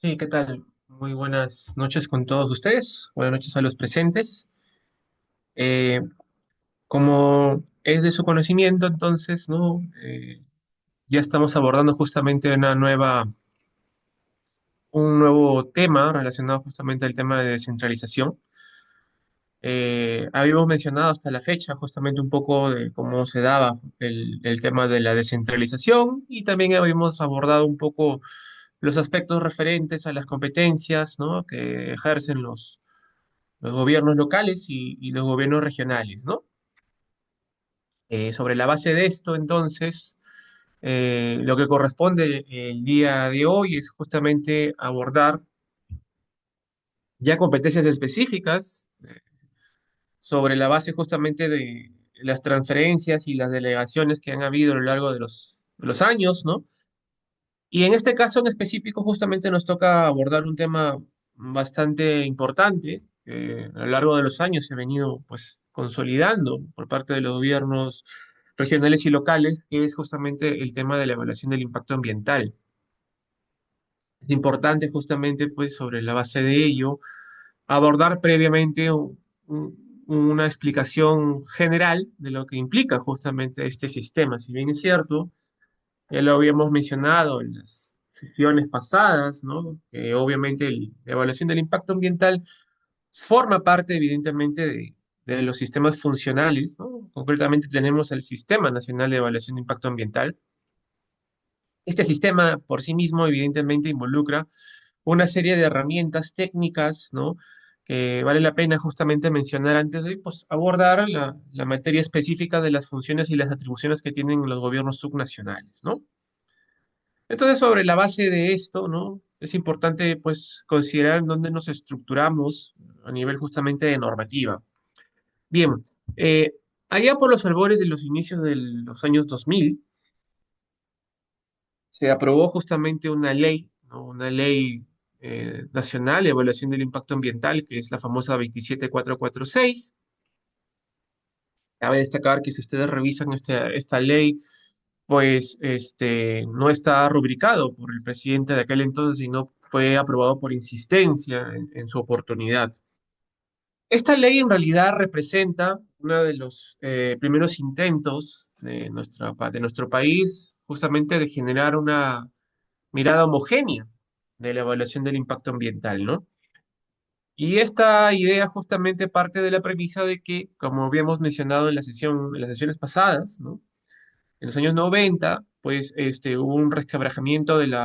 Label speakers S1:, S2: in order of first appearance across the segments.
S1: Sí, ¿qué tal? Muy buenas noches con todos ustedes. Buenas noches a los presentes. Eh, Como es de su conocimiento, entonces, ¿no? Ya estamos abordando justamente un nuevo tema relacionado justamente al tema de descentralización. Habíamos mencionado hasta la fecha justamente un poco de cómo se daba el tema de la descentralización y también habíamos abordado un poco los aspectos referentes a las competencias, ¿no? Que ejercen los gobiernos locales y los gobiernos regionales, ¿no? Sobre la base de esto, entonces, lo que corresponde el día de hoy es justamente abordar ya competencias específicas sobre la base justamente de las transferencias y las delegaciones que han habido a lo largo de los años, ¿no? Y en este caso en específico justamente nos toca abordar un tema bastante importante que a lo largo de los años se ha venido pues consolidando por parte de los gobiernos regionales y locales, que es justamente el tema de la evaluación del impacto ambiental. Es importante justamente pues sobre la base de ello abordar previamente una explicación general de lo que implica justamente este sistema. Si bien es cierto, ya lo habíamos mencionado en las sesiones pasadas, ¿no? Que obviamente la evaluación del impacto ambiental forma parte, evidentemente, de los sistemas funcionales, ¿no? Concretamente tenemos el Sistema Nacional de Evaluación de Impacto Ambiental. Este sistema por sí mismo, evidentemente, involucra una serie de herramientas técnicas, ¿no? Que vale la pena justamente mencionar antes de pues, abordar la materia específica de las funciones y las atribuciones que tienen los gobiernos subnacionales, ¿no? Entonces, sobre la base de esto, ¿no? Es importante, pues, considerar en dónde nos estructuramos a nivel justamente de normativa. Bien, eh, allá por los albores de los inicios de los años 2000, se aprobó justamente una ley, ¿no? Una ley nacional de evaluación del impacto ambiental, que es la famosa 27446. Cabe destacar que si ustedes revisan esta ley, pues no está rubricado por el presidente de aquel entonces, sino fue aprobado por insistencia en su oportunidad. Esta ley en realidad representa uno de los primeros intentos de nuestro país justamente de generar una mirada homogénea de la evaluación del impacto ambiental, ¿no? Y esta idea justamente parte de la premisa de que, como habíamos mencionado en las sesiones pasadas, ¿no? En los años 90, pues hubo un resquebrajamiento del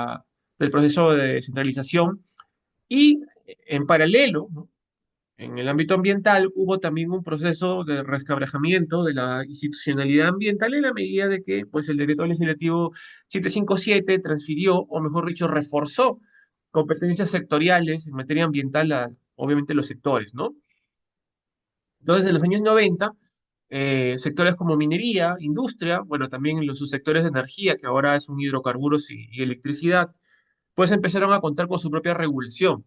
S1: proceso de descentralización y en paralelo, ¿no? En el ámbito ambiental hubo también un proceso de resquebrajamiento de la institucionalidad ambiental en la medida de que pues, el decreto legislativo 757 transfirió, o mejor dicho, reforzó competencias sectoriales en materia ambiental a, obviamente, los sectores, ¿no? Entonces, en los años 90, sectores como minería, industria, bueno, también los subsectores de energía, que ahora son hidrocarburos y electricidad, pues empezaron a contar con su propia regulación.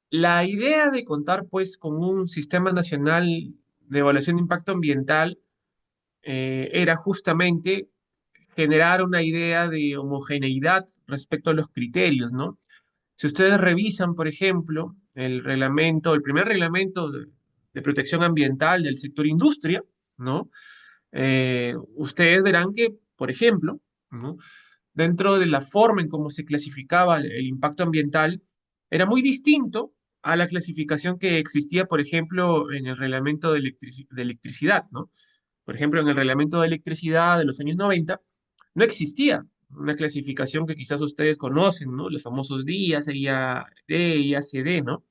S1: La idea de contar pues con un sistema nacional de evaluación de impacto ambiental era justamente generar una idea de homogeneidad respecto a los criterios, ¿no? Si ustedes revisan, por ejemplo, el primer reglamento de protección ambiental del sector industria, ¿no? Ustedes verán que, por ejemplo, ¿no? Dentro de la forma en cómo se clasificaba el impacto ambiental, era muy distinto a la clasificación que existía, por ejemplo, en el reglamento de electricidad, ¿no? Por ejemplo, en el reglamento de electricidad de los años 90, no existía una clasificación que quizás ustedes conocen, ¿no? Los famosos días, EIA-D, IACD, ¿no?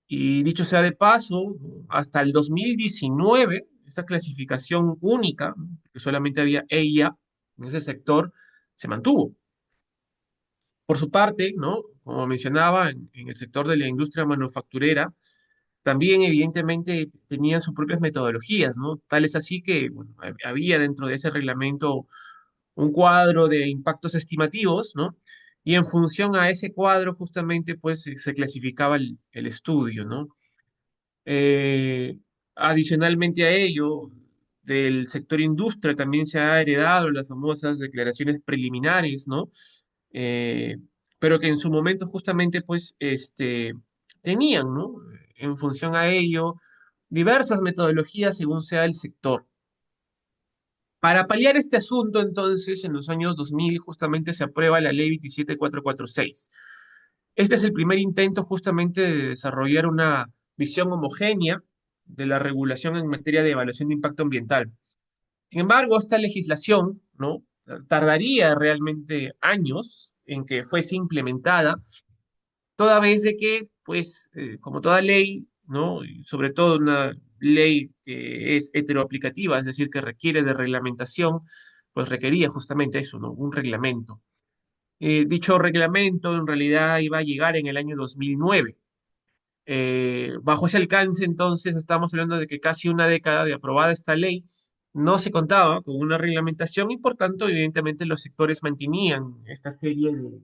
S1: Y dicho sea de paso, hasta el 2019, esta clasificación única, ¿no? Que solamente había EIA en ese sector, se mantuvo. Por su parte, ¿no? Como mencionaba, en el sector de la industria manufacturera, también evidentemente tenían sus propias metodologías, ¿no? Tal es así que bueno, había dentro de ese reglamento un cuadro de impactos estimativos, ¿no? Y en función a ese cuadro justamente pues se clasificaba el estudio, ¿no? Eh, Adicionalmente a ello, del sector industria también se ha heredado las famosas declaraciones preliminares, ¿no? Eh, pero que en su momento justamente pues tenían, ¿no? En función a ello, diversas metodologías según sea el sector. Para paliar este asunto, entonces, en los años 2000 justamente se aprueba la ley 27446. Este es el primer intento justamente de desarrollar una visión homogénea de la regulación en materia de evaluación de impacto ambiental. Sin embargo, esta legislación, ¿no? Tardaría realmente años en que fuese implementada, toda vez de que, pues, como toda ley, ¿no? Y sobre todo una ley que es heteroaplicativa, es decir, que requiere de reglamentación, pues requería justamente eso, ¿no? Un reglamento. Dicho reglamento en realidad iba a llegar en el año 2009. Bajo ese alcance, entonces, estamos hablando de que casi una década de aprobada esta ley no se contaba con una reglamentación y, por tanto, evidentemente, los sectores mantenían esta serie de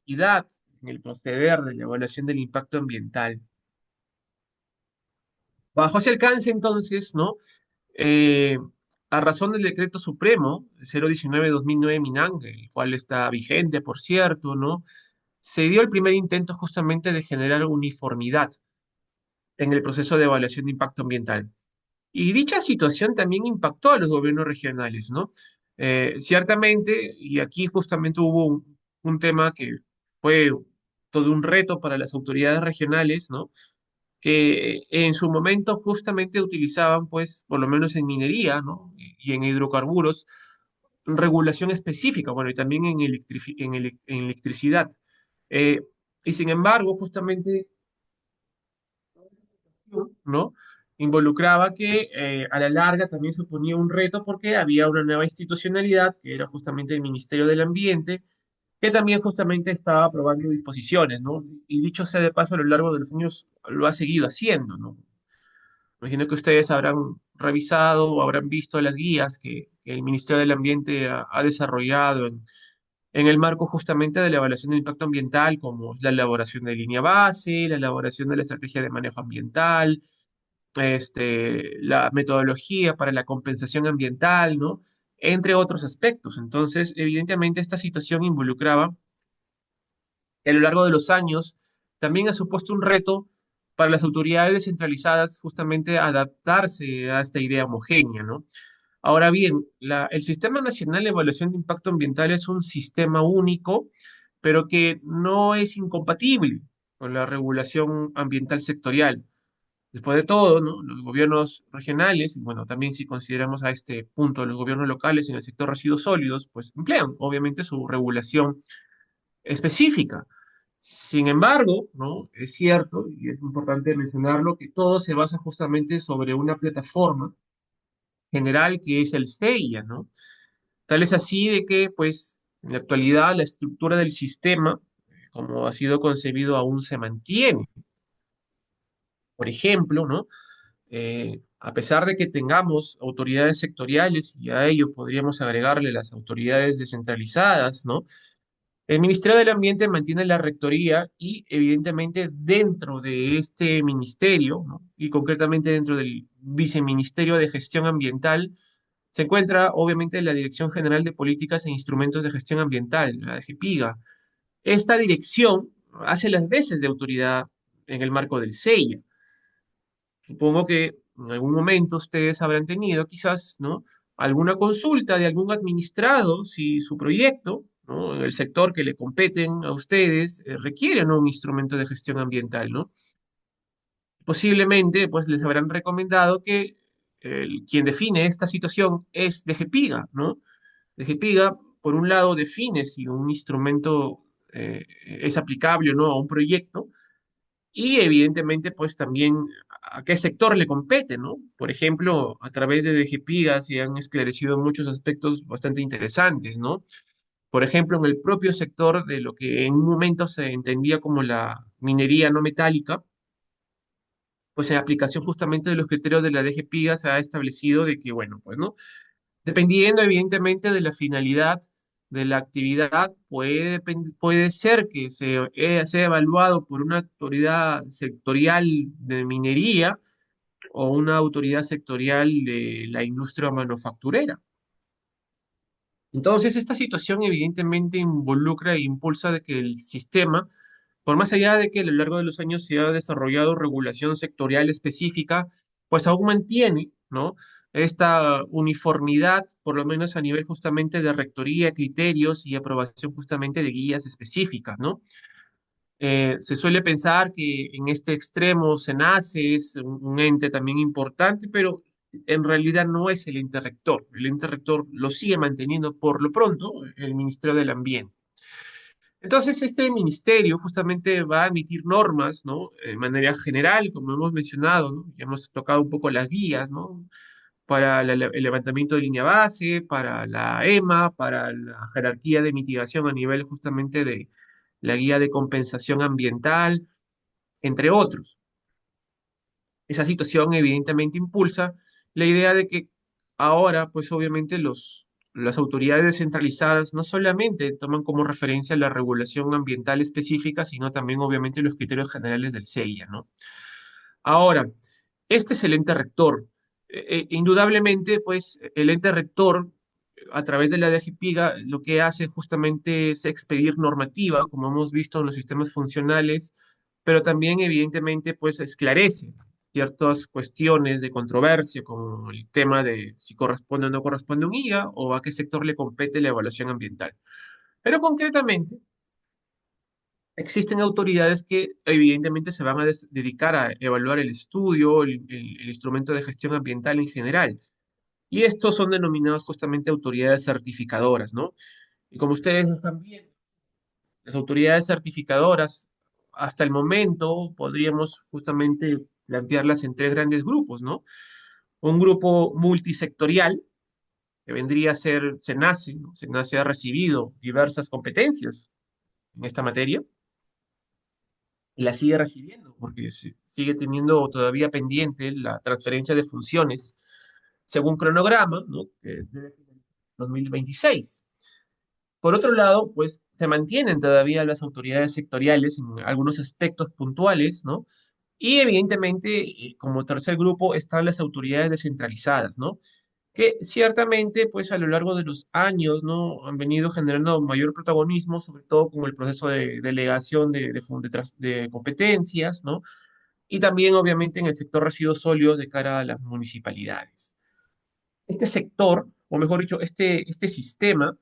S1: equidad en el proceder de la evaluación del impacto ambiental. Bajo ese alcance, entonces, ¿no? Eh, a razón del decreto supremo 019-2009 Minang, el cual está vigente, por cierto, ¿no? Se dio el primer intento justamente de generar uniformidad en el proceso de evaluación de impacto ambiental. Y dicha situación también impactó a los gobiernos regionales, ¿no? Ciertamente, y aquí justamente hubo un tema que fue todo un reto para las autoridades regionales, ¿no? Que en su momento justamente utilizaban, pues, por lo menos en minería, ¿no? Y en hidrocarburos, regulación específica, bueno, y también en, en electricidad. Eh, y sin embargo, justamente ¿no? Involucraba que a la larga también suponía un reto porque había una nueva institucionalidad, que era justamente el Ministerio del Ambiente, que también justamente estaba aprobando disposiciones, ¿no? Y dicho sea de paso, a lo largo de los años lo ha seguido haciendo, ¿no? Imagino que ustedes habrán revisado o habrán visto las guías que el Ministerio del Ambiente ha desarrollado en el marco justamente de la evaluación del impacto ambiental, como la elaboración de línea base, la elaboración de la estrategia de manejo ambiental, la metodología para la compensación ambiental, ¿no? Entre otros aspectos. Entonces, evidentemente, esta situación involucraba, a lo largo de los años, también ha supuesto un reto para las autoridades descentralizadas justamente adaptarse a esta idea homogénea, ¿no? Ahora bien, el Sistema Nacional de Evaluación de Impacto Ambiental es un sistema único, pero que no es incompatible con la regulación ambiental sectorial. Después de todo, ¿no? Los gobiernos regionales, y bueno, también si consideramos a este punto los gobiernos locales en el sector residuos sólidos, pues emplean obviamente su regulación específica. Sin embargo, ¿no? Es cierto, y es importante mencionarlo, que todo se basa justamente sobre una plataforma general que es el SEIA, ¿no? Tal es así de que, pues, en la actualidad la estructura del sistema, como ha sido concebido, aún se mantiene. Por ejemplo, ¿no? A pesar de que tengamos autoridades sectoriales, y a ello podríamos agregarle las autoridades descentralizadas, ¿no? El Ministerio del Ambiente mantiene la rectoría y evidentemente dentro de este ministerio, ¿no? Y concretamente dentro del Viceministerio de Gestión Ambiental, se encuentra obviamente la Dirección General de Políticas e Instrumentos de Gestión Ambiental, la DGPIGA. Esta dirección hace las veces de autoridad en el marco del SEIA. Supongo que en algún momento ustedes habrán tenido quizás, ¿no? Alguna consulta de algún administrado si su proyecto, ¿no? En el sector que le competen a ustedes, requiere, ¿no? Un instrumento de gestión ambiental, ¿no? Posiblemente, pues les habrán recomendado que quien define esta situación es DGPIGA, ¿no? DGPIGA, por un lado, define si un instrumento es aplicable o no a un proyecto, y evidentemente, pues también a qué sector le compete, ¿no? Por ejemplo, a través de DGPIGA se han esclarecido muchos aspectos bastante interesantes, ¿no? Por ejemplo, en el propio sector de lo que en un momento se entendía como la minería no metálica, pues en aplicación justamente de los criterios de la DGPIGA se ha establecido de que, bueno, pues, ¿no? Dependiendo evidentemente de la finalidad de la actividad, puede ser que sea evaluado por una autoridad sectorial de minería o una autoridad sectorial de la industria manufacturera. Entonces, esta situación evidentemente involucra e impulsa de que el sistema, por más allá de que a lo largo de los años se ha desarrollado regulación sectorial específica, pues aún mantiene, ¿no? Esta uniformidad, por lo menos a nivel justamente de rectoría, criterios y aprobación justamente de guías específicas, ¿no? Se suele pensar que en este extremo SENACE es un ente también importante, pero en realidad no es el ente rector. El ente rector lo sigue manteniendo por lo pronto el Ministerio del Ambiente. Entonces, este ministerio justamente va a emitir normas, ¿no? De manera general, como hemos mencionado, ¿no? Ya hemos tocado un poco las guías, ¿no? Para el levantamiento de línea base, para la EMA, para la jerarquía de mitigación a nivel justamente de la guía de compensación ambiental, entre otros. Esa situación evidentemente impulsa la idea de que ahora, pues obviamente las autoridades descentralizadas no solamente toman como referencia la regulación ambiental específica, sino también obviamente los criterios generales del SEIA, ¿no? Ahora, este es el ente rector. Indudablemente, pues el ente rector, a través de la DGPIGA, lo que hace justamente es expedir normativa, como hemos visto en los sistemas funcionales, pero también evidentemente pues esclarece ciertas cuestiones de controversia, como el tema de si corresponde o no corresponde un IA o a qué sector le compete la evaluación ambiental. Pero concretamente, existen autoridades que evidentemente se van a dedicar a evaluar el estudio, el instrumento de gestión ambiental en general. Y estos son denominados justamente autoridades certificadoras, ¿no? Y como ustedes están viendo, las autoridades certificadoras, hasta el momento, podríamos justamente plantearlas en tres grandes grupos, ¿no? Un grupo multisectorial, que vendría a ser SENACE, ¿no? SENACE ha recibido diversas competencias en esta materia y la sigue recibiendo, porque sigue teniendo todavía pendiente la transferencia de funciones según cronograma, ¿no? Que debe ser en 2026. Por otro lado, pues se mantienen todavía las autoridades sectoriales en algunos aspectos puntuales, ¿no? Y evidentemente, como tercer grupo, están las autoridades descentralizadas, ¿no? Que ciertamente, pues a lo largo de los años, ¿no? Han venido generando mayor protagonismo, sobre todo con el proceso de delegación de competencias, ¿no? Y también, obviamente, en el sector residuos sólidos de cara a las municipalidades. Este sector, o mejor dicho, este sistema,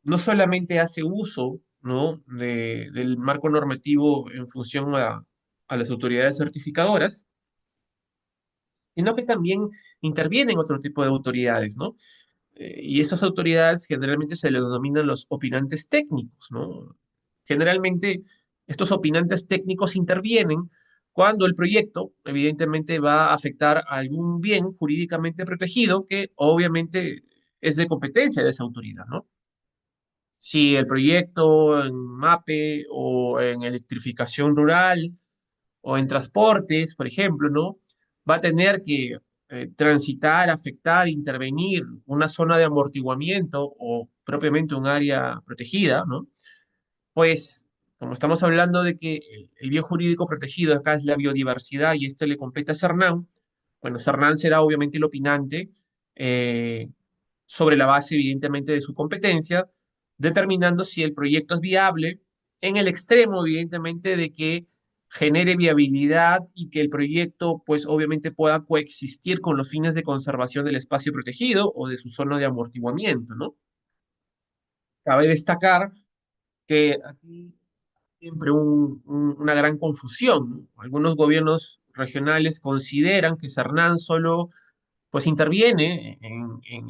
S1: no solamente hace uso, ¿no? Del marco normativo en función a las autoridades certificadoras, sino que también intervienen otro tipo de autoridades, ¿no? Y esas autoridades generalmente se les denominan los opinantes técnicos, ¿no? Generalmente estos opinantes técnicos intervienen cuando el proyecto evidentemente va a afectar a algún bien jurídicamente protegido que obviamente es de competencia de esa autoridad, ¿no? Si el proyecto en MAPE o en electrificación rural o en transportes, por ejemplo, ¿no? Va a tener que transitar, afectar, intervenir una zona de amortiguamiento o propiamente un área protegida, ¿no? Pues, como estamos hablando de que el bien jurídico protegido acá es la biodiversidad y esto le compete a Cernam, bueno, Cernam será obviamente el opinante eh, sobre la base, evidentemente, de su competencia, determinando si el proyecto es viable en el extremo, evidentemente, de que genere viabilidad y que el proyecto, pues, obviamente pueda coexistir con los fines de conservación del espacio protegido o de su zona de amortiguamiento, ¿no? Cabe destacar que aquí siempre una gran confusión, ¿no? Algunos gobiernos regionales consideran que Cernán solo pues interviene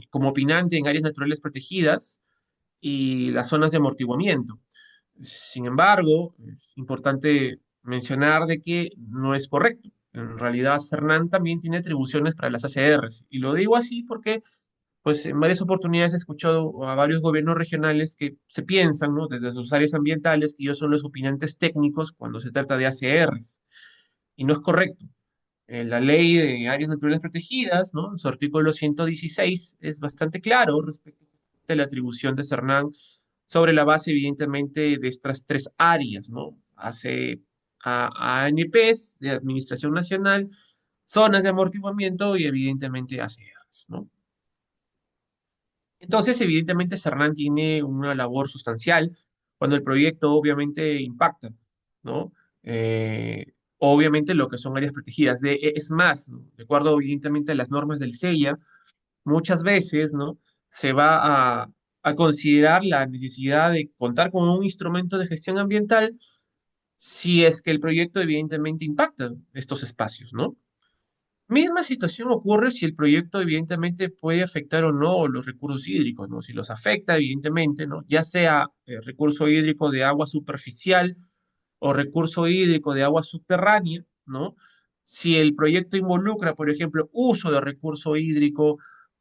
S1: como opinante en áreas naturales protegidas y las zonas de amortiguamiento. Sin embargo, es importante mencionar de que no es correcto. En realidad, Cernán también tiene atribuciones para las ACRs. Y lo digo así porque pues en varias oportunidades he escuchado a varios gobiernos regionales que se piensan, ¿no? Desde sus áreas ambientales, que ellos son los opinantes técnicos cuando se trata de ACRs. Y no es correcto. La ley de áreas naturales protegidas, ¿no? En su artículo 116 es bastante claro respecto a la atribución de Cernán sobre la base, evidentemente, de estas tres áreas, ¿no? Hace a ANPs de Administración Nacional, zonas de amortiguamiento y, evidentemente, ACRs, ¿no? Entonces, evidentemente, Cernán tiene una labor sustancial cuando el proyecto obviamente impacta, ¿no? Obviamente lo que son áreas protegidas. Es más, ¿no? De acuerdo evidentemente a las normas del SEIA, muchas veces, ¿no? Se va a considerar la necesidad de contar con un instrumento de gestión ambiental si es que el proyecto evidentemente impacta estos espacios, ¿no? Misma situación ocurre si el proyecto evidentemente puede afectar o no los recursos hídricos, ¿no? Si los afecta, evidentemente, ¿no? Ya sea recurso hídrico de agua superficial o recurso hídrico de agua subterránea, ¿no? Si el proyecto involucra, por ejemplo, uso de recurso hídrico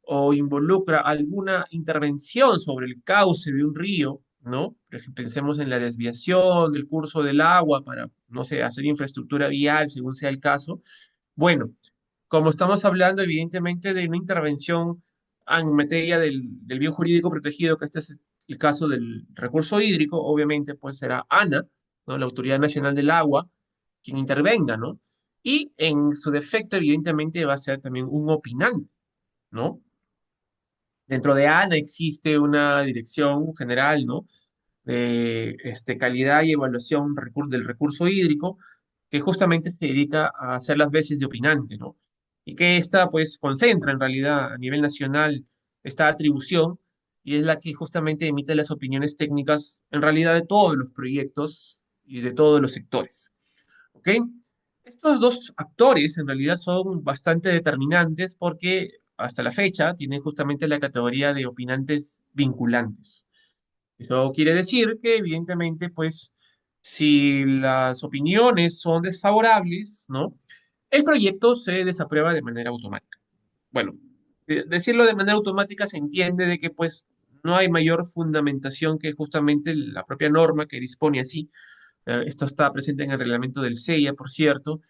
S1: o involucra alguna intervención sobre el cauce de un río, ¿no? Por ejemplo, pensemos en la desviación del curso del agua para, no sé, hacer infraestructura vial, según sea el caso. Bueno, como estamos hablando evidentemente de una intervención en materia del bien jurídico protegido, que este es el caso del recurso hídrico, obviamente pues será ANA, ¿no? La Autoridad Nacional del Agua, quien intervenga, ¿no? Y en su defecto evidentemente va a ser también un opinante, ¿no? Dentro de ANA existe una dirección general, ¿no? De calidad y evaluación del recurso hídrico, que justamente se dedica a hacer las veces de opinante, ¿no? Y que esta, pues, concentra en realidad a nivel nacional esta atribución y es la que justamente emite las opiniones técnicas en realidad de todos los proyectos y de todos los sectores, ¿ok? Estos dos actores en realidad son bastante determinantes porque hasta la fecha tienen justamente la categoría de opinantes vinculantes. Eso quiere decir que, evidentemente, pues, si las opiniones son desfavorables, ¿no? El proyecto se desaprueba de manera automática. Bueno, decirlo de manera automática se entiende de que, pues, no hay mayor fundamentación que justamente la propia norma que dispone así. Esto está presente en el reglamento del SEIA, por cierto,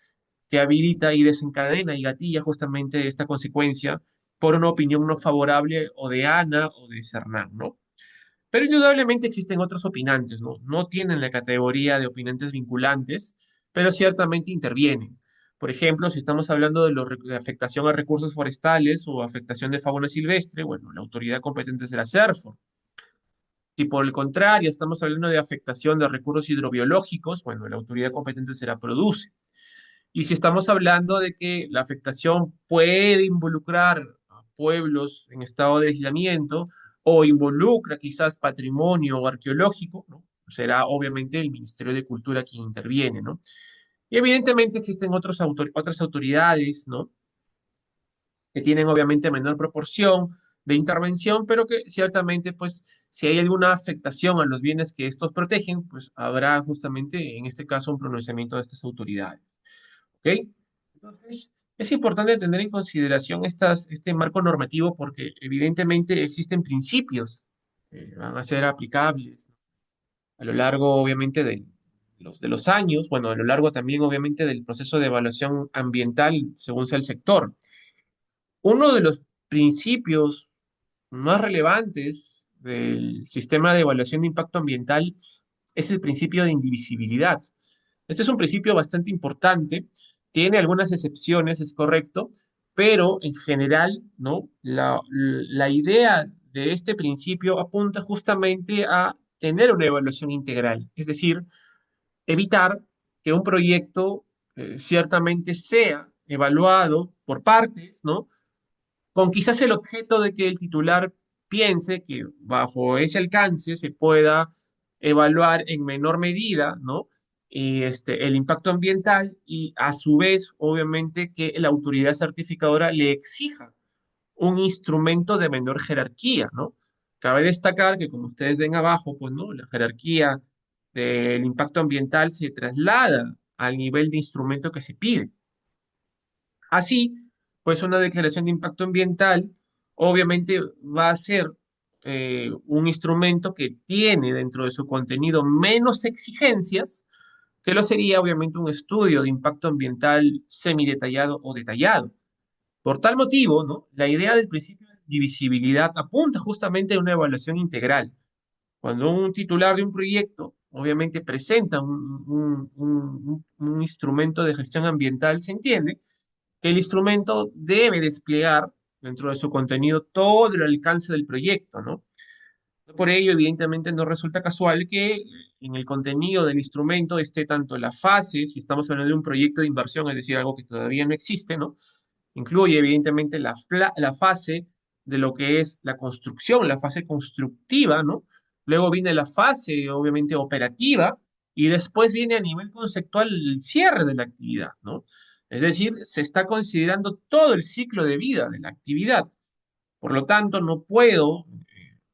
S1: que habilita y desencadena y gatilla justamente esta consecuencia por una opinión no favorable o de ANA o de Cernam, ¿no? Pero indudablemente existen otros opinantes, ¿no? No tienen la categoría de opinantes vinculantes, pero ciertamente intervienen. Por ejemplo, si estamos hablando de afectación a recursos forestales o afectación de fauna silvestre, bueno, la autoridad competente será CERFO. Si por el contrario estamos hablando de afectación de recursos hidrobiológicos, bueno, la autoridad competente será PRODUCE. Y si estamos hablando de que la afectación puede involucrar a pueblos en estado de aislamiento o involucra quizás patrimonio arqueológico, ¿no? Será obviamente el Ministerio de Cultura quien interviene, ¿no? Y evidentemente existen otras autoridades, ¿no? Que tienen obviamente menor proporción de intervención, pero que ciertamente, pues, si hay alguna afectación a los bienes que estos protegen, pues habrá justamente en este caso un pronunciamiento de estas autoridades. ¿Ok? Entonces, es importante tener en consideración este marco normativo porque evidentemente existen principios que van a ser aplicables a lo largo, obviamente, de los años, bueno, a lo largo también, obviamente, del proceso de evaluación ambiental según sea el sector. Uno de los principios más relevantes del sistema de evaluación de impacto ambiental es el principio de indivisibilidad. Este es un principio bastante importante, tiene algunas excepciones, es correcto, pero en general, ¿no? La idea de este principio apunta justamente a tener una evaluación integral, es decir, evitar que un proyecto ciertamente sea evaluado por partes, ¿no? Con quizás el objeto de que el titular piense que bajo ese alcance se pueda evaluar en menor medida, ¿no? Y el impacto ambiental y a su vez, obviamente, que la autoridad certificadora le exija un instrumento de menor jerarquía, ¿no? Cabe destacar que, como ustedes ven abajo, pues, ¿no? La jerarquía del impacto ambiental se traslada al nivel de instrumento que se pide. Así, pues una declaración de impacto ambiental obviamente va a ser un instrumento que tiene dentro de su contenido menos exigencias que lo sería obviamente un estudio de impacto ambiental semidetallado o detallado. Por tal motivo, ¿no? La idea del principio de divisibilidad apunta justamente a una evaluación integral. Cuando un titular de un proyecto obviamente presenta un instrumento de gestión ambiental, se entiende que el instrumento debe desplegar dentro de su contenido todo el alcance del proyecto, ¿no? Por ello, evidentemente, no resulta casual que en el contenido del instrumento esté tanto la fase, si estamos hablando de un proyecto de inversión, es decir, algo que todavía no existe, ¿no? Incluye, evidentemente, la fase de lo que es la construcción, la fase constructiva, ¿no? Luego viene la fase, obviamente, operativa, y después viene a nivel conceptual el cierre de la actividad, ¿no? Es decir, se está considerando todo el ciclo de vida de la actividad. Por lo tanto, no puedo,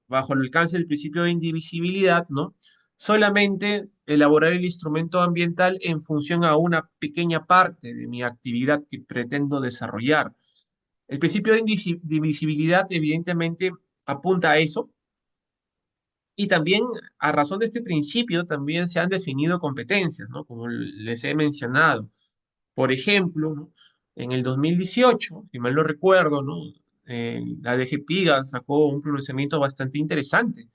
S1: bajo el alcance del principio de indivisibilidad, ¿no? Solamente elaborar el instrumento ambiental en función a una pequeña parte de mi actividad que pretendo desarrollar. El principio de indivisibilidad, evidentemente, apunta a eso. Y también, a razón de este principio, también se han definido competencias, ¿no? Como les he mencionado. Por ejemplo, ¿no? En el 2018, si mal no recuerdo, ¿no? La DGPIGA sacó un pronunciamiento bastante interesante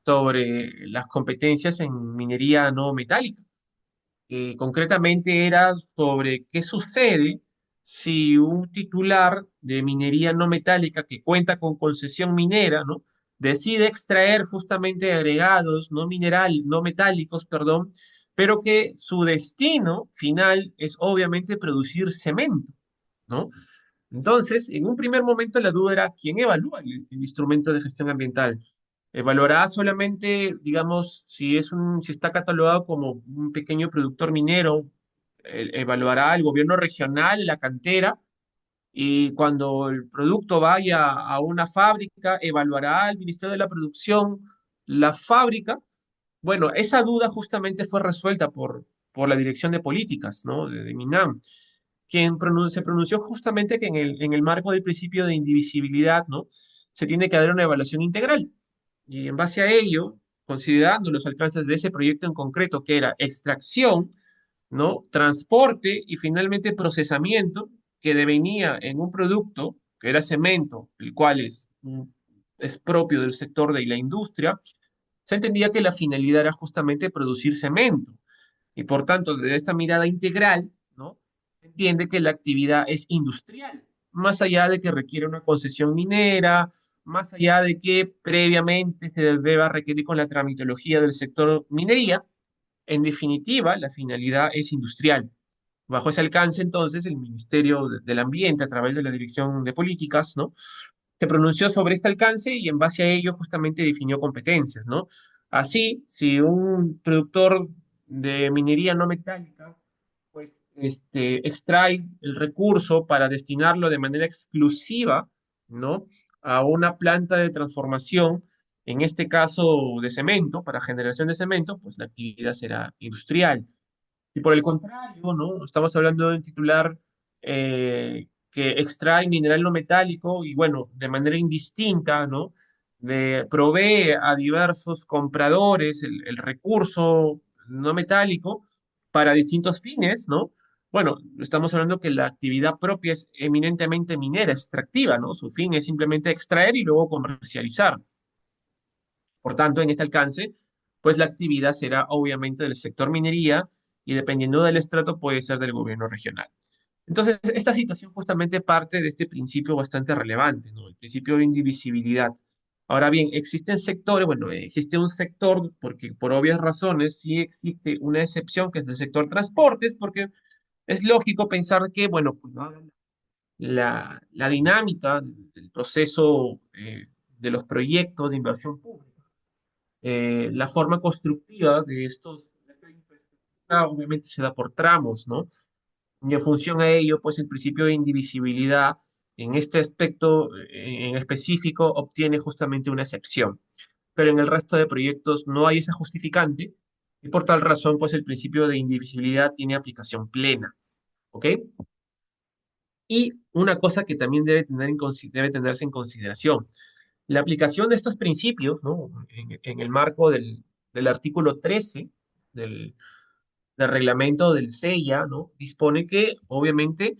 S1: sobre las competencias en minería no metálica. Concretamente era sobre qué sucede si un titular de minería no metálica que cuenta con concesión minera, ¿no? Decide extraer justamente agregados no metálicos, perdón, pero que su destino final es obviamente producir cemento, ¿no? Entonces, en un primer momento la duda era quién evalúa el instrumento de gestión ambiental. ¿Evaluará solamente, digamos, si está catalogado como un pequeño productor minero, evaluará el gobierno regional, la cantera, y cuando el producto vaya a una fábrica, evaluará el Ministerio de la Producción la fábrica? Bueno, esa duda justamente fue resuelta por la Dirección de Políticas, ¿no? De MINAM, quien se pronunció justamente que en el marco del principio de indivisibilidad, ¿no? Se tiene que dar una evaluación integral. Y en base a ello, considerando los alcances de ese proyecto en concreto, que era extracción, ¿no? Transporte y finalmente procesamiento, que devenía en un producto que era cemento, el cual es propio del sector de la industria, se entendía que la finalidad era justamente producir cemento. Y por tanto, desde esta mirada integral, ¿no? Se entiende que la actividad es industrial, más allá de que requiere una concesión minera, más allá de que previamente se deba requerir con la tramitología del sector minería, en definitiva, la finalidad es industrial. Bajo ese alcance, entonces, el Ministerio del Ambiente, a través de la Dirección de Políticas, ¿no? Se pronunció sobre este alcance y en base a ello justamente definió competencias, ¿no? Así, si un productor de minería no metálica, pues, extrae el recurso para destinarlo de manera exclusiva, ¿no? A una planta de transformación, en este caso de cemento, para generación de cemento, pues la actividad será industrial. Y por el contrario, ¿no? Estamos hablando de un titular que extrae mineral no metálico y, bueno, de manera indistinta, ¿no? Provee a diversos compradores el recurso no metálico para distintos fines, ¿no? Bueno, estamos hablando que la actividad propia es eminentemente minera, extractiva, ¿no? Su fin es simplemente extraer y luego comercializar. Por tanto, en este alcance, pues la actividad será obviamente del sector minería y dependiendo del estrato puede ser del gobierno regional. Entonces, esta situación justamente parte de este principio bastante relevante, ¿no? El principio de indivisibilidad. Ahora bien, existen sectores, bueno, existe un sector, porque por obvias razones sí existe una excepción, que es el sector transportes, porque es lógico pensar que, bueno, pues, ¿no? La dinámica del proceso de los proyectos de inversión pública, la forma constructiva de de esta infraestructura obviamente se da por tramos, ¿no? Y en función a ello, pues el principio de indivisibilidad en este aspecto en específico obtiene justamente una excepción. Pero en el resto de proyectos no hay esa justificante y por tal razón, pues el principio de indivisibilidad tiene aplicación plena, ¿ok? Y una cosa que también debe tenerse en consideración, la aplicación de estos principios, ¿no? En el marco del artículo 13 del, del reglamento del SEIA, ¿no? Dispone que, obviamente,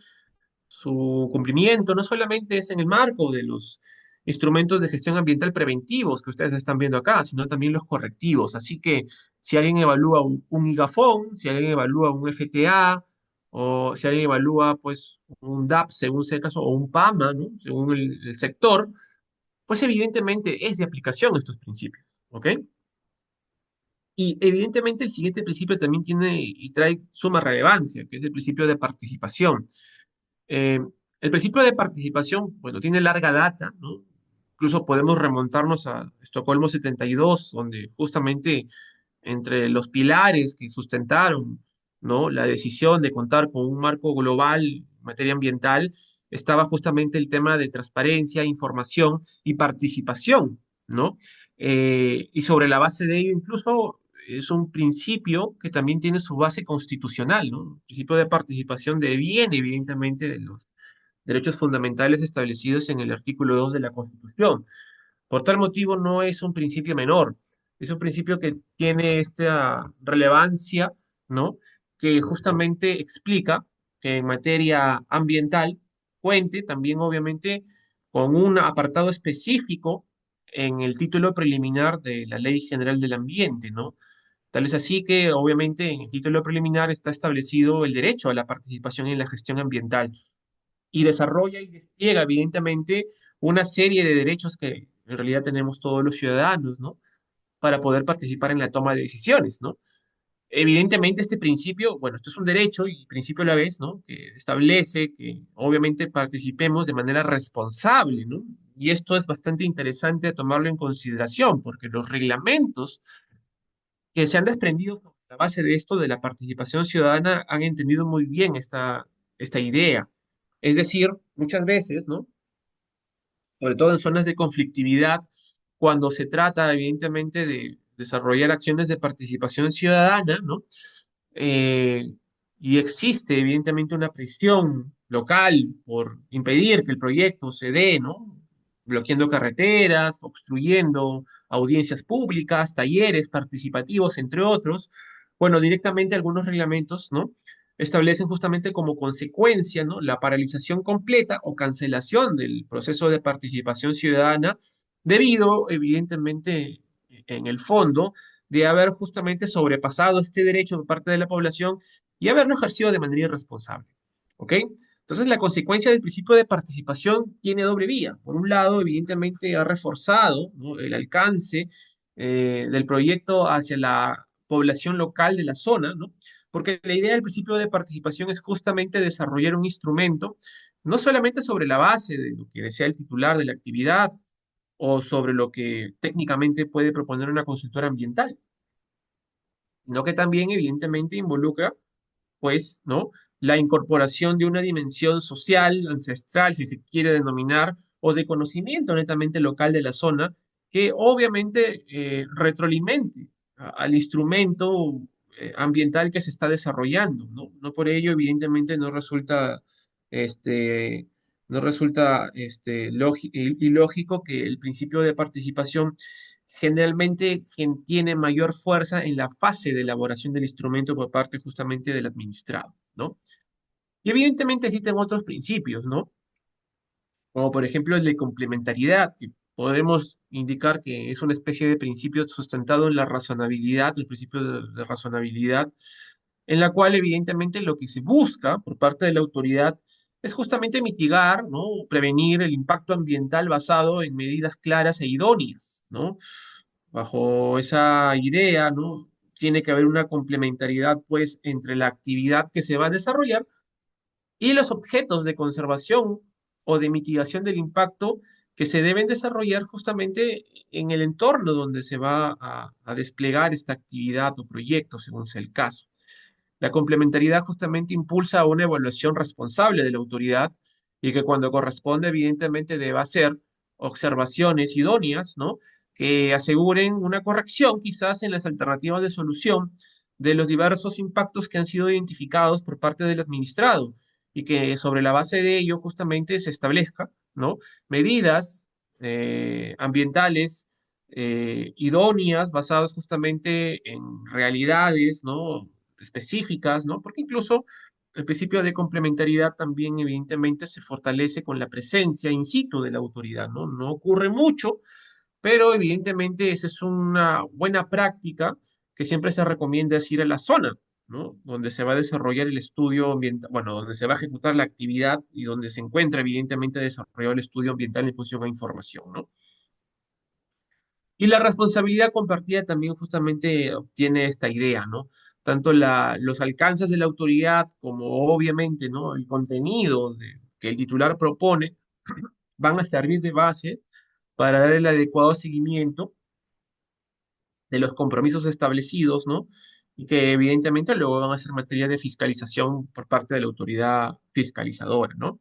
S1: su cumplimiento no solamente es en el marco de los instrumentos de gestión ambiental preventivos que ustedes están viendo acá, sino también los correctivos. Así que si alguien evalúa un IGAFON, si alguien evalúa un FTA, o si alguien evalúa pues un DAP según sea el caso, o un PAMA, ¿no? Según el sector, pues evidentemente es de aplicación estos principios, ¿ok? Y evidentemente el siguiente principio también tiene y trae suma relevancia, que es el principio de participación. Eh, el principio de participación, bueno, tiene larga data, ¿no? Incluso podemos remontarnos a Estocolmo 72, donde justamente entre los pilares que sustentaron, ¿no? La decisión de contar con un marco global en materia ambiental estaba justamente el tema de transparencia, información y participación, ¿no? Y sobre la base de ello, incluso es un principio que también tiene su base constitucional, ¿no? El principio de participación deviene evidentemente de los derechos fundamentales establecidos en el artículo 2 de la Constitución. Por tal motivo, no es un principio menor, es un principio que tiene esta relevancia, ¿no? Que justamente explica que en materia ambiental cuente también, obviamente, con un apartado específico en el título preliminar de la Ley General del Ambiente, ¿no? Tal es así que, obviamente, en el título preliminar está establecido el derecho a la participación en la gestión ambiental y desarrolla y despliega, evidentemente, una serie de derechos que en realidad tenemos todos los ciudadanos, ¿no? Para poder participar en la toma de decisiones, ¿no? Evidentemente, este principio, bueno, esto es un derecho y principio a la vez, ¿no? Que establece que obviamente participemos de manera responsable, ¿no? Y esto es bastante interesante tomarlo en consideración, porque los reglamentos que se han desprendido sobre la base de esto, de la participación ciudadana, han entendido muy bien esta idea. Es decir, muchas veces, ¿no? Sobre todo en zonas de conflictividad, cuando se trata, evidentemente, de desarrollar acciones de participación ciudadana, ¿no? Eh, y existe, evidentemente, una presión local por impedir que el proyecto se dé, ¿no? Bloqueando carreteras, obstruyendo audiencias públicas, talleres participativos, entre otros. Bueno, directamente algunos reglamentos, ¿no? Establecen justamente como consecuencia, ¿no? La paralización completa o cancelación del proceso de participación ciudadana debido, evidentemente, en el fondo, de haber justamente sobrepasado este derecho por parte de la población y haberlo ejercido de manera irresponsable. ¿Ok? Entonces, la consecuencia del principio de participación tiene doble vía. Por un lado, evidentemente, ha reforzado, ¿no? El alcance del proyecto hacia la población local de la zona, ¿no? Porque la idea del principio de participación es justamente desarrollar un instrumento, no solamente sobre la base de lo que desea el titular de la actividad o sobre lo que técnicamente puede proponer una consultora ambiental, sino que también evidentemente involucra, pues, ¿no? La incorporación de una dimensión social, ancestral, si se quiere denominar, o de conocimiento netamente local de la zona, que obviamente retroalimente al instrumento ambiental que se está desarrollando, ¿no? No por ello, evidentemente, este, no resulta ilógico que el principio de participación generalmente tiene mayor fuerza en la fase de elaboración del instrumento por parte justamente del administrado, ¿no? Y evidentemente existen otros principios, ¿no? Como por ejemplo el de complementariedad, que podemos indicar que es una especie de principio sustentado en la razonabilidad, el principio de razonabilidad, en la cual evidentemente lo que se busca por parte de la autoridad es justamente mitigar, ¿no? Prevenir el impacto ambiental basado en medidas claras e idóneas, ¿no? Bajo esa idea, ¿no? Tiene que haber una complementariedad, pues, entre la actividad que se va a desarrollar y los objetos de conservación o de mitigación del impacto que se deben desarrollar justamente en el entorno donde se va a desplegar esta actividad o proyecto, según sea el caso. La complementariedad justamente impulsa una evaluación responsable de la autoridad y que cuando corresponde, evidentemente, debe hacer observaciones idóneas, ¿no? Que aseguren una corrección quizás en las alternativas de solución de los diversos impactos que han sido identificados por parte del administrado y que sobre la base de ello justamente se establezca, ¿no? Medidas ambientales idóneas basadas justamente en realidades, ¿no? Específicas, ¿no? Porque incluso el principio de complementariedad también evidentemente se fortalece con la presencia in situ de la autoridad, ¿no? No ocurre mucho, pero evidentemente esa es una buena práctica que siempre se recomienda es ir a la zona, ¿no? Donde se va a desarrollar el estudio ambiental, bueno, donde se va a ejecutar la actividad y donde se encuentra evidentemente desarrollado el estudio ambiental en función a información, ¿no? Y la responsabilidad compartida también justamente obtiene esta idea, ¿no? Tanto los alcances de la autoridad como obviamente, ¿no? El contenido que el titular propone van a servir de base para dar el adecuado seguimiento de los compromisos establecidos, ¿no? Y que evidentemente luego van a ser materia de fiscalización por parte de la autoridad fiscalizadora, ¿no?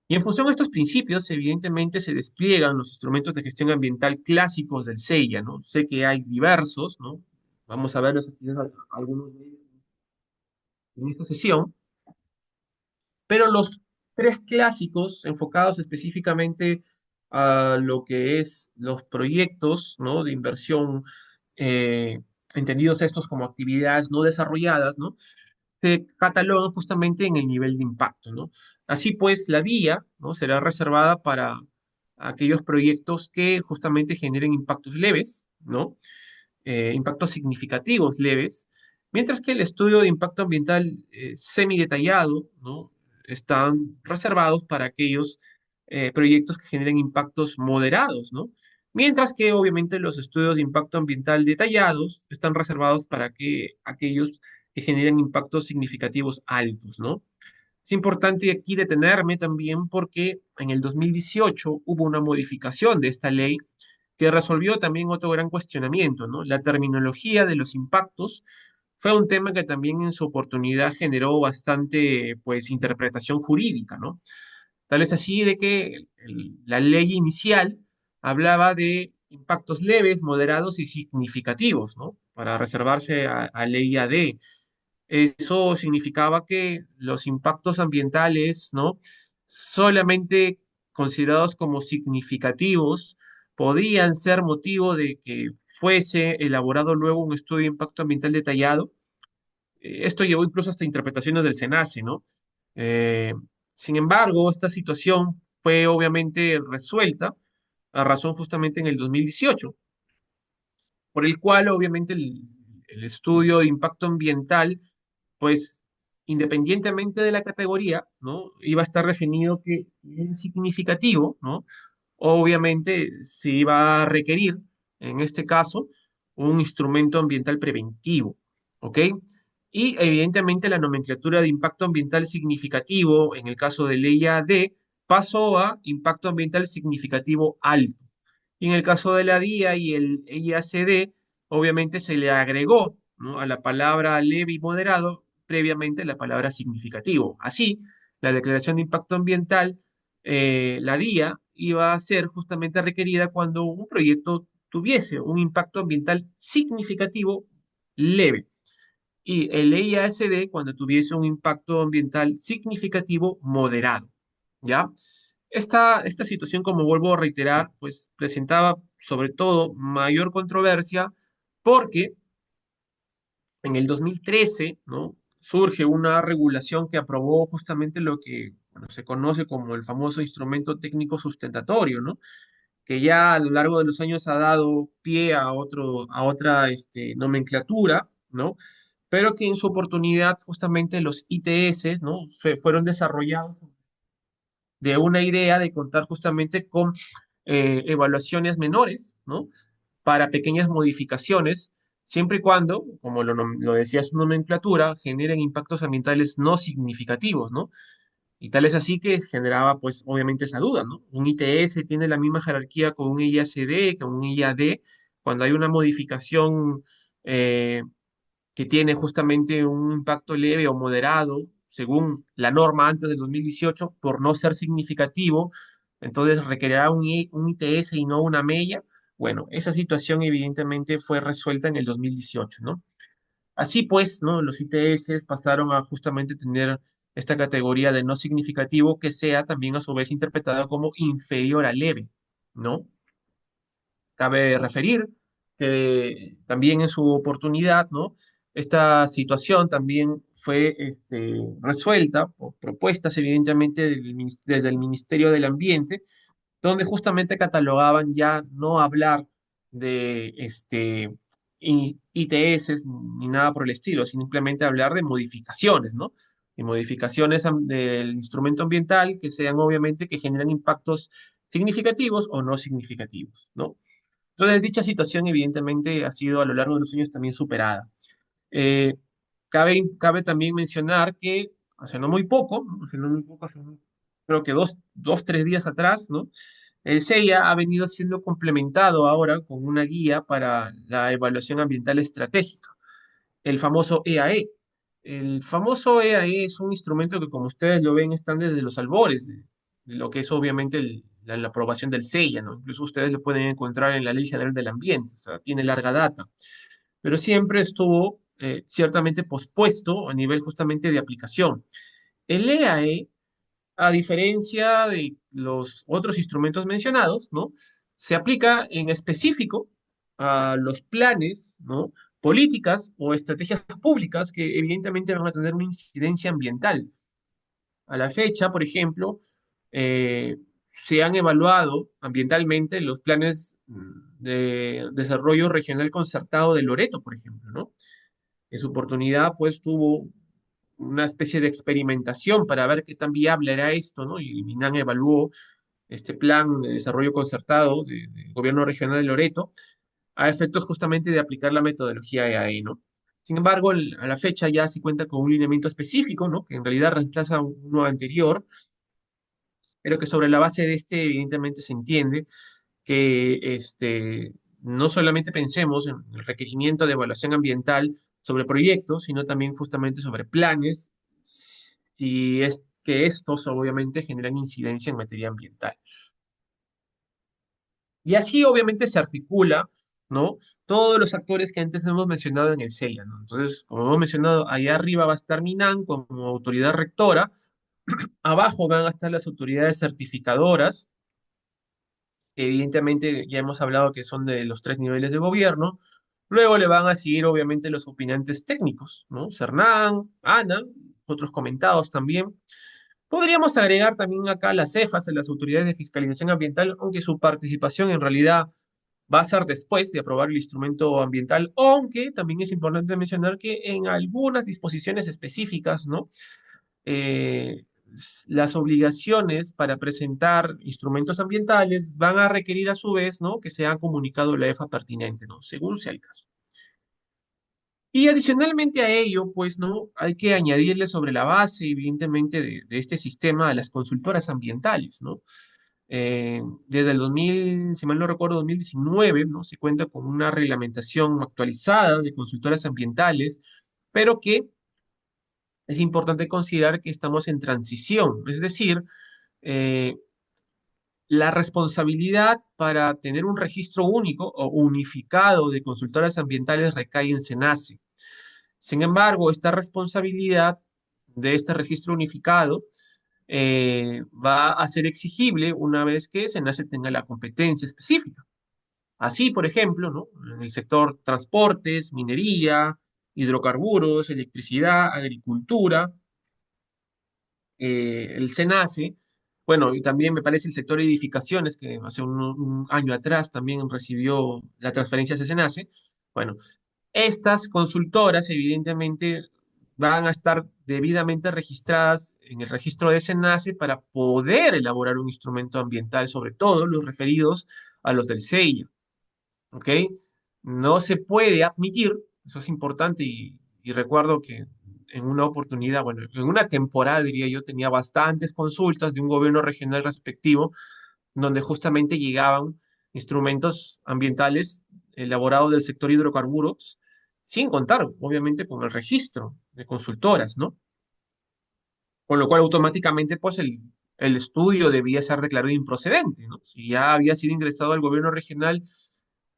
S1: Y en función de estos principios, evidentemente se despliegan los instrumentos de gestión ambiental clásicos del SEIA, ¿no? Sé que hay diversos, ¿no? Vamos a verlos aquí, algunos de ellos en esta sesión, pero los tres clásicos enfocados específicamente a lo que es los proyectos, ¿no? De inversión, eh, entendidos estos como actividades no desarrolladas, ¿no? Se catalogan justamente en el nivel de impacto, ¿no? Así pues, la vía, ¿no? Será reservada para aquellos proyectos que justamente generen impactos leves, ¿no? Impactos significativos leves, mientras que el estudio de impacto ambiental semi-detallado, ¿no? Están reservados para aquellos proyectos que generen impactos moderados, ¿no? Mientras que obviamente los estudios de impacto ambiental detallados están reservados para aquellos que generen impactos significativos altos, ¿no? Es importante aquí detenerme también porque en el 2018 hubo una modificación de esta ley que resolvió también otro gran cuestionamiento, ¿no? La terminología de los impactos fue un tema que también en su oportunidad generó bastante, pues, interpretación jurídica, ¿no? Tal es así de que la ley inicial hablaba de impactos leves, moderados y significativos, ¿no? Para reservarse a ley AD. Eso significaba que los impactos ambientales, ¿no? Solamente considerados como significativos, podían ser motivo de que fuese elaborado luego un estudio de impacto ambiental detallado. Esto llevó incluso hasta interpretaciones del SENACE, ¿no? Eh, Sin embargo, esta situación fue obviamente resuelta a razón justamente en el 2018, por el cual obviamente el estudio de impacto ambiental pues independientemente de la categoría, ¿no? Iba a estar definido que el significativo, ¿no? Obviamente se iba a requerir, en este caso, un instrumento ambiental preventivo, ¿ok? Y evidentemente la nomenclatura de impacto ambiental significativo, en el caso de ley AD, pasó a impacto ambiental significativo alto. Y en el caso de la DIA y el IACD, obviamente se le agregó, ¿no? A la palabra leve y moderado previamente la palabra significativo. Así, la declaración de impacto ambiental, la DIA, iba a ser justamente requerida cuando un proyecto tuviese un impacto ambiental significativo leve y el IASD cuando tuviese un impacto ambiental significativo moderado, ¿ya? Esta situación, como vuelvo a reiterar, pues presentaba sobre todo mayor controversia porque en el 2013, ¿no? Surge una regulación que aprobó justamente lo que bueno, se conoce como el famoso instrumento técnico sustentatorio, ¿no? Que ya a lo largo de los años ha dado pie a otra nomenclatura, ¿no? Pero que en su oportunidad justamente los ITS, ¿no? Fueron desarrollados de una idea de contar justamente con evaluaciones menores, ¿no? Para pequeñas modificaciones, siempre y cuando, como lo decía su nomenclatura, generen impactos ambientales no significativos, ¿no? Y tal es así que generaba, pues, obviamente esa duda, ¿no? Un ITS tiene la misma jerarquía con un IACD, con un IAD, cuando hay una modificación que tiene justamente un impacto leve o moderado, según la norma antes del 2018, por no ser significativo, entonces requerirá un ITS y no una mella. Bueno, esa situación evidentemente fue resuelta en el 2018, ¿no? Así pues, ¿no? Los ITS pasaron a justamente tener esta categoría de no significativo que sea también a su vez interpretada como inferior a leve, ¿no? Cabe referir que también en su oportunidad, ¿no? Esta situación también fue resuelta por propuestas evidentemente desde el Ministerio del Ambiente, donde justamente catalogaban ya no hablar de ITS ni nada por el estilo, simplemente hablar de modificaciones, ¿no? Y modificaciones del instrumento ambiental que sean obviamente que generan impactos significativos o no significativos, ¿no? Entonces, dicha situación evidentemente ha sido a lo largo de los años también superada. Eh, cabe también mencionar que hace no muy poco, ¿no? Hace no muy poco, creo que tres días atrás, ¿no? El SEIA ha venido siendo complementado ahora con una guía para la evaluación ambiental estratégica, el famoso EAE. El famoso EAE es un instrumento que, como ustedes lo ven, están desde los albores de lo que es obviamente la aprobación del SEIA, ¿no? Incluso ustedes lo pueden encontrar en la Ley General del Ambiente, o sea, tiene larga data, pero siempre estuvo ciertamente pospuesto a nivel justamente de aplicación. El EAE, a diferencia de los otros instrumentos mencionados, ¿no? Se aplica en específico a los planes, ¿no? Políticas o estrategias públicas que evidentemente van a tener una incidencia ambiental. A la fecha, por ejemplo, eh, se han evaluado ambientalmente los planes de desarrollo regional concertado de Loreto, por ejemplo, ¿no? En su oportunidad, pues tuvo una especie de experimentación para ver qué tan viable era esto, ¿no? Y Minan evaluó este plan de desarrollo concertado del gobierno regional de Loreto a efectos justamente de aplicar la metodología EAE, ¿no? Sin embargo, a la fecha ya se cuenta con un lineamiento específico, ¿no? Que en realidad reemplaza uno anterior, pero que sobre la base de este, evidentemente, se entiende que no solamente pensemos en el requerimiento de evaluación ambiental sobre proyectos, sino también justamente sobre planes, y es que estos obviamente generan incidencia en materia ambiental. Y así obviamente se articula, ¿no? Todos los actores que antes hemos mencionado en el SEIA, ¿no? Entonces, como hemos mencionado, ahí arriba va a estar MINAN como autoridad rectora, abajo van a estar las autoridades certificadoras, evidentemente ya hemos hablado que son de los tres niveles de gobierno. Luego le van a seguir obviamente los opinantes técnicos, ¿no? Cernán, Ana, otros comentados también. Podríamos agregar también acá las CEFAS, las autoridades de fiscalización ambiental, aunque su participación en realidad va a ser después de aprobar el instrumento ambiental, aunque también es importante mencionar que en algunas disposiciones específicas, ¿no? eh, las obligaciones para presentar instrumentos ambientales van a requerir a su vez, ¿no? Que sea comunicado la EFA pertinente, ¿no? Según sea el caso. Y adicionalmente a ello, pues, ¿no? Hay que añadirle sobre la base, evidentemente, de este sistema a las consultoras ambientales, ¿no? Desde el 2000, si mal no recuerdo, 2019, ¿no? Se cuenta con una reglamentación actualizada de consultoras ambientales, pero que es importante considerar que estamos en transición, es decir, eh, la responsabilidad para tener un registro único o unificado de consultoras ambientales recae en SENACE. Sin embargo, esta responsabilidad de este registro unificado va a ser exigible una vez que SENACE tenga la competencia específica. Así, por ejemplo, ¿no? En el sector transportes, minería, hidrocarburos, electricidad, agricultura, el SENACE, bueno, y también me parece el sector edificaciones, que hace un año atrás también recibió la transferencia de SENACE. Bueno, estas consultoras evidentemente van a estar debidamente registradas en el registro de SENACE para poder elaborar un instrumento ambiental, sobre todo los referidos a los del SEIA. ¿Ok? No se puede admitir, eso es importante y recuerdo que en una oportunidad, bueno, en una temporada, diría yo, tenía bastantes consultas de un gobierno regional respectivo, donde justamente llegaban instrumentos ambientales elaborados del sector hidrocarburos, sin contar, obviamente, con el registro de consultoras, ¿no? Con lo cual automáticamente, pues, el estudio debía ser declarado improcedente, ¿no? Si ya había sido ingresado al gobierno regional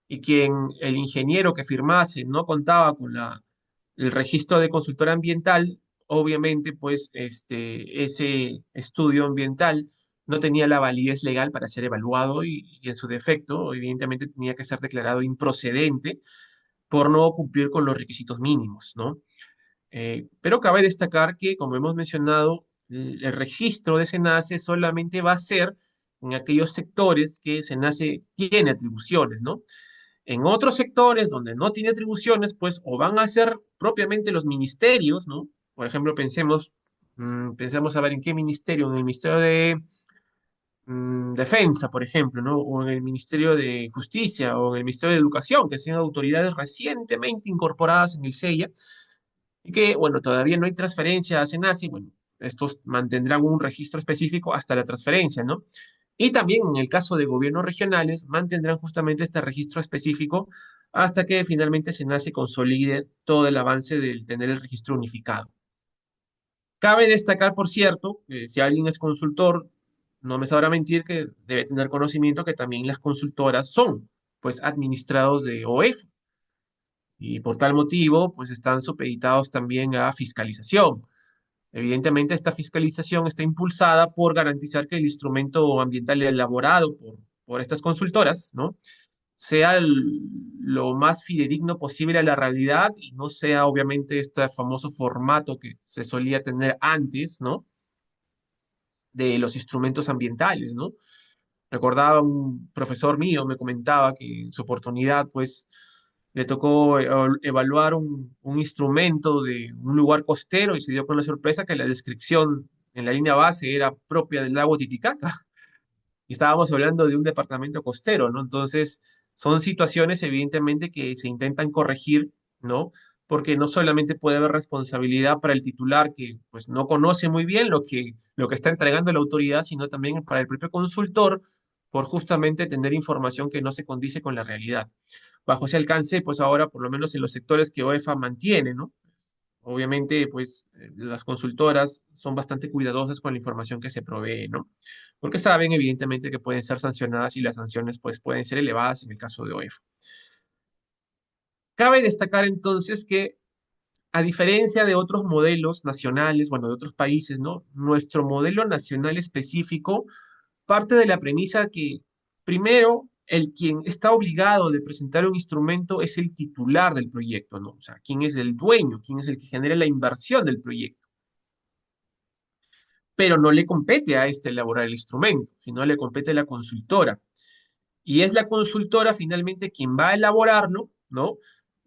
S1: y quien el ingeniero que firmase no contaba con el registro de consultora ambiental, obviamente pues ese estudio ambiental no tenía la validez legal para ser evaluado y en su defecto evidentemente tenía que ser declarado improcedente por no cumplir con los requisitos mínimos, ¿no? Pero cabe destacar que, como hemos mencionado, el registro de SENACE solamente va a ser en aquellos sectores que SENACE tiene atribuciones, ¿no? En otros sectores donde no tiene atribuciones, pues o van a ser propiamente los ministerios, ¿no? Por ejemplo, pensemos a ver en qué ministerio, en el Ministerio de Defensa, por ejemplo, ¿no? O en el Ministerio de Justicia o en el Ministerio de Educación, que son autoridades recientemente incorporadas en el SEIA y que, bueno, todavía no hay transferencia a SENACI, bueno, estos mantendrán un registro específico hasta la transferencia, ¿no? Y también en el caso de gobiernos regionales, mantendrán justamente este registro específico hasta que finalmente SENACI consolide todo el avance del tener el registro unificado. Cabe destacar, por cierto, si alguien es consultor, no me sabrá mentir que debe tener conocimiento que también las consultoras son, pues, administrados de OEF y por tal motivo, pues, están supeditados también a fiscalización. Evidentemente, esta fiscalización está impulsada por garantizar que el instrumento ambiental elaborado por estas consultoras, ¿no? sea lo más fidedigno posible a la realidad y no sea obviamente este famoso formato que se solía tener antes, ¿no? De los instrumentos ambientales, ¿no? Recordaba un profesor mío, me comentaba que en su oportunidad, pues, le tocó evaluar un instrumento de un lugar costero y se dio con la sorpresa que la descripción en la línea base era propia del lago Titicaca y estábamos hablando de un departamento costero, ¿no? Entonces, son situaciones evidentemente que se intentan corregir, ¿no? Porque no solamente puede haber responsabilidad para el titular que pues no conoce muy bien lo que está entregando la autoridad, sino también para el propio consultor por justamente tener información que no se condice con la realidad. Bajo ese alcance, pues ahora, por lo menos en los sectores que OEFA mantiene, ¿no? Obviamente, pues las consultoras son bastante cuidadosas con la información que se provee, ¿no? Porque saben, evidentemente, que pueden ser sancionadas y las sanciones, pues, pueden ser elevadas en el caso de OEF. Cabe destacar entonces que, a diferencia de otros modelos nacionales, bueno, de otros países, ¿no? Nuestro modelo nacional específico parte de la premisa que, primero, el quien está obligado de presentar un instrumento es el titular del proyecto, ¿no? O sea, quién es el dueño, quién es el que genera la inversión del proyecto. Pero no le compete a este elaborar el instrumento, sino le compete a la consultora. Y es la consultora finalmente quien va a elaborarlo, ¿no?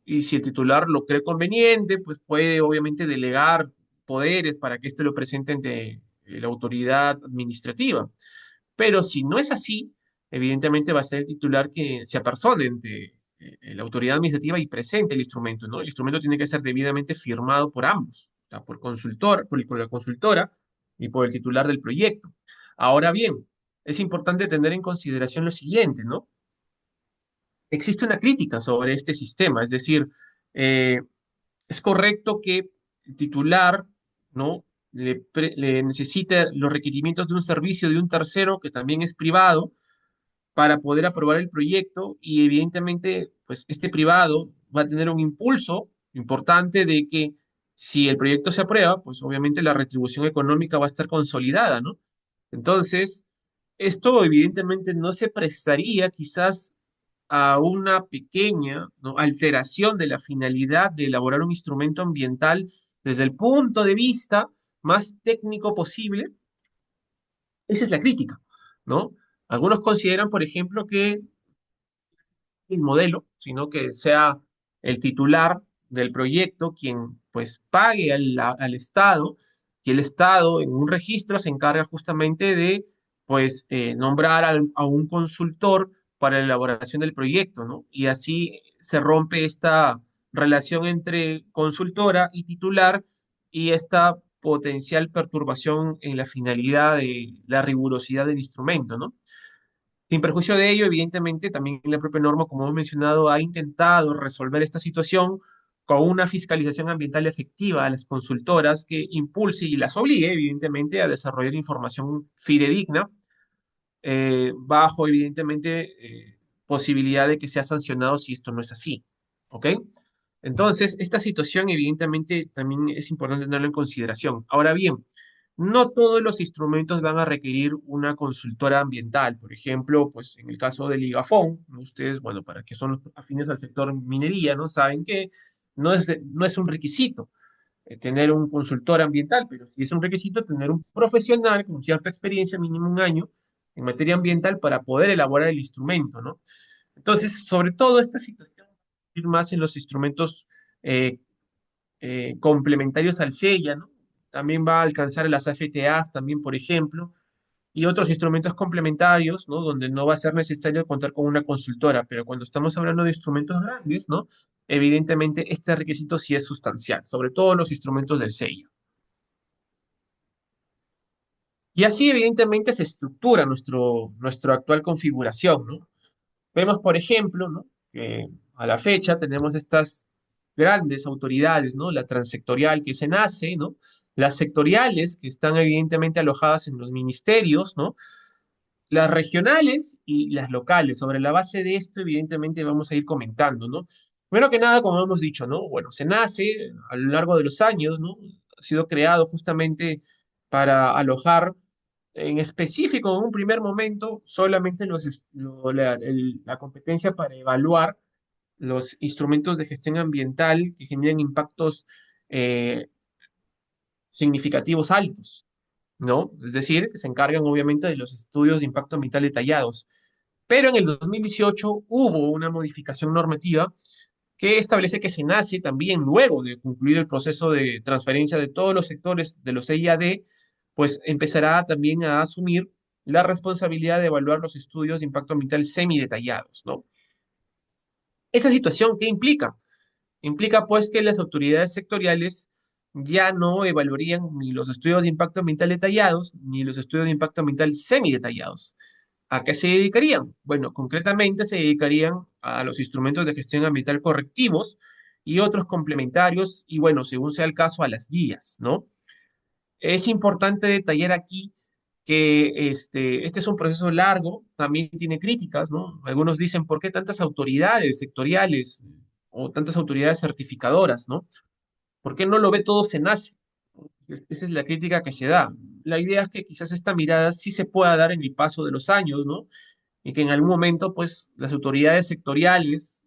S1: Y si el titular lo cree conveniente, pues puede obviamente delegar poderes para que éste lo presente ante la autoridad administrativa. Pero si no es así, evidentemente va a ser el titular que se apersone ante la autoridad administrativa y presente el instrumento, ¿no? El instrumento tiene que ser debidamente firmado por ambos, o sea, por la consultora y por el titular del proyecto. Ahora bien, es importante tener en consideración lo siguiente, ¿no? Existe una crítica sobre este sistema, es decir, eh, es correcto que el titular, ¿no? Le necesite los requerimientos de un servicio de un tercero que también es privado para poder aprobar el proyecto y evidentemente, pues este privado va a tener un impulso importante de que si el proyecto se aprueba, pues obviamente la retribución económica va a estar consolidada, ¿no? Entonces, esto evidentemente no se prestaría quizás a una pequeña, ¿no? alteración de la finalidad de elaborar un instrumento ambiental desde el punto de vista más técnico posible. Esa es la crítica, ¿no? Algunos consideran, por ejemplo, que el modelo, sino que sea el titular del proyecto quien pues pague al Estado y el Estado en un registro se encarga justamente de pues nombrar a un consultor para la elaboración del proyecto, ¿no? Y así se rompe esta relación entre consultora y titular y esta potencial perturbación en la finalidad de la rigurosidad del instrumento, ¿no? Sin perjuicio de ello, evidentemente, también la propia norma, como hemos mencionado, ha intentado resolver esta situación con una fiscalización ambiental efectiva a las consultoras que impulse y las obligue, evidentemente, a desarrollar información fidedigna, bajo, evidentemente, posibilidad de que sea sancionado si esto no es así. ¿Ok? Entonces, esta situación, evidentemente, también es importante tenerlo en consideración. Ahora bien, no todos los instrumentos van a requerir una consultora ambiental. Por ejemplo, pues en el caso del IGAFON, ¿no? Ustedes, bueno, para que son afines al sector minería, ¿no? Saben que no es un requisito tener un consultor ambiental, pero sí es un requisito tener un profesional con cierta experiencia, mínimo un año, en materia ambiental para poder elaborar el instrumento, ¿no? Entonces, sobre todo esta situación, ir más en los instrumentos eh, complementarios al SEIA, ¿no? También va a alcanzar las AFTA, también, por ejemplo, y otros instrumentos complementarios, ¿no? Donde no va a ser necesario contar con una consultora, pero cuando estamos hablando de instrumentos grandes, ¿no? Evidentemente, este requisito sí es sustancial, sobre todo los instrumentos del SEIA. Y así, evidentemente, se estructura nuestra actual configuración, ¿no? Vemos, por ejemplo, ¿no? Que a la fecha tenemos estas grandes autoridades, ¿no? La transsectorial que se nace, ¿no? Las sectoriales que están evidentemente alojadas en los ministerios, ¿no? Las regionales y las locales. Sobre la base de esto, evidentemente, vamos a ir comentando, ¿no? Primero que nada, como hemos dicho, ¿no? Bueno, se nace a lo largo de los años, ¿no? Ha sido creado justamente para alojar en específico, en un primer momento, solamente la competencia para evaluar los instrumentos de gestión ambiental que generan impactos eh, significativos altos, ¿no? Es decir, que se encargan obviamente de los estudios de impacto ambiental detallados. Pero en el 2018 hubo una modificación normativa que establece que SENACE también, luego de concluir el proceso de transferencia de todos los sectores de los EIAD, pues empezará también a asumir la responsabilidad de evaluar los estudios de impacto ambiental semidetallados, ¿no? Esa situación, ¿qué implica? Implica pues que las autoridades sectoriales ya no evaluarían ni los estudios de impacto ambiental detallados ni los estudios de impacto ambiental semidetallados. ¿A qué se dedicarían? Bueno, concretamente se dedicarían a los instrumentos de gestión ambiental correctivos y otros complementarios y bueno, según sea el caso, a las guías, ¿no? Es importante detallar aquí que este es un proceso largo, también tiene críticas, ¿no? Algunos dicen, ¿por qué tantas autoridades sectoriales o tantas autoridades certificadoras, ¿no? ¿Por qué no lo ve todo SENACE? Esa es la crítica que se da. La idea es que quizás esta mirada sí se pueda dar en el paso de los años, ¿no? Y que en algún momento, pues, las autoridades sectoriales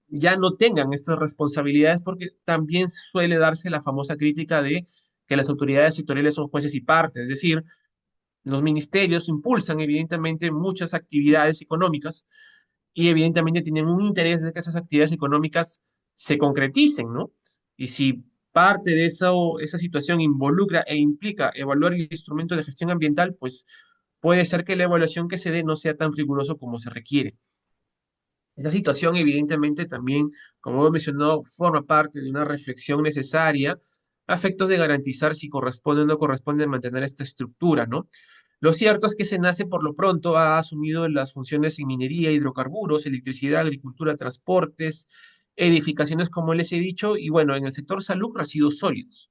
S1: ya no tengan estas responsabilidades porque también suele darse la famosa crítica de que las autoridades sectoriales son jueces y partes, es decir, los ministerios impulsan evidentemente muchas actividades económicas y evidentemente tienen un interés de que esas actividades económicas se concreticen, ¿no? Y si parte de esa situación involucra e implica evaluar el instrumento de gestión ambiental, pues puede ser que la evaluación que se dé no sea tan riguroso como se requiere. Esta situación, evidentemente, también, como he mencionado, forma parte de una reflexión necesaria a efectos de garantizar si corresponde o no corresponde mantener esta estructura, ¿no? Lo cierto es que SENACE, por lo pronto, ha asumido las funciones en minería, hidrocarburos, electricidad, agricultura, transportes, edificaciones, como les he dicho, y bueno, en el sector salud, residuos sólidos.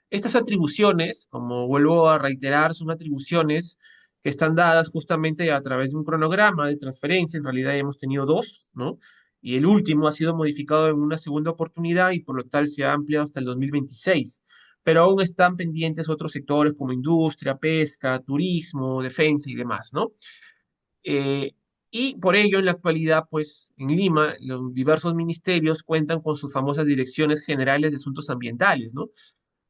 S1: Estas atribuciones, como vuelvo a reiterar, son atribuciones que están dadas justamente a través de un cronograma de transferencia. En realidad hemos tenido dos, ¿no? Y el último ha sido modificado en una segunda oportunidad y por lo tal se ha ampliado hasta el 2026. Pero aún están pendientes otros sectores como industria, pesca, turismo, defensa y demás, ¿no? Eh, y por ello, en la actualidad, pues en Lima, los diversos ministerios cuentan con sus famosas direcciones generales de asuntos ambientales, ¿no?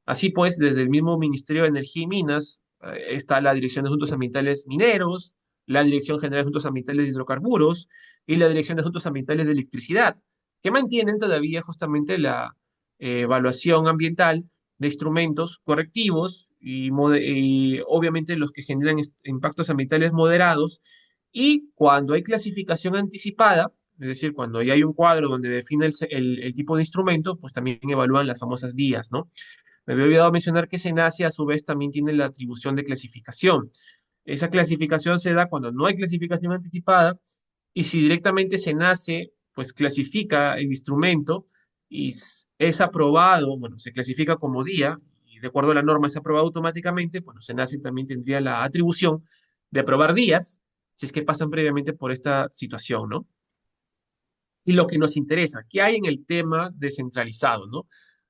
S1: Así pues, desde el mismo Ministerio de Energía y Minas está la Dirección de Asuntos Ambientales Mineros, la Dirección General de Asuntos Ambientales de Hidrocarburos y la Dirección de Asuntos Ambientales de Electricidad, que mantienen todavía justamente la evaluación ambiental de instrumentos correctivos y obviamente los que generan impactos ambientales moderados. Y cuando hay clasificación anticipada, es decir, cuando ya hay un cuadro donde define el tipo de instrumento, pues también evalúan las famosas días, ¿no? Me había olvidado mencionar que SENACE a su vez también tiene la atribución de clasificación. Esa clasificación se da cuando no hay clasificación anticipada y si directamente SENACE pues clasifica el instrumento y es aprobado, bueno, se clasifica como día y de acuerdo a la norma es aprobado automáticamente, bueno, SENACE también tendría la atribución de aprobar días si es que pasan previamente por esta situación, ¿no? Y lo que nos interesa, ¿qué hay en el tema descentralizado, ¿no?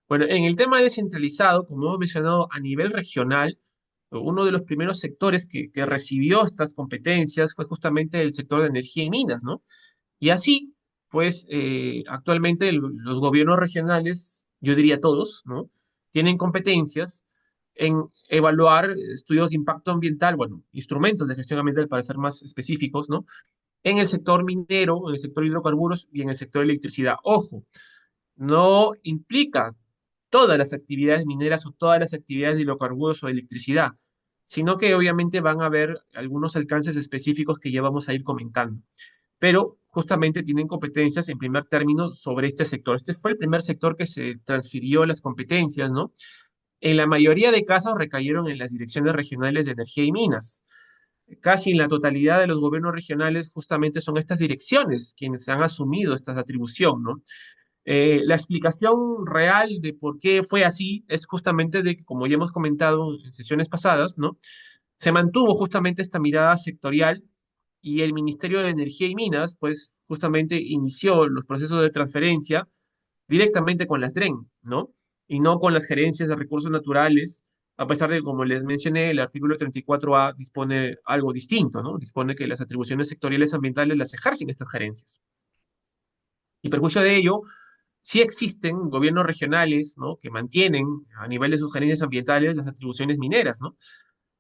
S1: Bueno, en el tema descentralizado, como hemos mencionado a nivel regional, uno de los primeros sectores que recibió estas competencias fue justamente el sector de energía y minas, ¿no? Y así, pues, actualmente los gobiernos regionales, yo diría todos, ¿no? Tienen competencias en evaluar estudios de impacto ambiental, bueno, instrumentos de gestión ambiental para ser más específicos, ¿no? en el sector minero, en el sector hidrocarburos y en el sector electricidad. Ojo, no implica todas las actividades mineras o todas las actividades de hidrocarburos o de electricidad, sino que obviamente van a haber algunos alcances específicos que ya vamos a ir comentando. Pero justamente tienen competencias en primer término sobre este sector. Este fue el primer sector que se transfirió las competencias, ¿no? En la mayoría de casos recayeron en las direcciones regionales de energía y minas. Casi en la totalidad de los gobiernos regionales justamente son estas direcciones quienes han asumido esta atribución, ¿no? La explicación real de por qué fue así es justamente de que, como ya hemos comentado en sesiones pasadas, ¿no? Se mantuvo justamente esta mirada sectorial y el Ministerio de Energía y Minas, pues justamente inició los procesos de transferencia directamente con las DREN, ¿no? Y no con las gerencias de recursos naturales, a pesar de que, como les mencioné, el artículo 34A dispone algo distinto, ¿no? Dispone que las atribuciones sectoriales ambientales las ejercen estas gerencias. Y perjuicio de ello, sí existen gobiernos regionales, ¿no? Que mantienen a nivel de sus gerencias ambientales las atribuciones mineras, ¿no?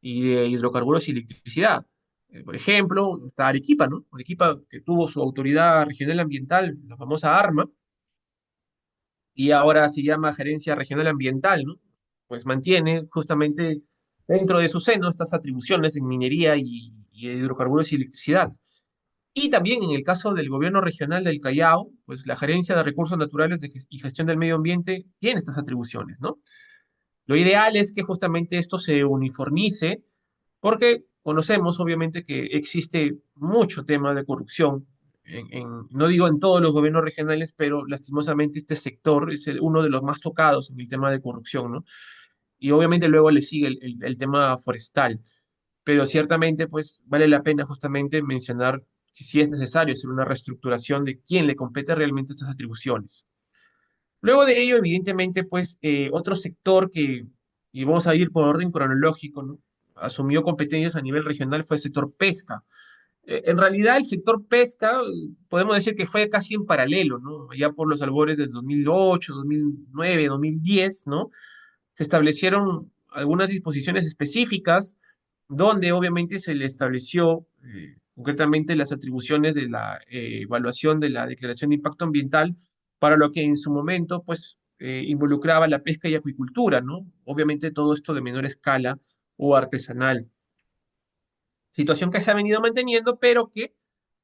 S1: Y de hidrocarburos y electricidad. Por ejemplo, está Arequipa, ¿no? Arequipa que tuvo su autoridad regional ambiental, la famosa ARMA, y ahora se llama Gerencia Regional Ambiental, ¿no? Pues mantiene justamente dentro de su seno estas atribuciones en minería y hidrocarburos y electricidad. Y también en el caso del gobierno regional del Callao, pues la Gerencia de Recursos Naturales y Gestión del Medio Ambiente tiene estas atribuciones, ¿no? Lo ideal es que justamente esto se uniformice, porque conocemos obviamente que existe mucho tema de corrupción, no digo en todos los gobiernos regionales, pero lastimosamente este sector es uno de los más tocados en el tema de corrupción, ¿no? Y obviamente luego le sigue el tema forestal, pero ciertamente pues vale la pena justamente mencionar que sí es necesario hacer una reestructuración de quién le compete realmente estas atribuciones. Luego de ello, evidentemente, pues otro sector que, y vamos a ir por orden cronológico, ¿no? Asumió competencias a nivel regional fue el sector pesca. En realidad, el sector pesca, podemos decir que fue casi en paralelo, ¿no? Ya por los albores del 2008, 2009, 2010, ¿no? Se establecieron algunas disposiciones específicas donde obviamente se le estableció concretamente las atribuciones de la evaluación de la declaración de impacto ambiental para lo que en su momento pues involucraba la pesca y acuicultura, ¿no? Obviamente todo esto de menor escala o artesanal. Situación que se ha venido manteniendo, pero que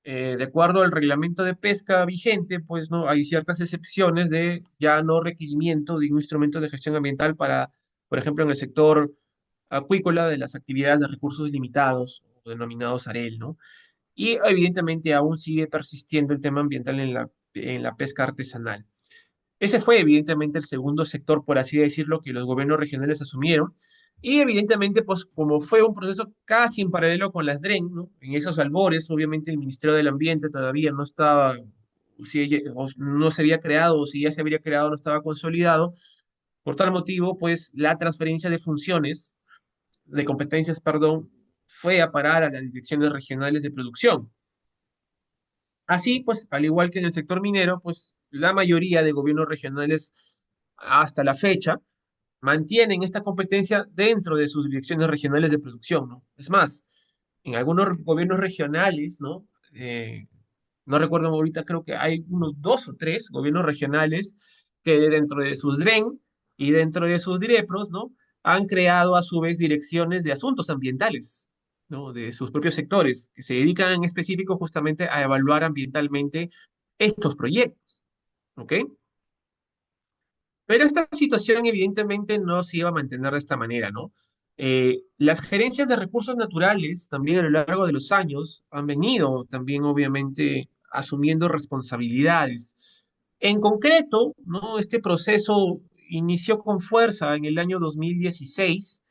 S1: de acuerdo al reglamento de pesca vigente, pues no hay ciertas excepciones de ya no requerimiento de un instrumento de gestión ambiental para, por ejemplo, en el sector acuícola de las actividades de recursos limitados, o denominados AREL, ¿no? Y evidentemente aún sigue persistiendo el tema ambiental en la pesca artesanal. Ese fue evidentemente el segundo sector, por así decirlo, que los gobiernos regionales asumieron. Y evidentemente, pues como fue un proceso casi en paralelo con las DREN, ¿no? En esos albores, obviamente el Ministerio del Ambiente todavía no estaba, si o no se había creado, o si ya se había creado, no estaba consolidado. Por tal motivo, pues la transferencia de funciones, de competencias, perdón, fue a parar a las direcciones regionales de producción. Así, pues, al igual que en el sector minero, pues la mayoría de gobiernos regionales hasta la fecha mantienen esta competencia dentro de sus direcciones regionales de producción, ¿no? Es más, en algunos gobiernos regionales, ¿no? No recuerdo ahorita, creo que hay unos dos o tres gobiernos regionales que dentro de sus DREN y dentro de sus DIREPROS, ¿no? Han creado a su vez direcciones de asuntos ambientales, ¿no? De sus propios sectores, que se dedican en específico justamente a evaluar ambientalmente estos proyectos, ¿ok? Pero esta situación evidentemente no se iba a mantener de esta manera, ¿no? Las gerencias de recursos naturales también a lo largo de los años han venido también obviamente asumiendo responsabilidades. En concreto, ¿no? Este proceso inició con fuerza en el año 2016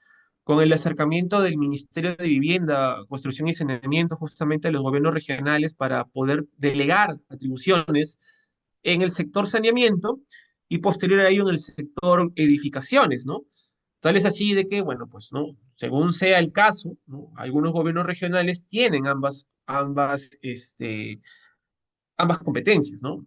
S1: con el acercamiento del Ministerio de Vivienda, Construcción y Saneamiento justamente a los gobiernos regionales para poder delegar atribuciones en el sector saneamiento y posterior a ello en el sector edificaciones, ¿no? Tal es así de que, bueno, pues, ¿no? Según sea el caso, ¿no? Algunos gobiernos regionales tienen ambas competencias, ¿no?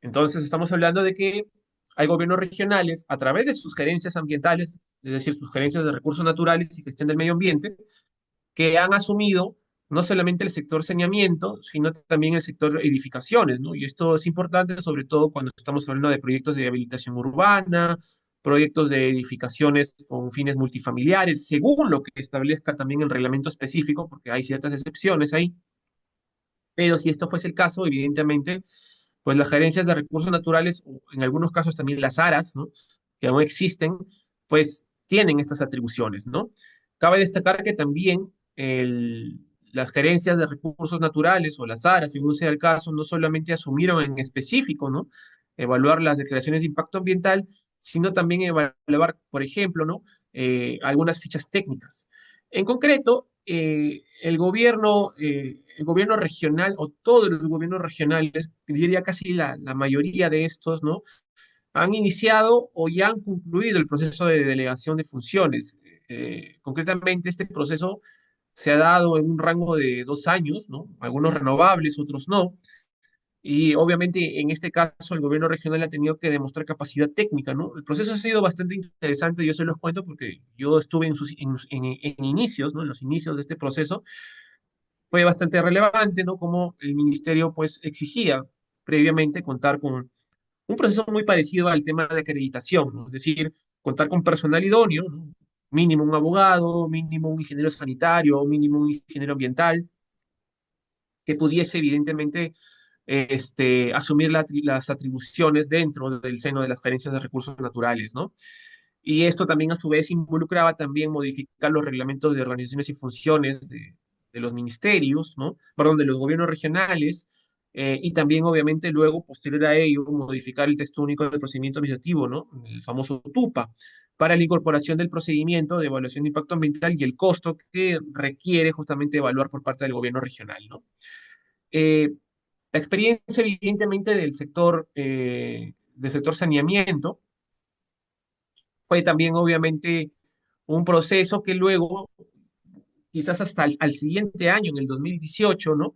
S1: Entonces estamos hablando de que hay gobiernos regionales a través de sus gerencias ambientales, es decir, sus gerencias de recursos naturales y gestión del medio ambiente, que han asumido no solamente el sector saneamiento, sino también el sector edificaciones, ¿no? Y esto es importante, sobre todo cuando estamos hablando de proyectos de rehabilitación urbana, proyectos de edificaciones con fines multifamiliares, según lo que establezca también el reglamento específico, porque hay ciertas excepciones ahí. Pero si esto fuese el caso, evidentemente, pues las gerencias de recursos naturales, o en algunos casos también las ARAs, ¿no? Que aún existen, pues tienen estas atribuciones, ¿no? Cabe destacar que también las gerencias de recursos naturales o las ARAs, según sea el caso, no solamente asumieron en específico, ¿no? Evaluar las declaraciones de impacto ambiental, sino también evaluar, por ejemplo, ¿no? Algunas fichas técnicas. En concreto, el gobierno regional o todos los gobiernos regionales, diría casi la mayoría de estos, ¿no? Han iniciado o ya han concluido el proceso de delegación de funciones. Concretamente, este proceso se ha dado en un rango de 2 años, ¿no? Algunos renovables, otros no. Y obviamente en este caso el gobierno regional ha tenido que demostrar capacidad técnica, ¿no? El proceso ha sido bastante interesante, yo se los cuento porque yo estuve en inicios, ¿no? En los inicios de este proceso. Fue bastante relevante, ¿no? Como el ministerio pues exigía previamente contar con un proceso muy parecido al tema de acreditación, ¿no? Es decir, contar con personal idóneo, ¿no? Mínimo un abogado, mínimo un ingeniero sanitario, mínimo un ingeniero ambiental, que pudiese evidentemente asumir las atribuciones dentro del seno de las gerencias de recursos naturales, ¿no? Y esto también a su vez involucraba también modificar los reglamentos de organizaciones y funciones de los ministerios, ¿no? Perdón, de los gobiernos regionales, y también obviamente luego, posterior a ello, modificar el texto único del procedimiento administrativo, ¿no? El famoso TUPA, para la incorporación del procedimiento de evaluación de impacto ambiental y el costo que requiere justamente evaluar por parte del gobierno regional, ¿no? Eh, la experiencia evidentemente del sector saneamiento fue también obviamente un proceso que luego, quizás hasta al siguiente año, en el 2018, ¿no?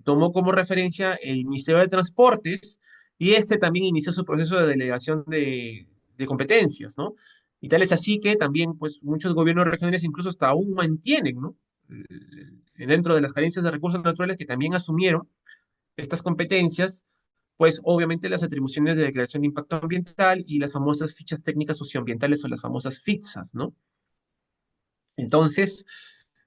S1: Tomó como referencia el Ministerio de Transportes y este también inició su proceso de delegación de competencias, ¿no? Y tal es así que también, pues, muchos gobiernos regionales incluso hasta aún mantienen, ¿no? Dentro de las carencias de recursos naturales que también asumieron estas competencias, pues obviamente las atribuciones de declaración de impacto ambiental y las famosas fichas técnicas socioambientales o las famosas FITSAS, ¿no? Entonces,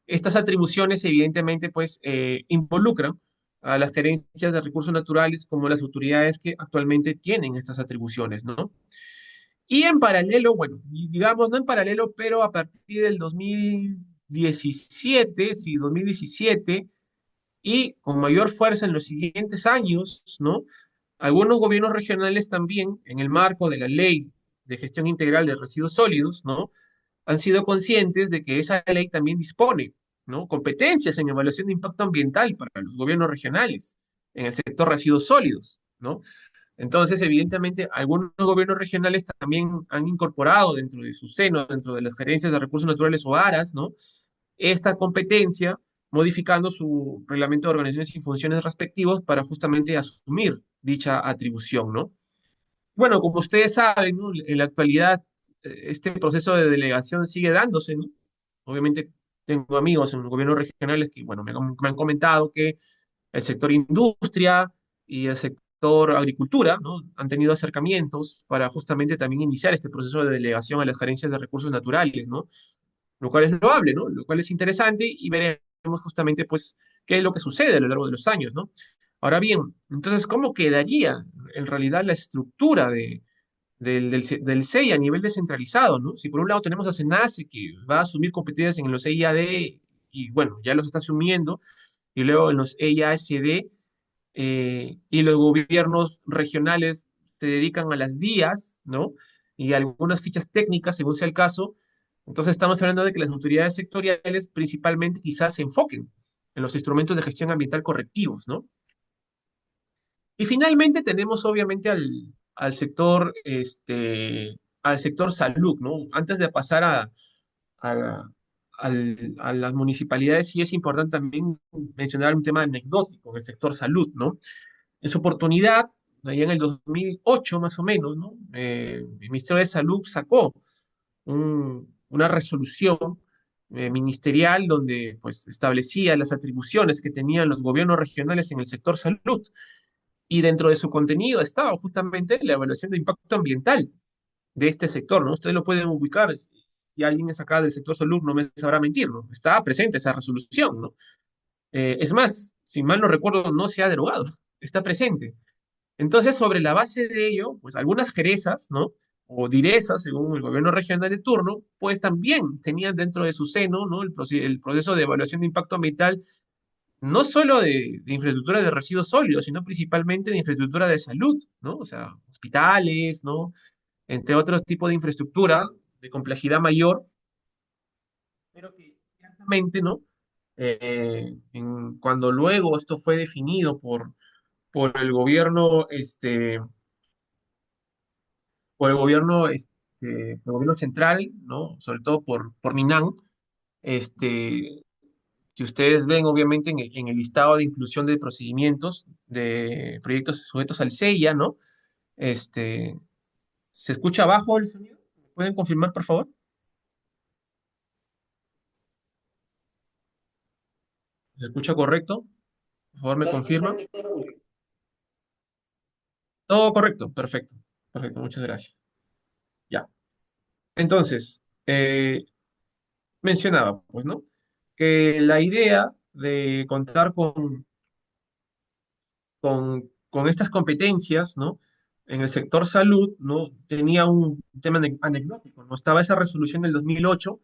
S1: estas atribuciones evidentemente pues involucran a las gerencias de recursos naturales como las autoridades que actualmente tienen estas atribuciones, ¿no? Y en paralelo, bueno, digamos no en paralelo, pero a partir del 2017, sí, 2017, y con mayor fuerza en los siguientes años, ¿no? Algunos gobiernos regionales también, en el marco de la Ley de Gestión Integral de Residuos Sólidos, ¿no? Han sido conscientes de que esa ley también dispone, ¿no? Competencias en evaluación de impacto ambiental para los gobiernos regionales en el sector residuos sólidos, ¿no? Entonces, evidentemente, algunos gobiernos regionales también han incorporado dentro de su seno, dentro de las gerencias de recursos naturales o ARAS, ¿no? Esta competencia, modificando su reglamento de organizaciones y funciones respectivos para justamente asumir dicha atribución, ¿no? Bueno, como ustedes saben, ¿no? En la actualidad este proceso de delegación sigue dándose, ¿no? Obviamente tengo amigos en los gobiernos regionales que, bueno, me han comentado que el sector industria y el sector agricultura, ¿no? Han tenido acercamientos para justamente también iniciar este proceso de delegación a las gerencias de recursos naturales, ¿no? Lo cual es loable, ¿no? Lo cual es interesante y veremos justamente, pues, qué es lo que sucede a lo largo de los años, ¿no? Ahora bien, entonces, ¿cómo quedaría en realidad la estructura del SEI a nivel descentralizado, ¿no? Si por un lado tenemos a SENACE que va a asumir competencias en los EIAD y bueno, ya los está asumiendo, y luego en los EIASD, y los gobiernos regionales se dedican a las días, ¿no? Y algunas fichas técnicas, según sea el caso. Entonces estamos hablando de que las autoridades sectoriales principalmente quizás se enfoquen en los instrumentos de gestión ambiental correctivos, ¿no? Y finalmente tenemos obviamente al sector salud, ¿no? Antes de pasar a, a las municipalidades, sí es importante también mencionar un tema anecdótico en el sector salud, ¿no? En su oportunidad, allá en el 2008 más o menos, ¿no? El Ministerio de Salud sacó una resolución ministerial donde pues establecía las atribuciones que tenían los gobiernos regionales en el sector salud. Y dentro de su contenido estaba justamente la evaluación de impacto ambiental de este sector, ¿no? Ustedes lo pueden ubicar, y alguien es acá del sector salud no me sabrá mentir, ¿no? Está presente esa resolución, ¿no? Es más, si mal no recuerdo, no se ha derogado, está presente. Entonces, sobre la base de ello, pues algunas jerezas, ¿no? O direzas, según el gobierno regional de turno, pues también tenían dentro de su seno, ¿no? El proceso de evaluación de impacto ambiental, no solo de infraestructura de residuos sólidos, sino principalmente de infraestructura de salud, ¿no? O sea, hospitales, ¿no? Entre otros tipos de infraestructura de complejidad mayor, pero que ciertamente, ¿no? Cuando luego esto fue definido por el gobierno, por el gobierno central, ¿no? Sobre todo por Minán, este, que ustedes ven obviamente en el listado de inclusión de procedimientos de proyectos sujetos al CEIA, ¿no? Este, ¿Se escucha abajo el sonido? ¿Me pueden confirmar, por favor? ¿Se escucha correcto? Por favor, me confirma. Todo correcto, perfecto, perfecto, muchas gracias. Ya. Entonces, mencionaba, pues, ¿no? Que la idea de contar con estas competencias, ¿no? En el sector salud, ¿no? Tenía un tema anecdótico, ¿no? Estaba esa resolución del 2008,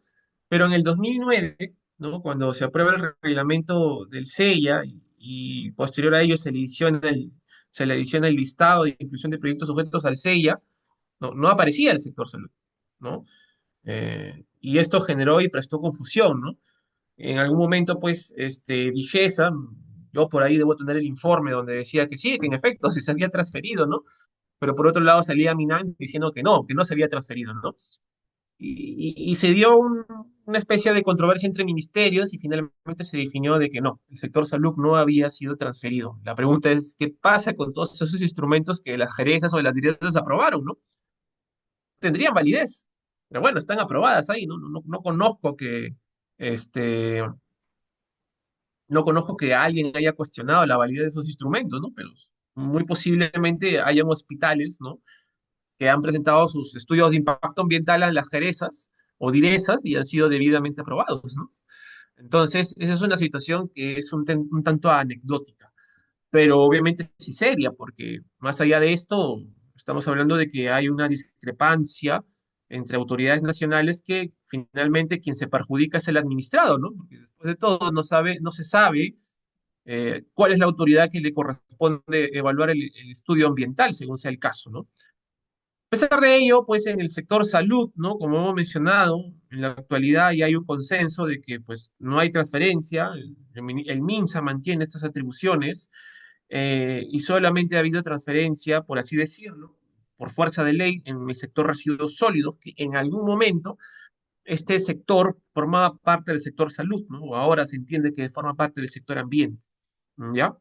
S1: pero en el 2009, ¿no? Cuando se aprueba el reglamento del CEIA y posterior a ello se le adiciona el listado de inclusión de proyectos sujetos al CEIA, no aparecía el sector salud, ¿no? Y esto generó y prestó confusión, ¿no? En algún momento, pues, Digesa, yo por ahí debo tener el informe donde decía que sí, que en efecto sí se había transferido, ¿no? Pero por otro lado salía Minan diciendo que no se había transferido, ¿no? Y se dio una especie de controversia entre ministerios y finalmente se definió de que no, el sector salud no había sido transferido. La pregunta es, ¿qué pasa con todos esos instrumentos que las gerezas o las directas aprobaron, ¿no? Tendrían validez, pero bueno, están aprobadas ahí, no conozco este, no conozco que alguien haya cuestionado la validez de esos instrumentos, ¿no? Pero muy posiblemente hayan hospitales, ¿no? Que han presentado sus estudios de impacto ambiental a las jerezas o direzas y han sido debidamente aprobados, ¿no? Entonces, esa es una situación que es un tanto anecdótica, pero obviamente sí seria, porque más allá de esto, estamos hablando de que hay una discrepancia entre autoridades nacionales que finalmente quien se perjudica es el administrado, ¿no? Porque después de todo no se sabe cuál es la autoridad que le corresponde evaluar el estudio ambiental, según sea el caso, ¿no? A pesar de ello, pues en el sector salud, ¿no? Como hemos mencionado, en la actualidad ya hay un consenso de que pues no hay transferencia, el MINSA mantiene estas atribuciones y solamente ha habido transferencia, por así decirlo, por fuerza de ley en el sector residuos sólidos, que en algún momento este sector formaba parte del sector salud, ¿no? O ahora se entiende que forma parte del sector ambiente, ¿ya?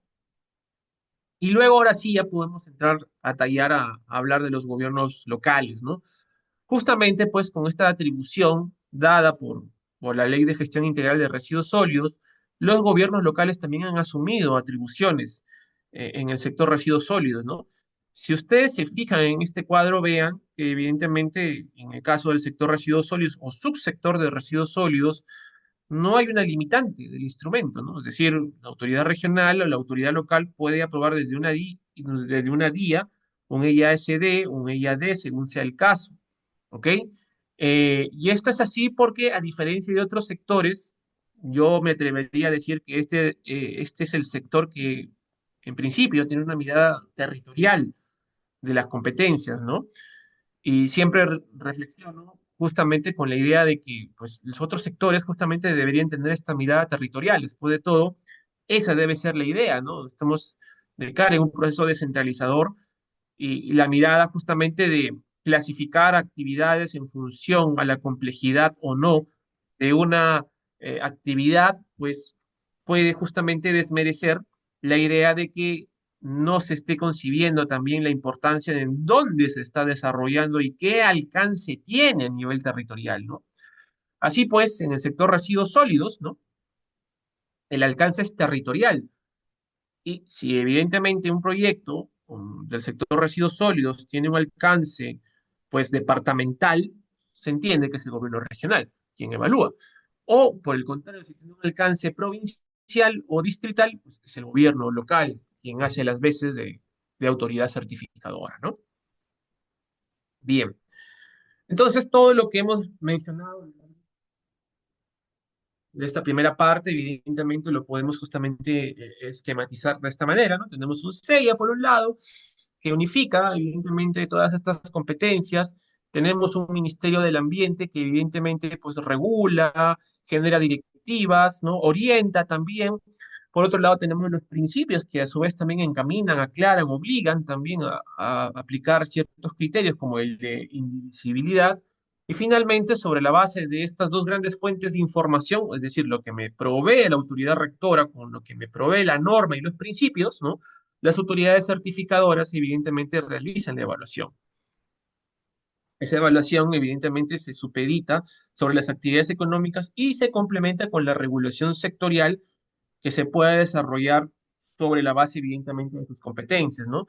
S1: Y luego ahora sí ya podemos entrar a tallar a hablar de los gobiernos locales, ¿no? Justamente pues con esta atribución dada por la Ley de Gestión Integral de Residuos Sólidos, los gobiernos locales también han asumido atribuciones en el sector residuos sólidos, ¿no? Si ustedes se fijan en este cuadro, vean que evidentemente en el caso del sector residuos sólidos o subsector de residuos sólidos, no hay una limitante del instrumento, ¿no? Es decir, la autoridad regional o la autoridad local puede aprobar desde una DIA, un EIA-SD, un EIA-D, según sea el caso. ¿Ok? Y esto es así porque, a diferencia de otros sectores, yo me atrevería a decir que este es el sector que, en principio, tiene una mirada territorial de las competencias, ¿no? Y siempre reflexiono justamente con la idea de que, pues, los otros sectores justamente deberían tener esta mirada territorial. Después de todo, esa debe ser la idea, ¿no? Estamos de cara en un proceso descentralizador y la mirada justamente de clasificar actividades en función a la complejidad o no de una actividad, pues puede justamente desmerecer la idea de que no se esté concibiendo también la importancia de en dónde se está desarrollando y qué alcance tiene a nivel territorial, ¿no? Así pues, en el sector residuos sólidos, ¿no? El alcance es territorial. Y si evidentemente un proyecto del sector residuos sólidos tiene un alcance, pues, departamental, se entiende que es el gobierno regional quien evalúa. O, por el contrario, si tiene un alcance provincial o distrital, pues es el gobierno local quien hace las veces de autoridad certificadora, ¿no? Bien. Entonces, todo lo que hemos mencionado de esta primera parte, evidentemente lo podemos justamente esquematizar de esta manera, ¿no? Tenemos un SEIA por un lado, que unifica evidentemente todas estas competencias. Tenemos un Ministerio del Ambiente que evidentemente pues regula, genera directivas, ¿no? Orienta también. Por otro lado, tenemos los principios que a su vez también encaminan, aclaran, obligan también a aplicar ciertos criterios como el de indivisibilidad. Y finalmente, sobre la base de estas dos grandes fuentes de información, es decir, lo que me provee la autoridad rectora con lo que me provee la norma y los principios, ¿no? Las autoridades certificadoras evidentemente realizan la evaluación. Esa evaluación evidentemente se supedita sobre las actividades económicas y se complementa con la regulación sectorial que se pueda desarrollar sobre la base evidentemente de sus competencias, ¿no?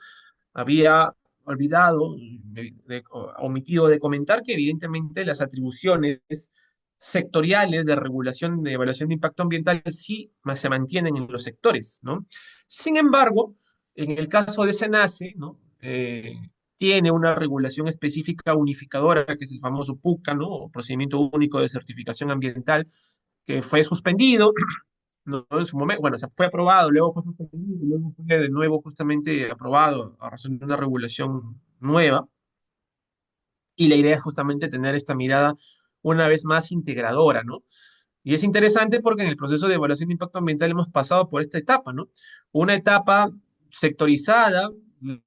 S1: Había olvidado, omitido de comentar que evidentemente las atribuciones sectoriales de regulación de evaluación de impacto ambiental sí se mantienen en los sectores, ¿no? Sin embargo, en el caso de SENACE, ¿no? Tiene una regulación específica unificadora, que es el famoso PUCA, ¿no? O Procedimiento Único de Certificación Ambiental, que fue suspendido, ¿no? En su momento, bueno, se fue aprobado, luego fue suspendido, luego fue de nuevo justamente aprobado a razón de una regulación nueva, y la idea es justamente tener esta mirada una vez más integradora, ¿no? Y es interesante porque en el proceso de evaluación de impacto ambiental hemos pasado por esta etapa, ¿no? Una etapa sectorizada,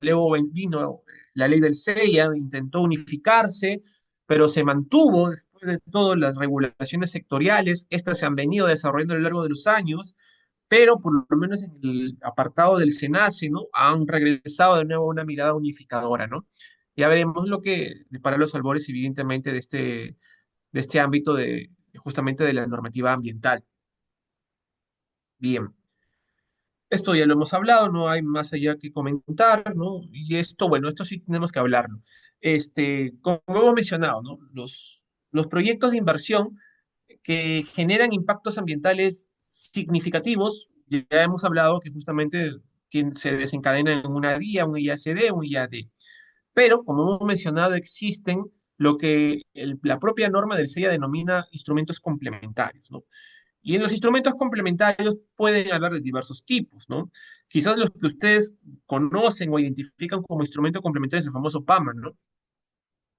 S1: luego vino la ley del SEIA, intentó unificarse, pero se mantuvo después de todo las regulaciones sectoriales, estas se han venido desarrollando a lo largo de los años, pero por lo menos en el apartado del SENACE, ¿no? Han regresado de nuevo a una mirada unificadora, ¿no? Ya veremos lo que para los albores, evidentemente, de este ámbito de justamente de la normativa ambiental. Bien, esto ya lo hemos hablado, no hay más allá que comentar, ¿no? Y esto, bueno, esto sí tenemos que hablarlo. Como hemos mencionado, ¿no? Los proyectos de inversión que generan impactos ambientales significativos, ya hemos hablado que justamente se desencadenan en una DIA, un IACD, un IAD. Pero, como hemos mencionado, existen lo que la propia norma del SEIA denomina instrumentos complementarios, ¿no? Y en los instrumentos complementarios pueden hablar de diversos tipos, ¿no? Quizás los que ustedes conocen o identifican como instrumento complementario es el famoso PAMA, ¿no?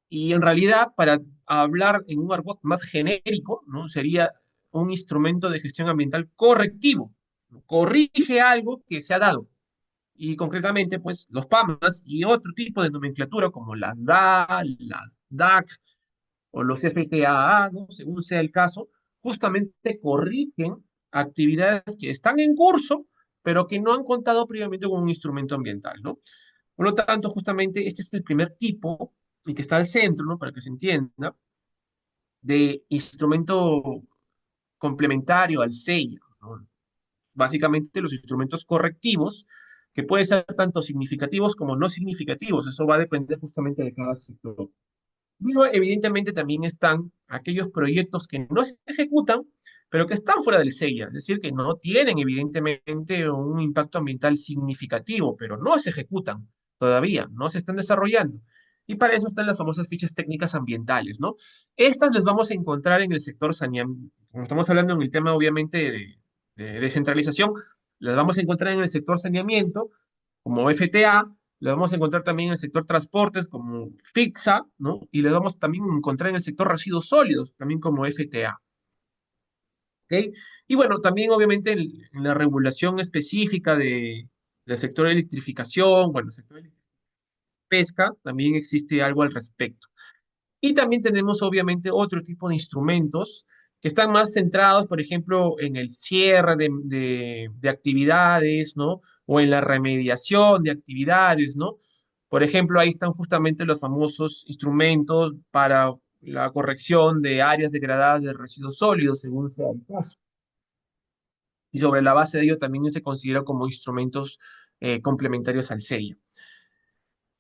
S1: Y en realidad, para hablar en un argot más genérico, ¿no? Sería un instrumento de gestión ambiental correctivo, ¿no? Corrige algo que se ha dado. Y concretamente, pues, los PAMAs y otro tipo de nomenclatura como las DA, las DAC o los FTAA, ¿no? Según sea el caso, justamente corrigen actividades que están en curso, pero que no han contado previamente con un instrumento ambiental, ¿no? Por lo tanto, justamente este es el primer tipo, y que está al centro, ¿no? Para que se entienda, de instrumento complementario al sello, ¿no? Básicamente los instrumentos correctivos, que pueden ser tanto significativos como no significativos, eso va a depender justamente de cada sector. Luego, evidentemente, también están aquellos proyectos que no se ejecutan, pero que están fuera del SEIA, es decir, que no tienen evidentemente un impacto ambiental significativo, pero no se ejecutan todavía, no se están desarrollando. Y para eso están las famosas fichas técnicas ambientales, ¿no? Estas las vamos a encontrar en el sector saneamiento. Como estamos hablando en el tema, obviamente, de descentralización, las vamos a encontrar en el sector saneamiento, como FTA, lo vamos a encontrar también en el sector transportes como FITSA, ¿no? Y lo vamos también a encontrar en el sector residuos sólidos, también como FTA, ¿ok? Y bueno, también obviamente en la regulación específica del sector de electrificación, bueno, el sector de pesca, también existe algo al respecto. Y también tenemos obviamente otro tipo de instrumentos que están más centrados, por ejemplo, en el cierre de actividades, ¿no? O en la remediación de actividades, ¿no? Por ejemplo, ahí están justamente los famosos instrumentos para la corrección de áreas degradadas de residuos sólidos, según sea el caso. Y sobre la base de ello también se considera como instrumentos complementarios al sello.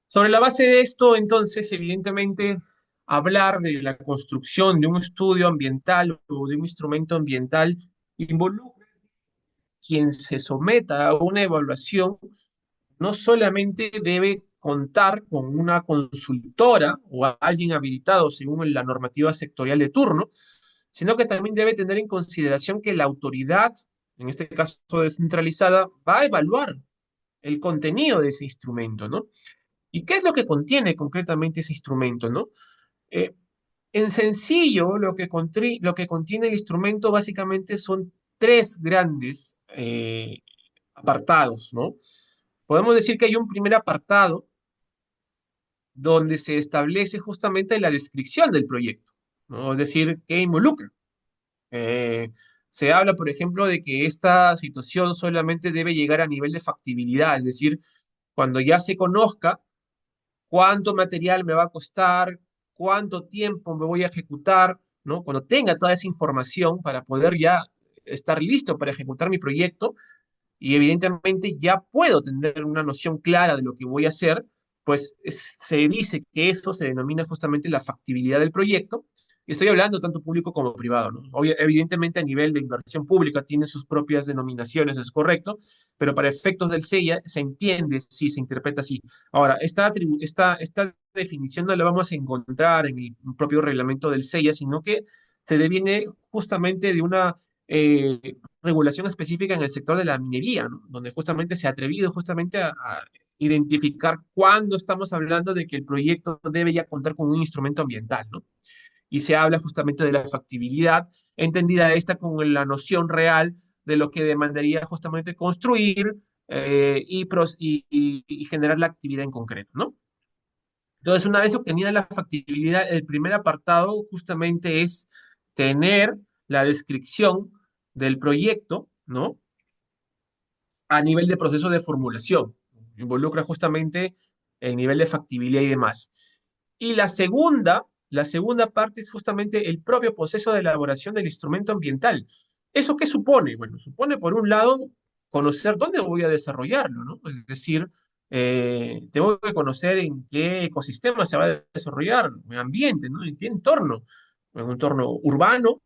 S1: Sobre la base de esto, entonces, evidentemente, hablar de la construcción de un estudio ambiental o de un instrumento ambiental involucra a quien se someta a una evaluación no solamente debe contar con una consultora o a alguien habilitado según la normativa sectorial de turno, sino que también debe tener en consideración que la autoridad, en este caso descentralizada, va a evaluar el contenido de ese instrumento, ¿no? ¿Y qué es lo que contiene concretamente ese instrumento, ¿no? Eh, en sencillo, lo que contiene el instrumento básicamente son tres grandes apartados, ¿no? Podemos decir que hay un primer apartado donde se establece justamente la descripción del proyecto, ¿no? Es decir, qué involucra. Eh, Se habla, por ejemplo, de que esta situación solamente debe llegar a nivel de factibilidad, es decir, cuando ya se conozca cuánto material me va a costar, cuánto tiempo me voy a ejecutar, ¿no? Cuando tenga toda esa información para poder ya estar listo para ejecutar mi proyecto, y evidentemente ya puedo tener una noción clara de lo que voy a hacer, pues se dice que eso se denomina justamente la factibilidad del proyecto. Y estoy hablando tanto público como privado, ¿no? Evidentemente a nivel de inversión pública tiene sus propias denominaciones, es correcto, pero para efectos del SEIA se entiende, sí, se interpreta así. Ahora, esta definición no la vamos a encontrar en el propio reglamento del SEIA, sino que se deviene justamente de una regulación específica en el sector de la minería, ¿no? Donde justamente se ha atrevido justamente a identificar cuándo estamos hablando de que el proyecto debe ya contar con un instrumento ambiental, ¿no? Y se habla justamente de la factibilidad, entendida esta con la noción real de lo que demandaría justamente construir y generar la actividad en concreto, ¿no? Entonces, una vez obtenida la factibilidad, el primer apartado justamente es tener la descripción del proyecto, ¿no? A nivel de proceso de formulación. Involucra justamente el nivel de factibilidad y demás. Y la segunda parte es justamente el propio proceso de elaboración del instrumento ambiental. ¿Eso qué supone? Bueno, supone por un lado conocer dónde voy a desarrollarlo, ¿no? Es decir, tengo que conocer en qué ecosistema se va a desarrollar, en ambiente, ¿no? En qué entorno, en un entorno urbano,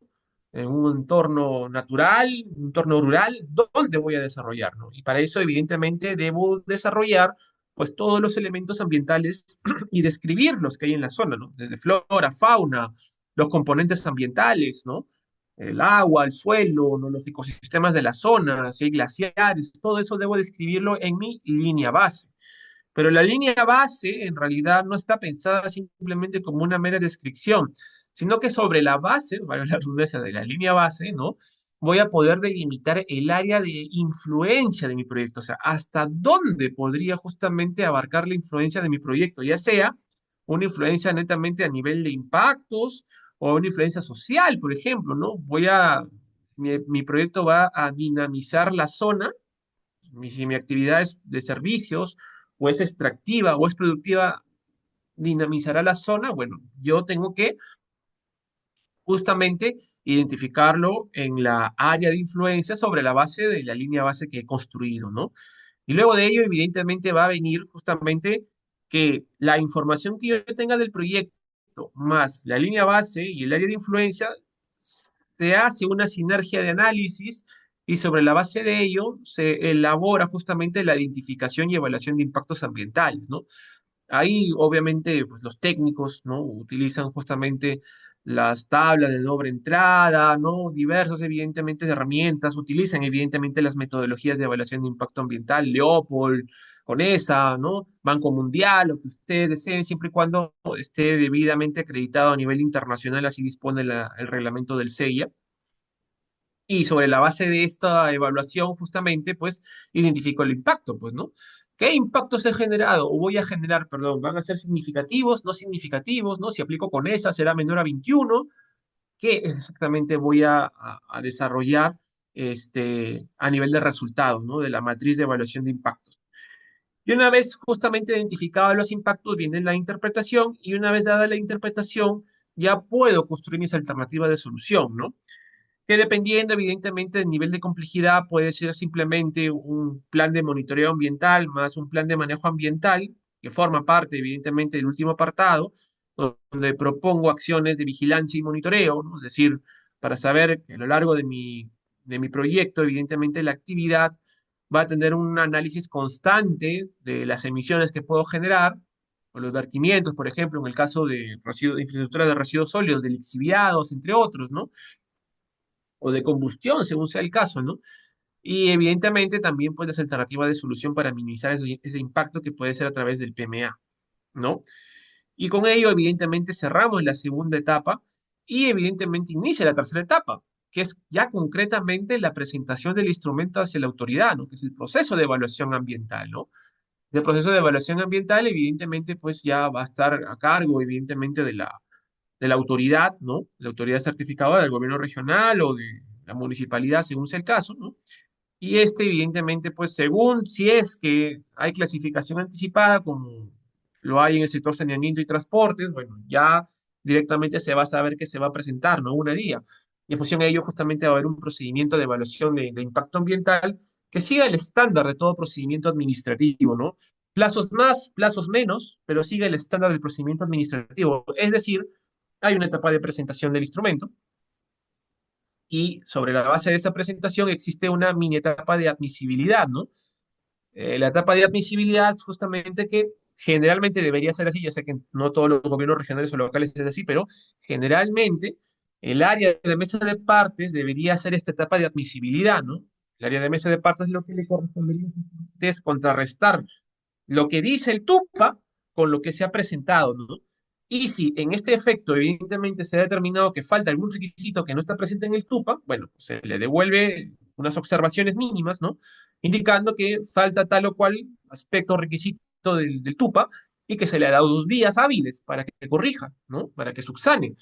S1: en un entorno natural, un entorno rural, ¿dónde voy a desarrollar, ¿no? Y para eso, evidentemente, debo desarrollar pues todos los elementos ambientales y describir los que hay en la zona, ¿no? Desde flora, fauna, los componentes ambientales, ¿no? El agua, el suelo, ¿no? Los ecosistemas de la zona, si hay glaciares, todo eso debo describirlo en mi línea base. Pero la línea base en realidad no está pensada simplemente como una mera descripción, sino que sobre la base, valga la redundancia de la línea base, ¿no? Voy a poder delimitar el área de influencia de mi proyecto, o sea, hasta dónde podría justamente abarcar la influencia de mi proyecto, ya sea una influencia netamente a nivel de impactos o una influencia social, por ejemplo, ¿no? Mi proyecto va a dinamizar la zona si mi actividad es de servicios o es extractiva o es productiva, dinamizará la zona, bueno, yo tengo que justamente identificarlo en la área de influencia sobre la base de la línea base que he construido, ¿no? Y luego de ello, evidentemente, va a venir justamente que la información que yo tenga del proyecto más la línea base y el área de influencia se hace una sinergia de análisis y sobre la base de ello se elabora justamente la identificación y evaluación de impactos ambientales, ¿no? Ahí, obviamente, pues los técnicos, ¿no? Utilizan justamente las tablas de doble entrada, ¿no? Diversas, evidentemente, herramientas, utilizan, evidentemente, las metodologías de evaluación de impacto ambiental, Leopold, CONESA, ¿no? Banco Mundial, lo que ustedes deseen, siempre y cuando esté debidamente acreditado a nivel internacional, así dispone el reglamento del SEIA. Y sobre la base de esta evaluación, justamente, pues, identifico el impacto, pues, ¿no? ¿Qué impactos he generado o voy a generar, perdón? ¿Van a ser significativos, no significativos, no? Si aplico con esa, será menor a 21. ¿Qué exactamente voy a desarrollar a nivel de resultados, ¿no? De la matriz de evaluación de impactos. Y una vez justamente identificados los impactos, viene la interpretación, y una vez dada la interpretación, ya puedo construir mis alternativas de solución, ¿no? Que dependiendo evidentemente del nivel de complejidad puede ser simplemente un plan de monitoreo ambiental más un plan de manejo ambiental, que forma parte evidentemente del último apartado, donde propongo acciones de vigilancia y monitoreo, ¿no? Es decir, para saber que a lo largo de mi proyecto, evidentemente la actividad va a tener un análisis constante de las emisiones que puedo generar, o los vertimientos, por ejemplo, en el caso de, de infraestructura de residuos sólidos, de lixiviados, entre otros, ¿no? O de combustión, según sea el caso, ¿no? Y evidentemente también pues las alternativas de solución para minimizar ese impacto que puede ser a través del PMA, ¿no? Y con ello evidentemente cerramos la segunda etapa y evidentemente inicia la tercera etapa, que es ya concretamente la presentación del instrumento hacia la autoridad, ¿no? Que es el proceso de evaluación ambiental, ¿no? El proceso de evaluación ambiental evidentemente pues ya va a estar a cargo evidentemente de la autoridad, ¿no? La autoridad certificadora del gobierno regional o de la municipalidad, según sea el caso, ¿no? Y este, evidentemente, pues según si es que hay clasificación anticipada, como lo hay en el sector saneamiento y transportes, bueno, ya directamente se va a saber que se va a presentar, ¿no? Una día. Y en función a ello, justamente va a haber un procedimiento de evaluación de impacto ambiental que siga el estándar de todo procedimiento administrativo, ¿no? Plazos más, plazos menos, pero sigue el estándar del procedimiento administrativo. Es decir, hay una etapa de presentación del instrumento y sobre la base de esa presentación existe una mini etapa de admisibilidad, ¿no? La etapa de admisibilidad, justamente que generalmente debería ser así, yo sé que no todos los gobiernos regionales o locales es así, pero generalmente el área de mesa de partes debería hacer esta etapa de admisibilidad, ¿no? El área de mesa de partes lo que le correspondería es contrarrestar lo que dice el TUPA con lo que se ha presentado, ¿no? Y si en este efecto, evidentemente, se ha determinado que falta algún requisito que no está presente en el TUPA, bueno, pues se le devuelve unas observaciones mínimas, ¿no? Indicando que falta tal o cual aspecto o requisito del TUPA y que se le ha dado 2 días hábiles para que corrija, ¿no? Para que subsane.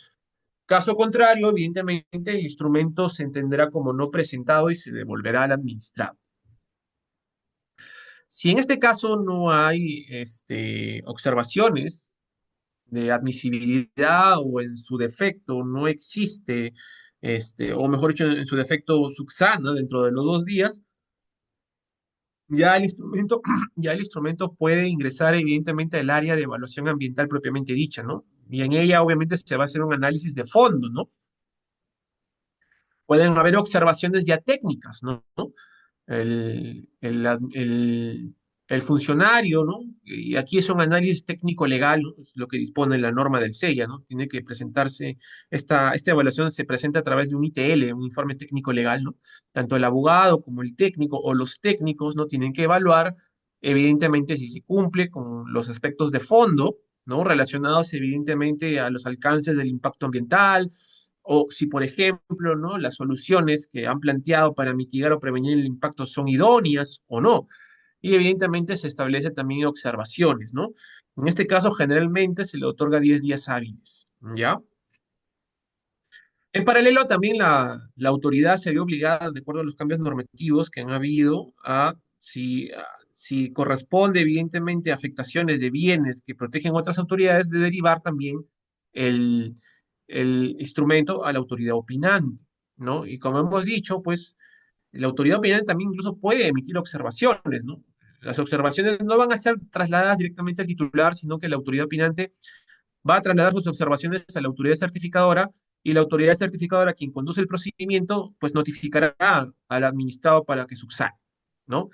S1: Caso contrario, evidentemente, el instrumento se entenderá como no presentado y se devolverá al administrado. Si en este caso no hay observaciones de admisibilidad o en su defecto no existe, o mejor dicho, en su defecto subsana dentro de los 2 días, ya el instrumento, ya el instrumento puede ingresar evidentemente al área de evaluación ambiental propiamente dicha, ¿no? Y en ella obviamente se va a hacer un análisis de fondo, ¿no? Pueden haber observaciones ya técnicas, ¿no? el, el, el- el funcionario, ¿no? Y aquí es un análisis técnico-legal, ¿no? Es lo que dispone la norma del SEIA, ¿no? Tiene que presentarse, esta evaluación se presenta a través de un ITL, un informe técnico-legal, ¿no? Tanto el abogado como el técnico o los técnicos, ¿no? Tienen que evaluar, evidentemente, si se cumple con los aspectos de fondo, ¿no? Relacionados, evidentemente, a los alcances del impacto ambiental, o si, por ejemplo, ¿no? Las soluciones que han planteado para mitigar o prevenir el impacto son idóneas o no. Y evidentemente se establece también observaciones, ¿no? En este caso, generalmente se le otorga 10 días hábiles, ¿ya? En paralelo, también la autoridad se ve obligada, de acuerdo a los cambios normativos que han habido, si corresponde, evidentemente, a afectaciones de bienes que protegen otras autoridades, de derivar también el, el instrumento a la autoridad opinante, ¿no? Y como hemos dicho, pues la autoridad opinante también incluso puede emitir observaciones, ¿no? Las observaciones no van a ser trasladadas directamente al titular, sino que la autoridad opinante va a trasladar sus observaciones a la autoridad certificadora y la autoridad certificadora, quien conduce el procedimiento, pues notificará al administrado para que subsane, ¿no?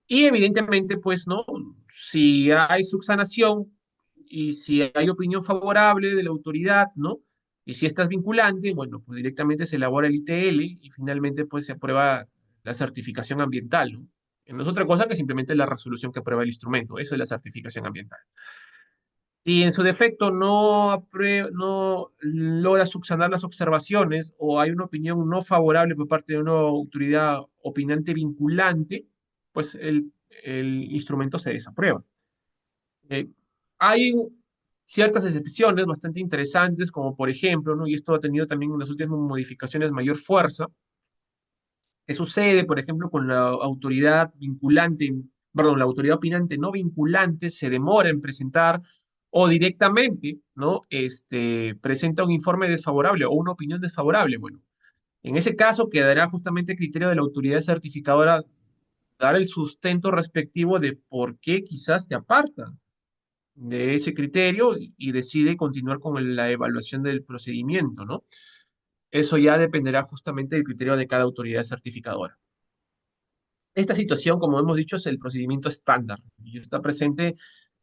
S1: Y evidentemente, pues, ¿no? Si hay subsanación y si hay opinión favorable de la autoridad, ¿no? Y si esta es vinculante, bueno, pues directamente se elabora el ITL y finalmente, pues, se aprueba la certificación ambiental, ¿no? Que no es otra cosa que simplemente la resolución que aprueba el instrumento. Eso es la certificación ambiental. Si en su defecto no logra subsanar las observaciones o hay una opinión no favorable por parte de una autoridad opinante vinculante, pues el instrumento se desaprueba. Eh, Hay ciertas excepciones bastante interesantes, como por ejemplo, ¿no? Y esto ha tenido también en las últimas modificaciones mayor fuerza. ¿Qué sucede, por ejemplo, con la autoridad vinculante, perdón, la autoridad opinante no vinculante se demora en presentar o directamente, ¿no? Presenta un informe desfavorable o una opinión desfavorable. Bueno, en ese caso quedará justamente a criterio de la autoridad certificadora dar el sustento respectivo de por qué quizás te aparta de ese criterio y decide continuar con la evaluación del procedimiento, ¿no? Eso ya dependerá justamente del criterio de cada autoridad certificadora. Esta situación, como hemos dicho, es el procedimiento estándar y está presente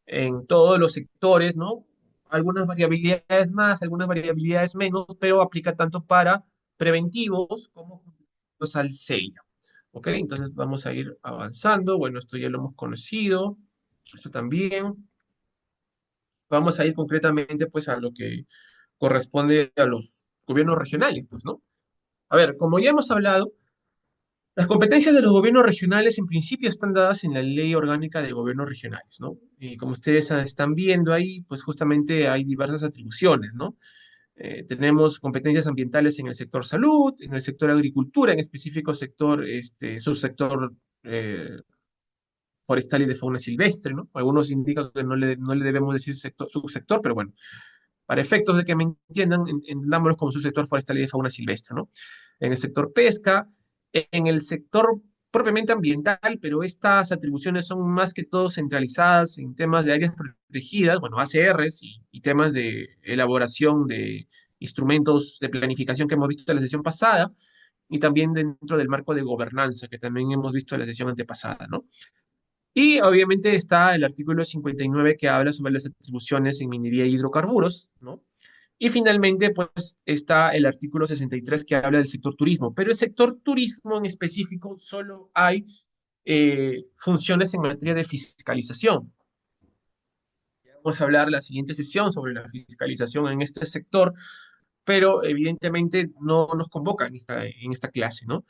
S1: en todos los sectores, ¿no? Algunas variabilidades más, algunas variabilidades menos, pero aplica tanto para preventivos como los al sello. ¿Ok? Entonces vamos a ir avanzando. Bueno, esto ya lo hemos conocido. Esto también. Vamos a ir concretamente pues a lo que corresponde a los gobiernos regionales, pues, ¿no? A ver, como ya hemos hablado, las competencias de los gobiernos regionales en principio están dadas en la Ley Orgánica de Gobiernos Regionales, ¿no? Y como ustedes están viendo ahí, pues justamente hay diversas atribuciones, ¿no? Tenemos competencias ambientales en el sector salud, en el sector agricultura, en específico sector, subsector forestal y de fauna silvestre, ¿no? Algunos indican que no le debemos decir sector, subsector, pero bueno, para efectos de que me entiendan, entendámoslo como subsector forestal y de fauna silvestre, ¿no? En el sector pesca, en el sector propiamente ambiental, pero estas atribuciones son más que todo centralizadas en temas de áreas protegidas, bueno, ACRs y temas de elaboración de instrumentos de planificación que hemos visto en la sesión pasada, y también dentro del marco de gobernanza que también hemos visto en la sesión antepasada, ¿no? Y obviamente está el artículo 59 que habla sobre las atribuciones en minería y hidrocarburos, ¿no? Y finalmente, pues está el artículo 63 que habla del sector turismo, pero el sector turismo en específico solo hay funciones en materia de fiscalización. Vamos a hablar la siguiente sesión sobre la fiscalización en este sector, pero evidentemente no nos convoca en esta clase, ¿no?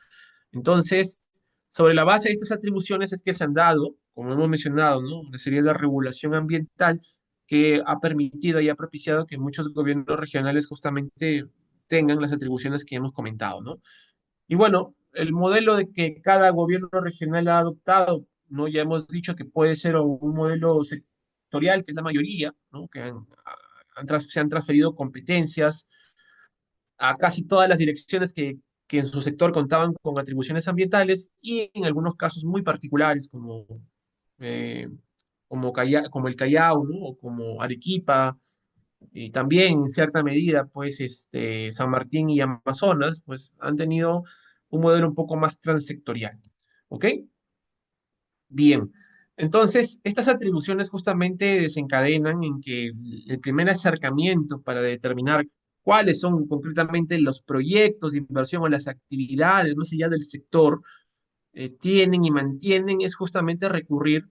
S1: Entonces, sobre la base de estas atribuciones es que se han dado, como hemos mencionado, ¿no? Una serie de regulación ambiental que ha permitido y ha propiciado que muchos gobiernos regionales justamente tengan las atribuciones que hemos comentado, ¿no? Y bueno, el modelo de que cada gobierno regional ha adoptado, ¿no? Ya hemos dicho que puede ser un modelo sectorial, que es la mayoría, ¿no? Que se han transferido competencias a casi todas las direcciones que en su sector contaban con atribuciones ambientales y en algunos casos muy particulares eh, como el Callao, ¿no? O como Arequipa, y también en cierta medida, pues, San Martín y Amazonas, pues, han tenido un modelo un poco más transsectorial. ¿Ok? Bien. Entonces, estas atribuciones justamente desencadenan en que el primer acercamiento para determinar cuáles son concretamente los proyectos de inversión o las actividades más allá del sector tienen y mantienen es justamente recurrir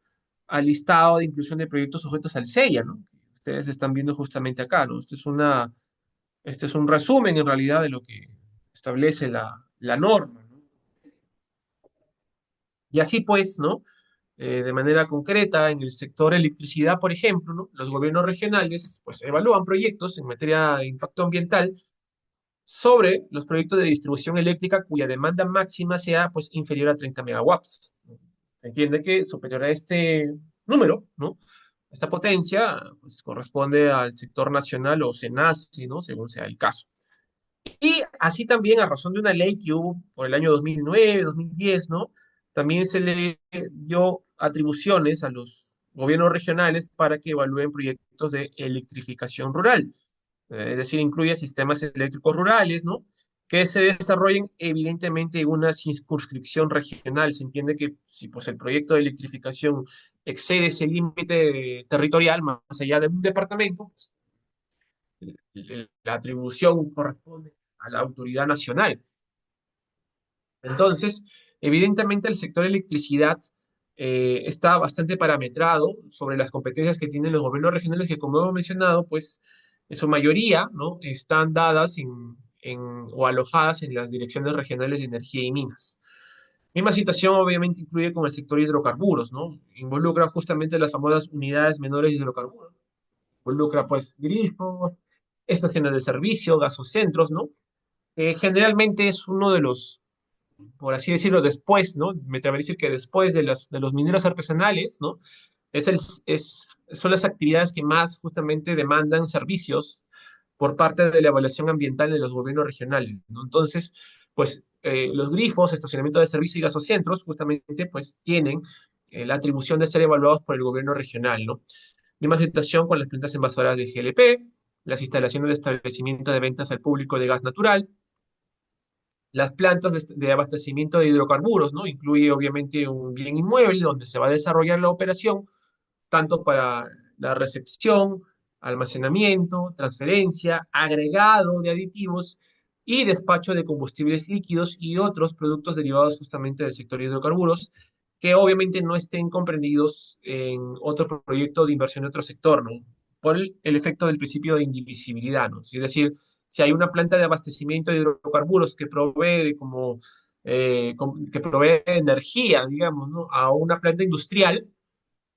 S1: al listado de inclusión de proyectos sujetos al SEIA, ¿no? Ustedes están viendo justamente acá, ¿no? Este es un resumen en realidad de lo que establece la norma, ¿no? Y así pues, ¿no? De manera concreta, en el sector electricidad, por ejemplo, ¿no? Los gobiernos regionales pues evalúan proyectos en materia de impacto ambiental sobre los proyectos de distribución eléctrica cuya demanda máxima sea pues inferior a 30 megawatts. Se entiende que superior a este número, ¿no? Esta potencia pues, corresponde al sector nacional o SENACE, ¿no? Según sea el caso. Y así también, a razón de una ley que hubo por el año 2009, 2010, ¿no? También se le dio atribuciones a los gobiernos regionales para que evalúen proyectos de electrificación rural. Es decir, incluye sistemas eléctricos rurales, ¿no? Que se desarrollen evidentemente en una circunscripción regional. Se entiende que si pues, el proyecto de electrificación excede ese límite territorial más allá de un departamento, pues, la atribución corresponde a la autoridad nacional. Entonces, evidentemente el sector electricidad está bastante parametrado sobre las competencias que tienen los gobiernos regionales que, como hemos mencionado, pues en su mayoría, ¿no? Están dadas o alojadas en las direcciones regionales de energía y minas. Misma situación obviamente incluye con el sector hidrocarburos, ¿no? Involucra justamente las famosas unidades menores de hidrocarburos. Involucra pues grifos, estaciones de servicio, gasocentros, ¿no? Generalmente es uno de los, por así decirlo, después, ¿no? Me atrevería a decir que después de los mineros artesanales, ¿no? Es el, son las actividades que más justamente demandan servicios por parte de la evaluación ambiental de los gobiernos regionales, ¿no? Entonces, pues los grifos, estacionamiento de servicio y gasocentros, justamente, pues tienen la atribución de ser evaluados por el gobierno regional, ¿no? Misma situación con las plantas envasadoras de GLP, las instalaciones de establecimiento de ventas al público de gas natural, las plantas de abastecimiento de hidrocarburos, ¿no? Incluye obviamente un bien inmueble donde se va a desarrollar la operación, tanto para la recepción, almacenamiento, transferencia, agregado de aditivos y despacho de combustibles líquidos y otros productos derivados justamente del sector hidrocarburos, que obviamente no estén comprendidos en otro proyecto de inversión de otro sector, ¿no? Por el efecto del principio de indivisibilidad, ¿no? Es decir, si hay una planta de abastecimiento de hidrocarburos que provee como que provee energía, digamos, ¿no? A una planta industrial,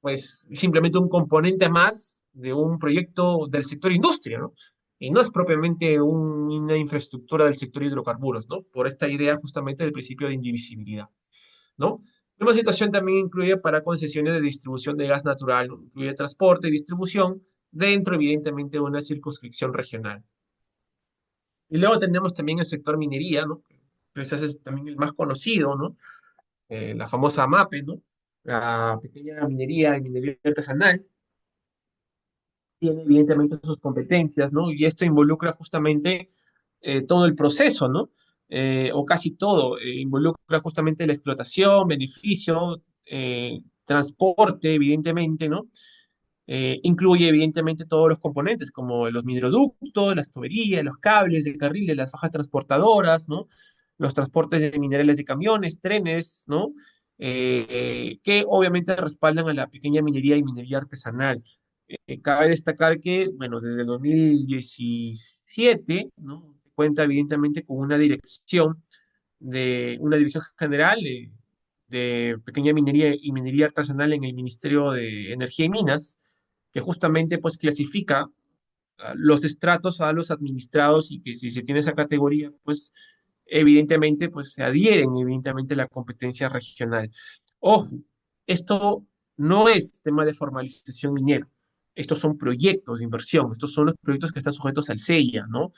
S1: pues simplemente un componente más de un proyecto del sector industria, ¿no? Y no es propiamente una infraestructura del sector hidrocarburos, ¿no? Por esta idea justamente del principio de indivisibilidad, ¿no? Una situación también incluye para concesiones de distribución de gas natural, ¿no? Incluye transporte y distribución dentro, evidentemente, de una circunscripción regional. Y luego tenemos también el sector minería, ¿no? Que quizás es también el más conocido, ¿no? La famosa MAPE, ¿no? La pequeña minería y minería artesanal, tiene evidentemente sus competencias, ¿no? Y esto involucra justamente todo el proceso, ¿no? O casi todo, involucra justamente la explotación, beneficio, transporte, evidentemente, ¿no? Incluye evidentemente todos los componentes, como los mineroductos, las tuberías, los cables de carriles, las fajas transportadoras, ¿no? Los transportes de minerales de camiones, trenes, ¿no? Que obviamente respaldan a la pequeña minería y minería artesanal. Cabe destacar que, bueno, desde el 2017, ¿no? Cuenta evidentemente con una dirección general de pequeña minería y minería artesanal en el Ministerio de Energía y Minas, que justamente pues clasifica los estratos a los administrados y que si se tiene esa categoría, pues evidentemente pues se adhieren evidentemente a la competencia regional. Ojo, esto no es tema de formalización minera. Estos son proyectos de inversión, estos son los proyectos que están sujetos al CEIA, ¿no?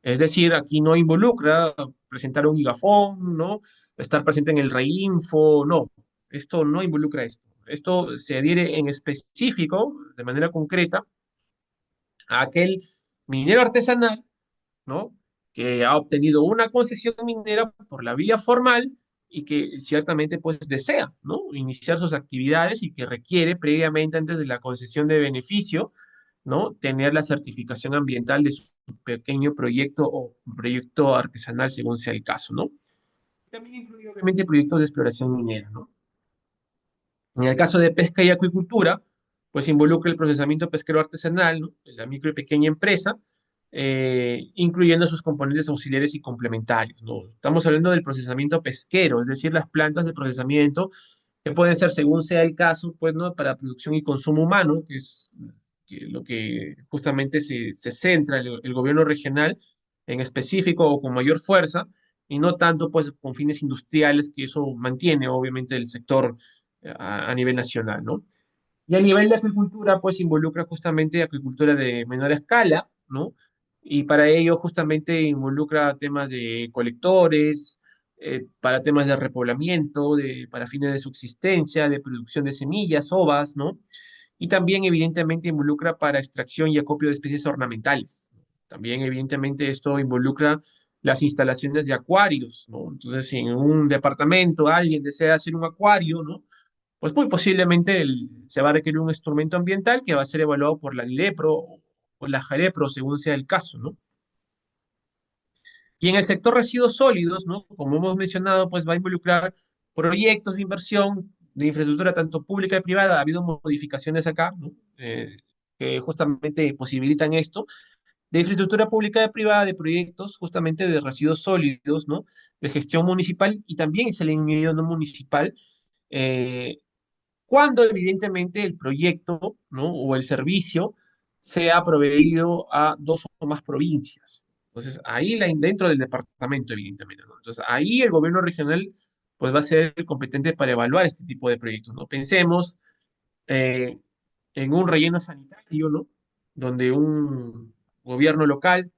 S1: Es decir, aquí no involucra presentar un gigafón, ¿no? Estar presente en el REINFO, no. Esto no involucra esto. Esto se adhiere en específico, de manera concreta, a aquel minero artesanal, ¿no? Que ha obtenido una concesión minera por la vía formal y que ciertamente pues desea, ¿no? Iniciar sus actividades y que requiere previamente antes de la concesión de beneficio, ¿no? Tener la certificación ambiental de su pequeño proyecto o proyecto artesanal según sea el caso, ¿no? También incluye obviamente proyectos de exploración minera, ¿no? En el caso de pesca y acuicultura, pues involucra el procesamiento pesquero artesanal, ¿no? La micro y pequeña empresa, incluyendo sus componentes auxiliares y complementarios, ¿no? Estamos hablando del procesamiento pesquero, es decir, las plantas de procesamiento que pueden ser, según sea el caso, pues, ¿no? Para producción y consumo humano, lo que justamente se centra el gobierno regional en específico o con mayor fuerza, y no tanto, pues, con fines industriales, que eso mantiene, obviamente, el sector a nivel nacional, ¿no? Y a nivel de acuicultura, pues involucra justamente acuicultura de menor escala, ¿no? Y para ello justamente involucra temas de colectores, para temas de repoblamiento, para fines de subsistencia, de producción de semillas, ovas, ¿no? Y también evidentemente involucra para extracción y acopio de especies ornamentales. También evidentemente esto involucra las instalaciones de acuarios, ¿no? Entonces, si en un departamento alguien desea hacer un acuario, ¿no? Pues muy posiblemente se va a requerir un instrumento ambiental que va a ser evaluado por la DIREPRO o la JAREPRO, según sea el caso, ¿no? Y en el sector residuos sólidos, ¿no? Como hemos mencionado, pues va a involucrar proyectos de inversión de infraestructura tanto pública y privada. Ha habido modificaciones acá, ¿no? Que justamente posibilitan esto, de infraestructura pública y privada, de proyectos justamente de residuos sólidos, ¿no? De gestión municipal y también es el medio no municipal, eh, cuando evidentemente el proyecto, ¿no? O el servicio sea proveído a dos o más provincias. Entonces, ahí dentro del departamento, evidentemente, ¿no? Entonces, ahí el gobierno regional pues va a ser el competente para evaluar este tipo de proyectos, ¿no? Pensemos eh, en un relleno sanitario, ¿no? Donde un gobierno local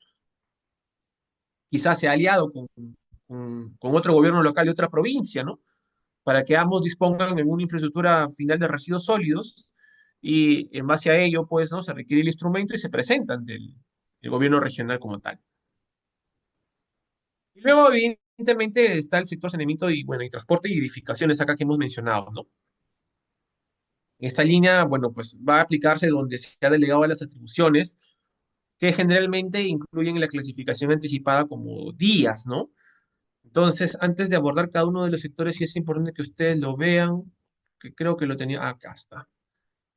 S1: quizás se ha aliado con otro gobierno local de otra provincia, ¿no? Para que ambos dispongan en una infraestructura final de residuos sólidos y en base a ello, pues, ¿no? Se requiere el instrumento y se presenta ante el gobierno regional como tal. Y luego, evidentemente, está el sector saneamiento y, bueno, y transporte y edificaciones acá que hemos mencionado, ¿no? En esta línea, bueno, pues va a aplicarse donde se ha delegado las atribuciones que generalmente incluyen la clasificación anticipada como días, ¿no? Entonces, antes de abordar cada uno de los sectores, sí es importante que ustedes lo vean, que creo que lo tenía, acá está.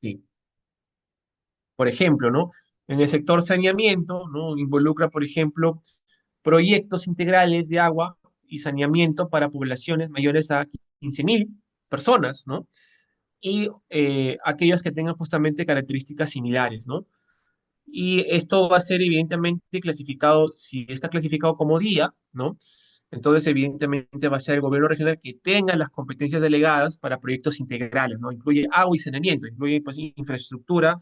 S1: Sí. Por ejemplo, ¿no? En el sector saneamiento, ¿no? Involucra, por ejemplo, proyectos integrales de agua y saneamiento para poblaciones mayores a 15.000 personas, ¿no? Y aquellos que tengan justamente características similares, ¿no? Y esto va a ser evidentemente clasificado, si está clasificado como día, ¿no? Entonces, evidentemente va a ser el gobierno regional que tenga las competencias delegadas para proyectos integrales, ¿no? Incluye agua y saneamiento, incluye pues infraestructura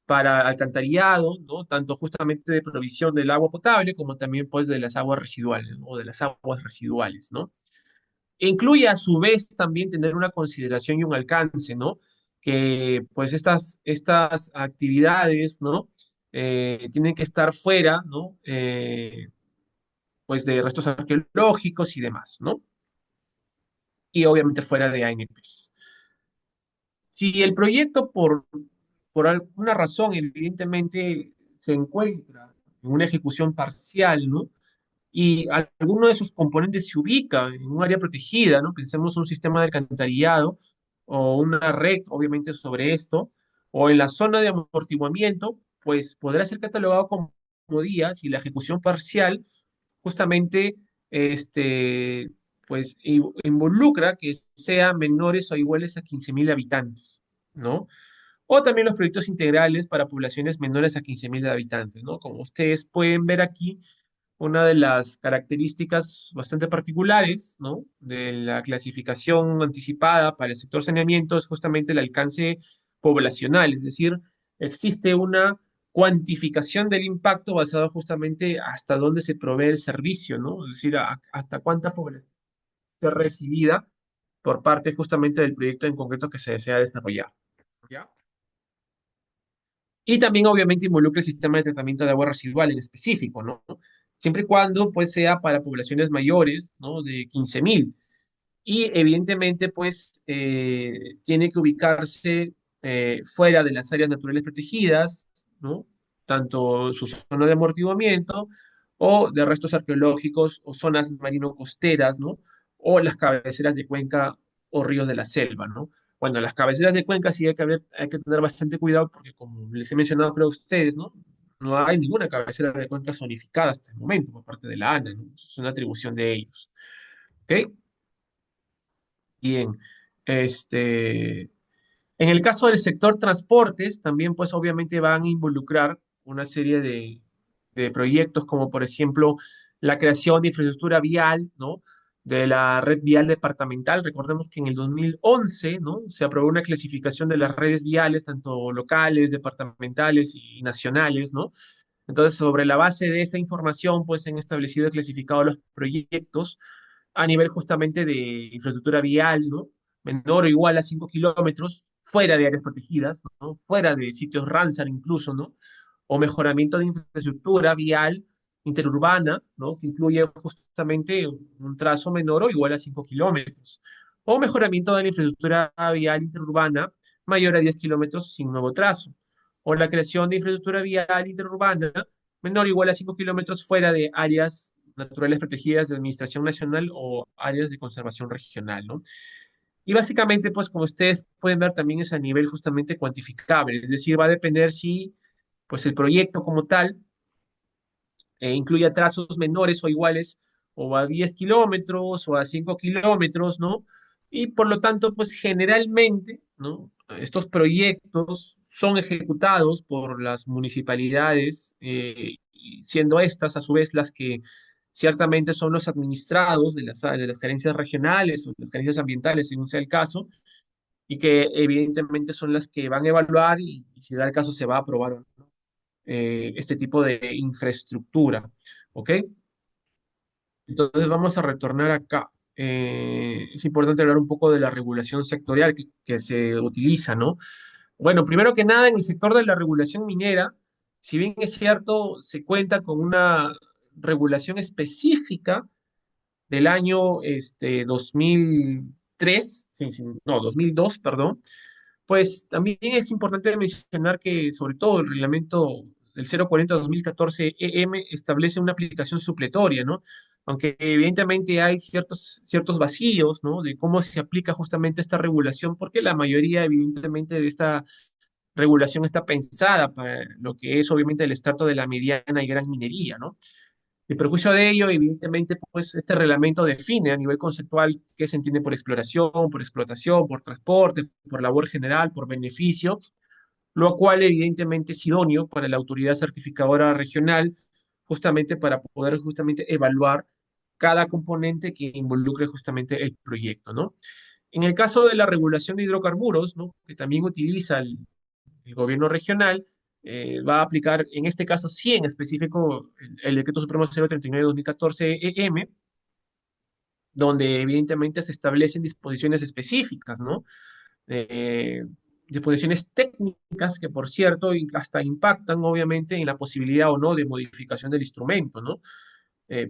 S1: para alcantarillado, ¿no? Tanto justamente de provisión del agua potable como también pues de las aguas residuales, ¿no? O de las aguas residuales, ¿no? E incluye a su vez también tener una consideración y un alcance, ¿no? Que pues estas actividades, ¿no? Tienen que estar fuera, ¿no? Pues de restos arqueológicos y demás, ¿no? Y obviamente fuera de ANPs. Si el proyecto por alguna razón evidentemente se encuentra en una ejecución parcial, ¿no? Y alguno de sus componentes se ubica en un área protegida, ¿no? Pensemos un sistema de alcantarillado o una red, obviamente, sobre esto, o en la zona de amortiguamiento, pues podrá ser catalogado como día si la ejecución parcial justamente este, pues, involucra que sean menores o iguales a 15.000 habitantes, ¿no? O también los proyectos integrales para poblaciones menores a 15.000 habitantes, ¿no? Como ustedes pueden ver aquí, una de las características bastante particulares, ¿no? De la clasificación anticipada para el sector saneamiento es justamente el alcance poblacional, es decir, existe una cuantificación del impacto basado justamente hasta dónde se provee el servicio, ¿no? Es decir, hasta cuánta población es recibida por parte justamente del proyecto en concreto que se desea desarrollar. ¿Ya? Y también obviamente involucra el sistema de tratamiento de agua residual en específico, ¿no? Siempre y cuando pues sea para poblaciones mayores, ¿no? De 15.000. Y evidentemente pues tiene que ubicarse fuera de las áreas naturales protegidas, ¿no? Tanto su zona de amortiguamiento o de restos arqueológicos o zonas marino-costeras, ¿no? O las cabeceras de cuenca o ríos de la selva, ¿no? Bueno, las cabeceras de cuenca sí hay que tener bastante cuidado porque como les he mencionado creo a ustedes, ¿no? No hay ninguna cabecera de cuenca zonificada hasta el momento por parte de la ANA, ¿no? Es una atribución de ellos. ¿Ok? Bien. Este, en el caso del sector transportes, también pues obviamente van a involucrar una serie de proyectos como por ejemplo la creación de infraestructura vial, ¿no? De la red vial departamental. Recordemos que en el 2011, ¿no? Se aprobó una clasificación de las redes viales, tanto locales, departamentales y nacionales, ¿no? Entonces, sobre la base de esta información, pues se han establecido y clasificado los proyectos a nivel justamente de infraestructura vial, ¿no? Menor o igual a 5 kilómetros, fuera de áreas protegidas, ¿no? Fuera de sitios Ramsar incluso, ¿no? O mejoramiento de infraestructura vial interurbana, ¿no? Que incluye justamente un trazo menor o igual a 5 kilómetros. O mejoramiento de la infraestructura vial interurbana mayor a 10 kilómetros sin nuevo trazo. O la creación de infraestructura vial interurbana menor o igual a 5 kilómetros fuera de áreas naturales protegidas de administración nacional o áreas de conservación regional, ¿no? Y básicamente, pues como ustedes pueden ver, también es a nivel justamente cuantificable, es decir, va a depender si, pues el proyecto como tal incluya trazos menores o iguales o a 10 kilómetros o a 5 kilómetros, ¿no? Y por lo tanto, pues generalmente, ¿no? Estos proyectos son ejecutados por las municipalidades, y siendo estas a su vez las que ciertamente son los administrados de las gerencias regionales o las gerencias ambientales, según sea el caso, y que evidentemente son las que van a evaluar y si da el caso se va a aprobar o no, este tipo de infraestructura. ¿Ok? Entonces vamos a retornar acá. Es importante hablar un poco de la regulación sectorial que se utiliza, ¿no? Bueno, primero que nada, en el sector de la regulación minera, si bien es cierto, se cuenta con una regulación específica del año 2003, sí, sí, no, 2002, perdón, pues también es importante mencionar que sobre todo el reglamento del 040-2014 EM establece una aplicación supletoria, ¿no? Aunque evidentemente hay ciertos vacíos, ¿no? De cómo se aplica justamente esta regulación, porque la mayoría evidentemente de esta regulación está pensada para lo que es obviamente el estrato de la mediana y gran minería, ¿no? En perjuicio de ello, evidentemente, pues este reglamento define a nivel conceptual qué se entiende por exploración, por explotación, por transporte, por labor general, por beneficio, lo cual evidentemente es idóneo para la autoridad certificadora regional, justamente para poder justamente evaluar cada componente que involucre justamente el proyecto, ¿no? En el caso de la regulación de hidrocarburos, ¿no? Que también utiliza el gobierno regional, va a aplicar, en este caso sí en específico, el Decreto Supremo 039-2014 EM, donde evidentemente se establecen disposiciones específicas, ¿no? Eh, Disposiciones técnicas que, por cierto, hasta impactan obviamente en la posibilidad o no de modificación del instrumento, ¿no?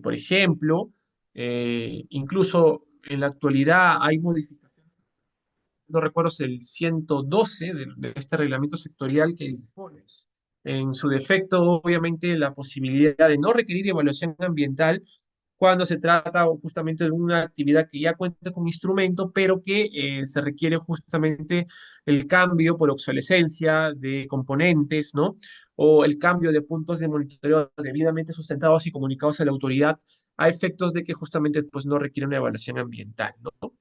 S1: Por ejemplo, incluso en la actualidad hay modificaciones, no recuerdo si el 112 de este reglamento sectorial que dispone. En su defecto, obviamente, la posibilidad de no requerir evaluación ambiental cuando se trata justamente de una actividad que ya cuenta con instrumento, pero que se requiere justamente el cambio por obsolescencia de componentes, ¿no? O el cambio de puntos de monitoreo debidamente sustentados y comunicados a la autoridad a efectos de que justamente pues, no requiere una evaluación ambiental, ¿no?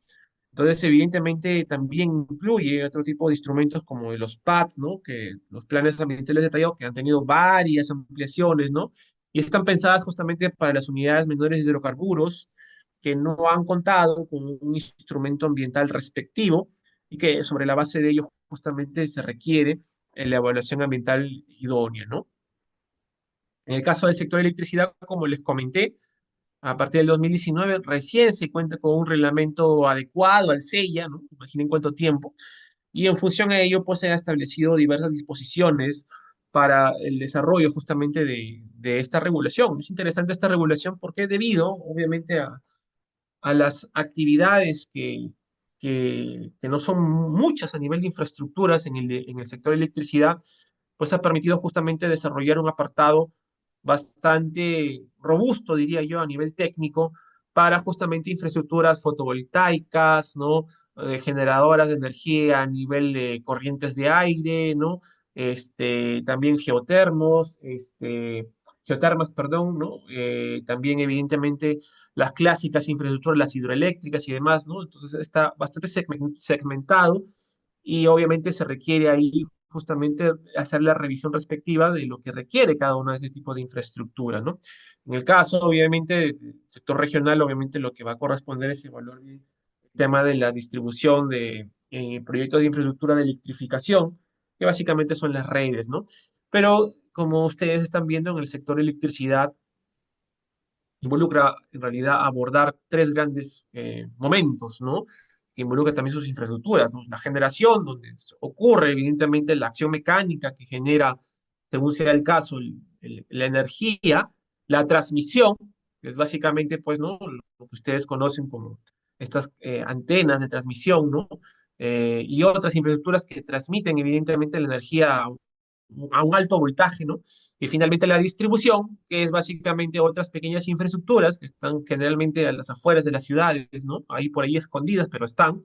S1: Entonces, evidentemente, también incluye otro tipo de instrumentos como los PADs, ¿no? Que los planes ambientales detallados que han tenido varias ampliaciones, ¿no? Y están pensadas justamente para las unidades menores de hidrocarburos que no han contado con un instrumento ambiental respectivo y que sobre la base de ello justamente se requiere la evaluación ambiental idónea, ¿no? En el caso del sector de electricidad, como les comenté, a partir del 2019 recién se cuenta con un reglamento adecuado al SEIA, ¿no? Imaginen cuánto tiempo. Y en función a ello, pues se han establecido diversas disposiciones para el desarrollo justamente de esta regulación. Es interesante esta regulación porque debido, obviamente, a las actividades que no son muchas a nivel de infraestructuras en el sector de electricidad, pues ha permitido justamente desarrollar un apartado bastante robusto, diría yo, a nivel técnico, para justamente infraestructuras fotovoltaicas, ¿no? Generadoras de energía a nivel de corrientes de aire, ¿no? También geotermas, perdón, ¿no? También, evidentemente, las clásicas infraestructuras, las hidroeléctricas y demás, ¿no? Entonces está bastante segmentado y obviamente se requiere ahí justamente hacer la revisión respectiva de lo que requiere cada uno de este tipo de infraestructura, ¿no? En el caso, obviamente, del sector regional, obviamente lo que va a corresponder es evaluar bien el tema de la distribución de proyectos de infraestructura de electrificación, que básicamente son las redes, ¿no? Pero como ustedes están viendo en el sector electricidad, involucra en realidad abordar tres grandes momentos, ¿no? Que involucra también sus infraestructuras, ¿no? La generación, donde ocurre evidentemente la acción mecánica que genera, según sea el caso, la energía, la transmisión, que es básicamente, pues, ¿no? Lo que ustedes conocen como estas antenas de transmisión, ¿no? Y otras infraestructuras que transmiten evidentemente la energía a un alto voltaje, ¿no? Y finalmente la distribución, que es básicamente otras pequeñas infraestructuras que están generalmente a las afueras de las ciudades, ¿no? Ahí por ahí escondidas, pero están,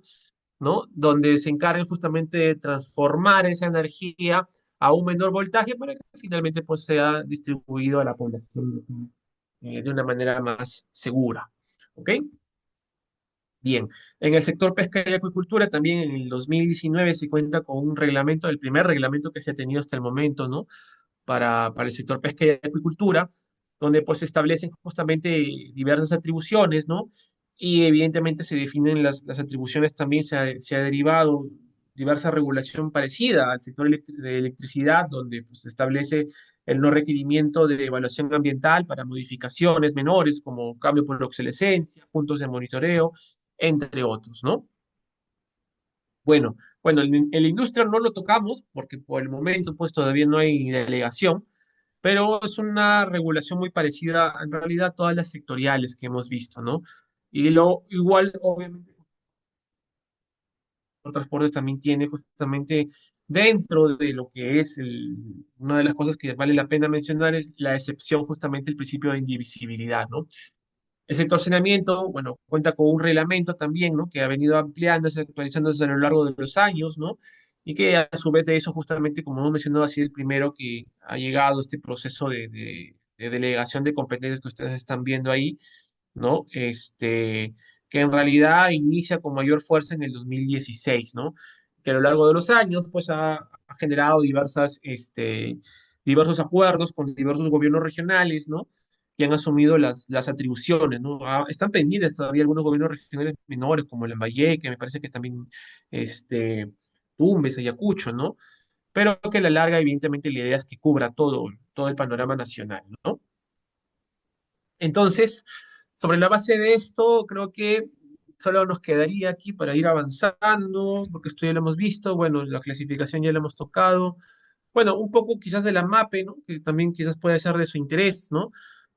S1: ¿no? Donde se encargan justamente de transformar esa energía a un menor voltaje para que finalmente pues sea distribuido a la población de una manera más segura, ¿ok? Bien, en el sector pesca y acuicultura también en el 2019 se cuenta con un reglamento, el primer reglamento que se ha tenido hasta el momento, ¿no? Para el sector pesca y acuicultura, donde pues se establecen justamente diversas atribuciones, ¿no? Y evidentemente se definen las atribuciones también, se ha derivado diversa regulación parecida al sector de electricidad, donde pues, se establece el no requerimiento de evaluación ambiental para modificaciones menores como cambio por obsolescencia, puntos de monitoreo, entre otros, ¿no? Bueno, en la industria no lo tocamos porque por el momento pues todavía no hay delegación, pero es una regulación muy parecida en realidad a todas las sectoriales que hemos visto, ¿no? Y lo igual, obviamente, los transportes también tiene justamente dentro de lo que es una de las cosas que vale la pena mencionar es la excepción justamente el principio de indivisibilidad, ¿no? El sector saneamiento, bueno, cuenta con un reglamento también, ¿no? Que ha venido ampliándose, actualizándose a lo largo de los años, ¿no? Y que a su vez de eso, justamente, como hemos mencionado, ha sido el primero que ha llegado a este proceso de delegación de competencias que ustedes están viendo ahí, ¿no? Que en realidad inicia con mayor fuerza en el 2016, ¿no? Que a lo largo de los años, pues ha generado diversos acuerdos con diversos gobiernos regionales, ¿no? Que han asumido las atribuciones, ¿no? Están pendientes todavía algunos gobiernos regionales menores, como el Lambayeque, que me parece que también, este, Tumbes, Ayacucho, ¿no? Pero que a la larga, evidentemente, la idea es que cubra todo el panorama nacional, ¿no? Entonces, sobre la base de esto, creo que solo nos quedaría aquí para ir avanzando, porque esto ya lo hemos visto, bueno, la clasificación ya la hemos tocado, bueno, un poco quizás de la MAPE, ¿no? Que también quizás puede ser de su interés, ¿no?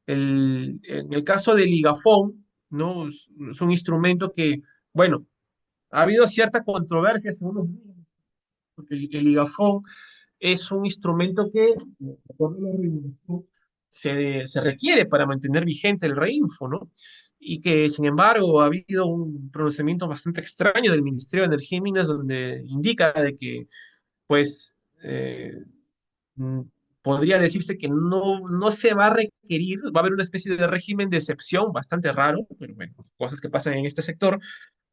S1: En el caso del Ligafón, ¿no? Es un instrumento que, bueno, ha habido cierta controversia según los días, porque el Ligafón es un instrumento que, de acuerdo a la regulación, se requiere para mantener vigente el reinfo, ¿no? Y que, sin embargo, ha habido un pronunciamiento bastante extraño del Ministerio de Energía y Minas donde indica de que, pues, mm, podría decirse que no se va a requerir, va a haber una especie de régimen de excepción bastante raro, pero bueno, cosas que pasan en este sector,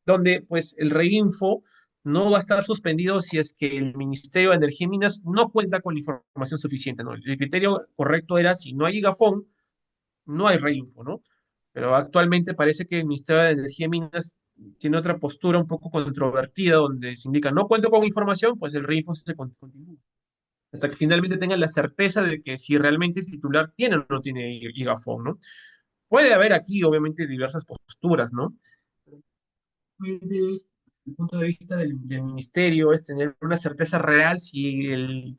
S1: donde pues el reinfo no va a estar suspendido si es que el Ministerio de Energía y Minas no cuenta con la información suficiente, ¿no? El criterio correcto era si no hay gigafón, no hay reinfo, ¿no? Pero actualmente parece que el Ministerio de Energía y Minas tiene otra postura un poco controvertida donde se indica no cuento con información, pues el reinfo se continúa. Hasta que finalmente tengan la certeza de que si realmente el titular tiene o no tiene gigafón, ¿no? Puede haber aquí, obviamente, diversas posturas, ¿no? Desde el punto de vista del ministerio es tener una certeza real si el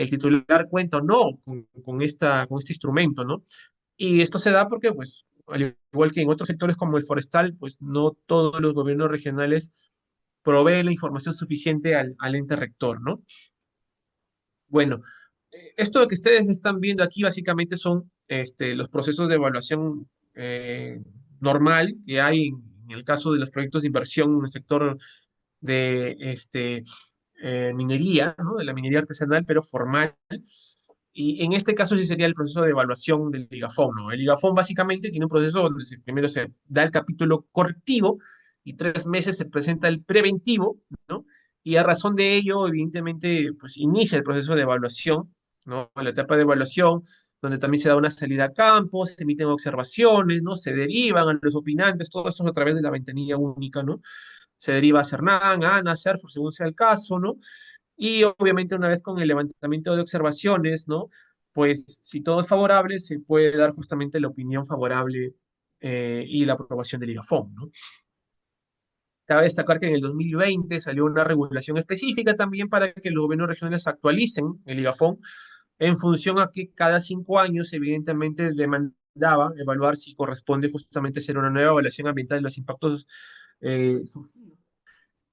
S1: titular cuenta o no con este instrumento, ¿no? Y esto se da porque, pues, al igual que en otros sectores como el forestal, pues no todos los gobiernos regionales proveen la información suficiente al ente rector, ¿no? Bueno, esto que ustedes están viendo aquí básicamente son los procesos de evaluación normal que hay en el caso de los proyectos de inversión en el sector de minería, ¿no? De la minería artesanal, pero formal. Y en este caso sí sería el proceso de evaluación del ligafón, ¿no? El ligafón básicamente tiene un proceso donde primero se da el capítulo correctivo y 3 meses se presenta el preventivo, ¿no? Y a razón de ello, evidentemente, pues inicia el proceso de evaluación, ¿no? La etapa de evaluación, donde también se da una salida a campo, se emiten observaciones, ¿no? Se derivan a los opinantes, todo esto a través de la ventanilla única, ¿no? Se deriva a Cernán, a ANA, a CERFOR, según sea el caso, ¿no? Y obviamente una vez con el levantamiento de observaciones, ¿no? Pues si todo es favorable, se puede dar justamente la opinión favorable y la aprobación del IGAFOM, ¿no? Cabe destacar que en el 2020 salió una regulación específica también para que los gobiernos regionales actualicen el IGAFOM en función a que cada 5 años, evidentemente, demandaba evaluar si corresponde justamente hacer una nueva evaluación ambiental de los impactos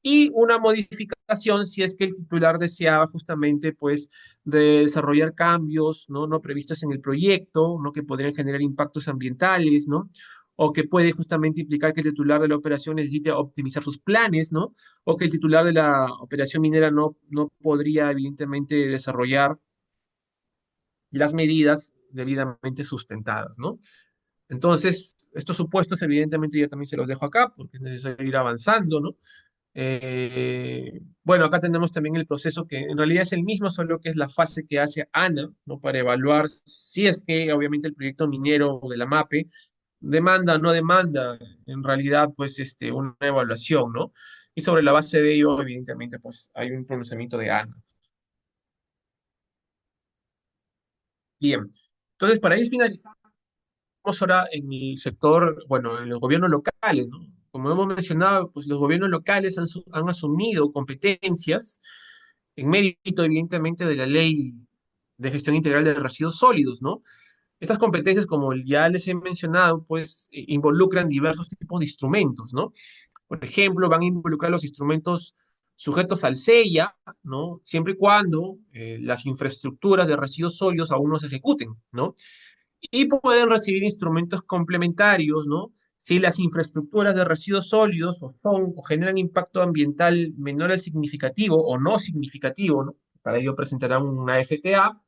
S1: y una modificación si es que el titular deseaba justamente pues de desarrollar cambios no previstos en el proyecto, no que podrían generar impactos ambientales, ¿no? O que puede justamente implicar que el titular de la operación necesite optimizar sus planes, ¿no? O que el titular de la operación minera no podría evidentemente desarrollar las medidas debidamente sustentadas, ¿no? Entonces, estos supuestos evidentemente ya también se los dejo acá porque es necesario ir avanzando, ¿no? Bueno, acá tenemos también el proceso que en realidad es el mismo, solo que es la fase que hace ANA, ¿no? Para evaluar si es que obviamente el proyecto minero de la MAPE demanda o no demanda en realidad pues una evaluación, ¿no? y sobre la base de ello, evidentemente, pues hay un pronunciamiento de ANA. Bien, entonces para ir finalizando ahora en el sector, bueno, en los gobiernos locales, ¿no? Como hemos mencionado, pues los gobiernos locales han asumido competencias en mérito, evidentemente, de la ley de gestión integral de residuos sólidos, ¿no? Estas competencias, como ya les he mencionado, pues involucran diversos tipos de instrumentos, ¿no? Por ejemplo, van a involucrar los instrumentos sujetos al SEIA, ¿no? Siempre y cuando las infraestructuras de residuos sólidos aún no se ejecuten, ¿no? Y pueden recibir instrumentos complementarios, ¿no? Si las infraestructuras de residuos sólidos o generan impacto ambiental menor al significativo o no significativo, ¿no? Para ello presentarán una FTA,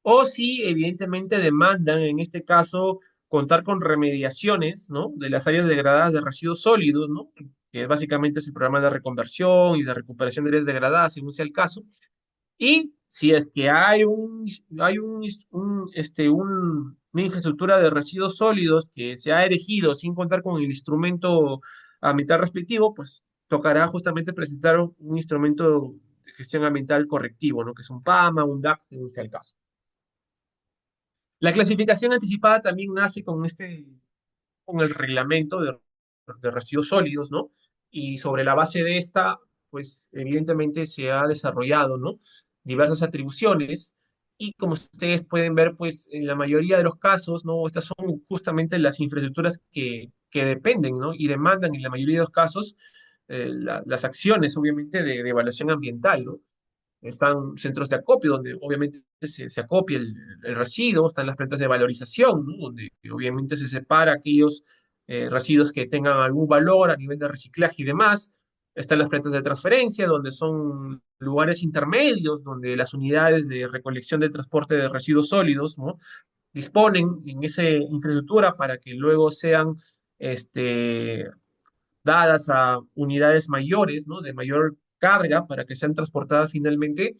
S1: o si evidentemente demandan, en este caso, contar con remediaciones, ¿no? De las áreas degradadas de residuos sólidos, ¿no? Que básicamente es el programa de reconversión y de recuperación de áreas degradadas, según sea el caso, y si es que una infraestructura de residuos sólidos que se ha erigido sin contar con el instrumento ambiental respectivo, pues tocará justamente presentar un instrumento de gestión ambiental correctivo, ¿no? Que es un PAMA, un DAC, según sea el caso. La clasificación anticipada también nace con el reglamento de residuos sólidos, ¿no? Y sobre la base de esta, pues evidentemente se ha desarrollado, ¿no? Diversas atribuciones y como ustedes pueden ver, pues en la mayoría de los casos, ¿no? Estas son justamente las infraestructuras que dependen, ¿no? Y demandan en la mayoría de los casos las acciones, obviamente, de evaluación ambiental, ¿no? Están centros de acopio, donde obviamente se acopia el residuo, están las plantas de valorización, ¿no? Donde obviamente se separa aquellos residuos que tengan algún valor a nivel de reciclaje y demás. Están las plantas de transferencia, donde son lugares intermedios, donde las unidades de recolección de transporte de residuos sólidos, ¿no? Disponen en esa infraestructura para que luego sean este, dadas a unidades mayores, ¿no? De mayor carga para que sean transportadas finalmente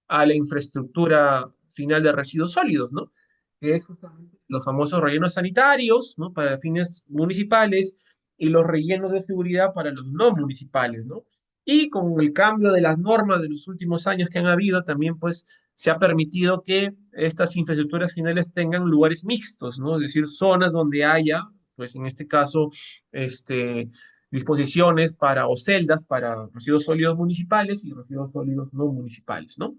S1: a la infraestructura final de residuos sólidos, ¿no? Que es justamente los famosos rellenos sanitarios, ¿no? Para fines municipales y los rellenos de seguridad para los no municipales, ¿no? Y con el cambio de las normas de los últimos años que han habido, también pues se ha permitido que estas infraestructuras finales tengan lugares mixtos, ¿no? Es decir, zonas donde haya, pues en este caso, este, disposiciones para o celdas para residuos sólidos municipales y residuos sólidos no municipales, ¿no?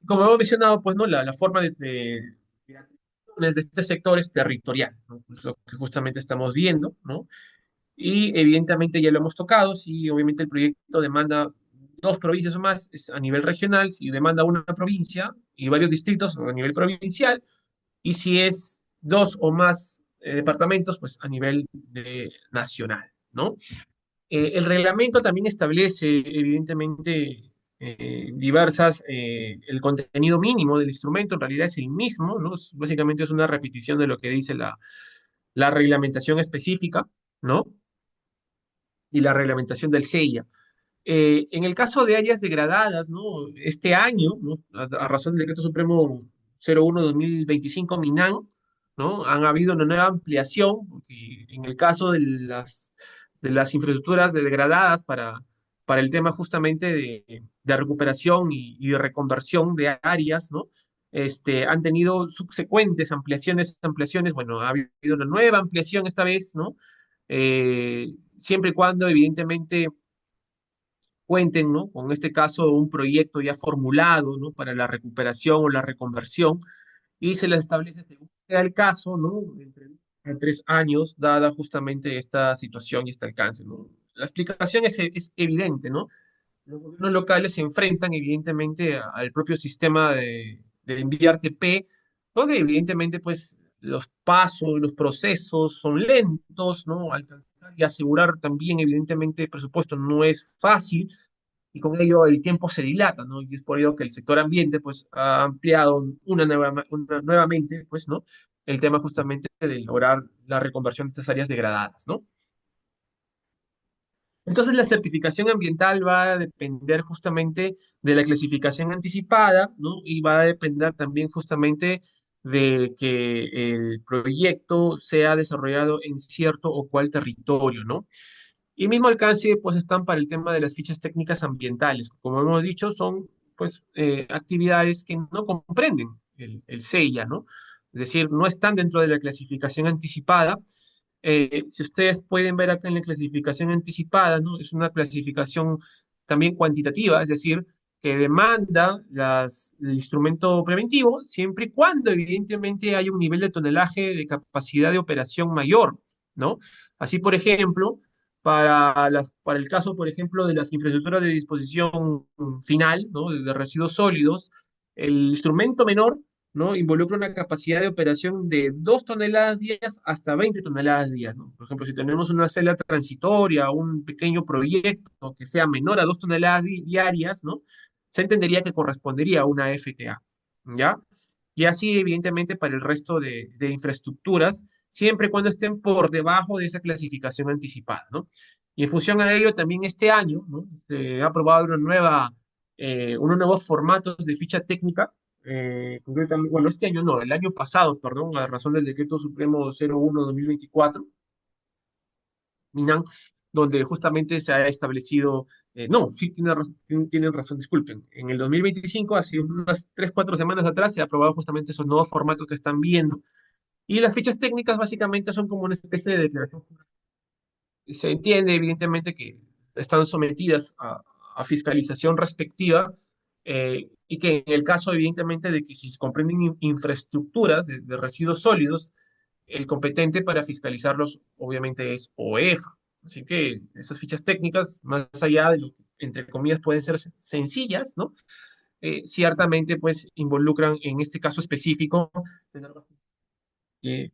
S1: Como hemos mencionado, pues, ¿no? La forma de atribuciones de este sector es territorial, ¿no? Pues lo que justamente estamos viendo, ¿no? Y evidentemente ya lo hemos tocado, si obviamente el proyecto demanda dos provincias o más, es a nivel regional, si demanda una provincia y varios distritos a nivel provincial, y si es dos o más departamentos, pues a nivel nacional, ¿no? El reglamento también establece, evidentemente, el contenido mínimo del instrumento en realidad es el mismo, ¿no? Básicamente es una repetición de lo que dice la reglamentación específica, ¿no? Y la reglamentación del SEIA. En el caso de áreas degradadas, ¿no? Este año, ¿no? A razón del Decreto Supremo 01/2025 MINAN, ¿no? Han habido una nueva ampliación, porque en el caso de las infraestructuras degradadas para el tema justamente de recuperación y de reconversión de áreas, ¿no? Han tenido subsecuentes ampliaciones, bueno, ha habido una nueva ampliación esta vez, ¿no? Siempre y cuando, evidentemente, cuenten, ¿no? Con este caso un proyecto ya formulado, ¿no? Para la recuperación o la reconversión y se les establece según sea el caso, ¿no? Entre 3 años, dada justamente esta situación y este alcance, ¿no? La explicación es evidente, ¿no? Los gobiernos locales se enfrentan evidentemente al propio sistema de enviar TP, donde evidentemente pues los pasos, los procesos son lentos, ¿no? Alcanzar y asegurar también evidentemente el presupuesto no es fácil y con ello el tiempo se dilata, ¿no? Y es por ello que el sector ambiente pues ha ampliado nuevamente pues, ¿no? El tema justamente de lograr la reconversión de estas áreas degradadas, ¿no? Entonces, la certificación ambiental va a depender justamente de la clasificación anticipada, ¿no? Y va a depender también justamente de que el proyecto sea desarrollado en cierto o cual territorio, ¿no? Y mismo alcance, pues están para el tema de las fichas técnicas ambientales. Como hemos dicho, son pues actividades que no comprenden el SEIA, ¿no? Es decir, no están dentro de la clasificación anticipada. Si ustedes pueden ver acá en la clasificación anticipada, ¿no? Es una clasificación también cuantitativa, es decir, que demanda el instrumento preventivo siempre y cuando evidentemente haya un nivel de tonelaje de capacidad de operación mayor, ¿no? Así, por ejemplo, para el caso, por ejemplo, de las infraestructuras de disposición final, ¿no? De residuos sólidos, el instrumento menor, ¿no? Involucra una capacidad de operación de 2 toneladas diarias hasta 20 toneladas diarias, ¿no? Por ejemplo, si tenemos una celda transitoria, un pequeño proyecto que sea menor a 2 toneladas diarias, ¿no? Se entendería que correspondería a una FTA, ¿ya? Y así, evidentemente, para el resto de infraestructuras, siempre y cuando estén por debajo de esa clasificación anticipada, ¿no? Y en función a ello, también este año, ¿no? Se ha aprobado unos nuevos formatos de ficha técnica, concretamente, bueno, este año no, el año pasado, perdón, a razón del decreto supremo 01/2024, Minan, donde justamente se ha establecido, no, sí tienen razón, disculpen, en el 2025, hace unas 3 4 semanas atrás, se ha aprobado justamente esos nuevos formatos que están viendo, y las fichas técnicas básicamente son como una especie de declaración. Se entiende evidentemente que están sometidas a fiscalización respectiva, y que en el caso evidentemente de que si se comprenden infraestructuras de residuos sólidos, el competente para fiscalizarlos obviamente es OEFA. Así que esas fichas técnicas, más allá de lo que entre comillas pueden ser sencillas, ¿no? Ciertamente pues involucran en este caso específico tener eh,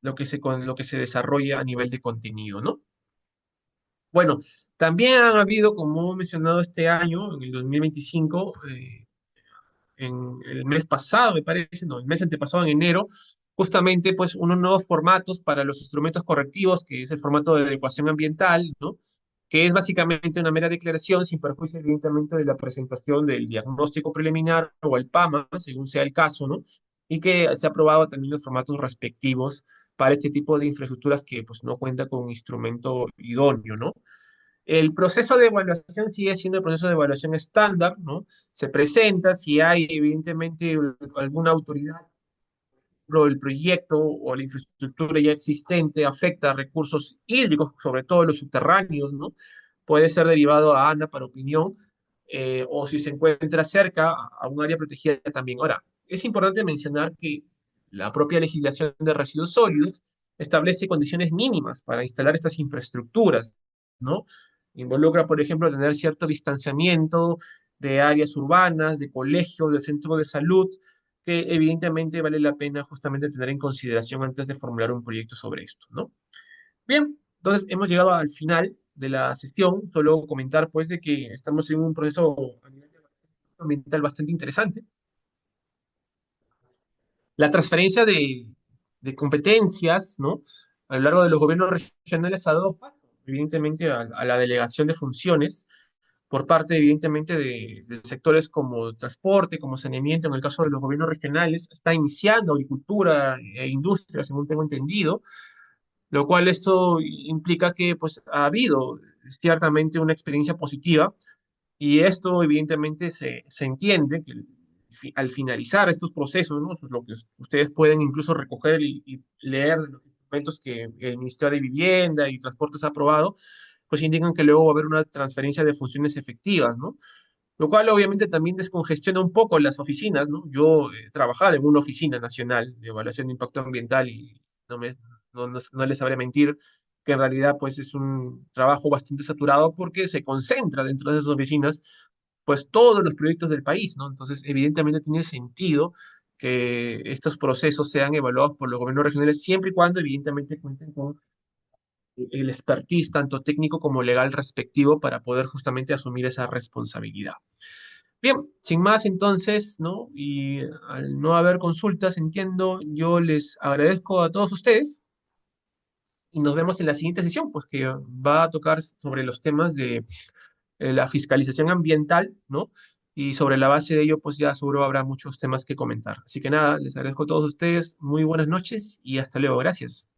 S1: lo que se desarrolla a nivel de contenido, ¿no? Bueno, también han habido, como he mencionado este año, en el 2025, en el mes pasado, me parece, no, el mes antepasado, en enero, justamente pues unos nuevos formatos para los instrumentos correctivos, que es el formato de adecuación ambiental, ¿no? Que es básicamente una mera declaración sin perjuicio evidentemente de la presentación del diagnóstico preliminar o el PAMA, según sea el caso, ¿no? Y que se ha aprobado también los formatos respectivos para este tipo de infraestructuras que pues no cuenta con un instrumento idóneo, ¿no? El proceso de evaluación sigue siendo el proceso de evaluación estándar, ¿no? Se presenta si hay evidentemente alguna autoridad, o el proyecto o la infraestructura ya existente afecta a recursos hídricos, sobre todo los subterráneos, ¿no? Puede ser derivado a ANA para opinión, o si se encuentra cerca a un área protegida también. Ahora, es importante mencionar que la propia legislación de residuos sólidos establece condiciones mínimas para instalar estas infraestructuras, ¿no? Involucra, por ejemplo, tener cierto distanciamiento de áreas urbanas, de colegios, de centros de salud, que evidentemente vale la pena justamente tener en consideración antes de formular un proyecto sobre esto, ¿no? Bien, entonces hemos llegado al final de la sesión. Solo comentar pues de que estamos en un proceso a nivel ambiental bastante interesante. La transferencia de competencias, ¿no? A lo largo de los gobiernos regionales ha dado paso, evidentemente, a la delegación de funciones por parte, evidentemente, de sectores como transporte, como saneamiento, en el caso de los gobiernos regionales, está iniciando agricultura e industria, según tengo entendido, lo cual esto implica que pues ha habido ciertamente una experiencia positiva, y esto evidentemente se entiende que al finalizar estos procesos, ¿no? Pues lo que ustedes pueden incluso recoger y leer de los documentos que el Ministerio de Vivienda y Transportes ha aprobado, pues indican que luego va a haber una transferencia de funciones efectivas, ¿no? Lo cual obviamente también descongestiona un poco las oficinas, ¿no? Yo he trabajado en una oficina nacional de evaluación de impacto ambiental y no les sabré mentir que en realidad pues es un trabajo bastante saturado porque se concentra dentro de esas oficinas pues todos los proyectos del país, ¿no? Entonces evidentemente tiene sentido que estos procesos sean evaluados por los gobiernos regionales siempre y cuando evidentemente cuenten con el expertise tanto técnico como legal respectivo para poder justamente asumir esa responsabilidad. Bien, sin más entonces, ¿no? Y al no haber consultas, entiendo, yo les agradezco a todos ustedes y nos vemos en la siguiente sesión, pues que va a tocar sobre los temas de la fiscalización ambiental, ¿no? Y sobre la base de ello, pues ya seguro habrá muchos temas que comentar. Así que nada, les agradezco a todos ustedes, muy buenas noches y hasta luego, gracias.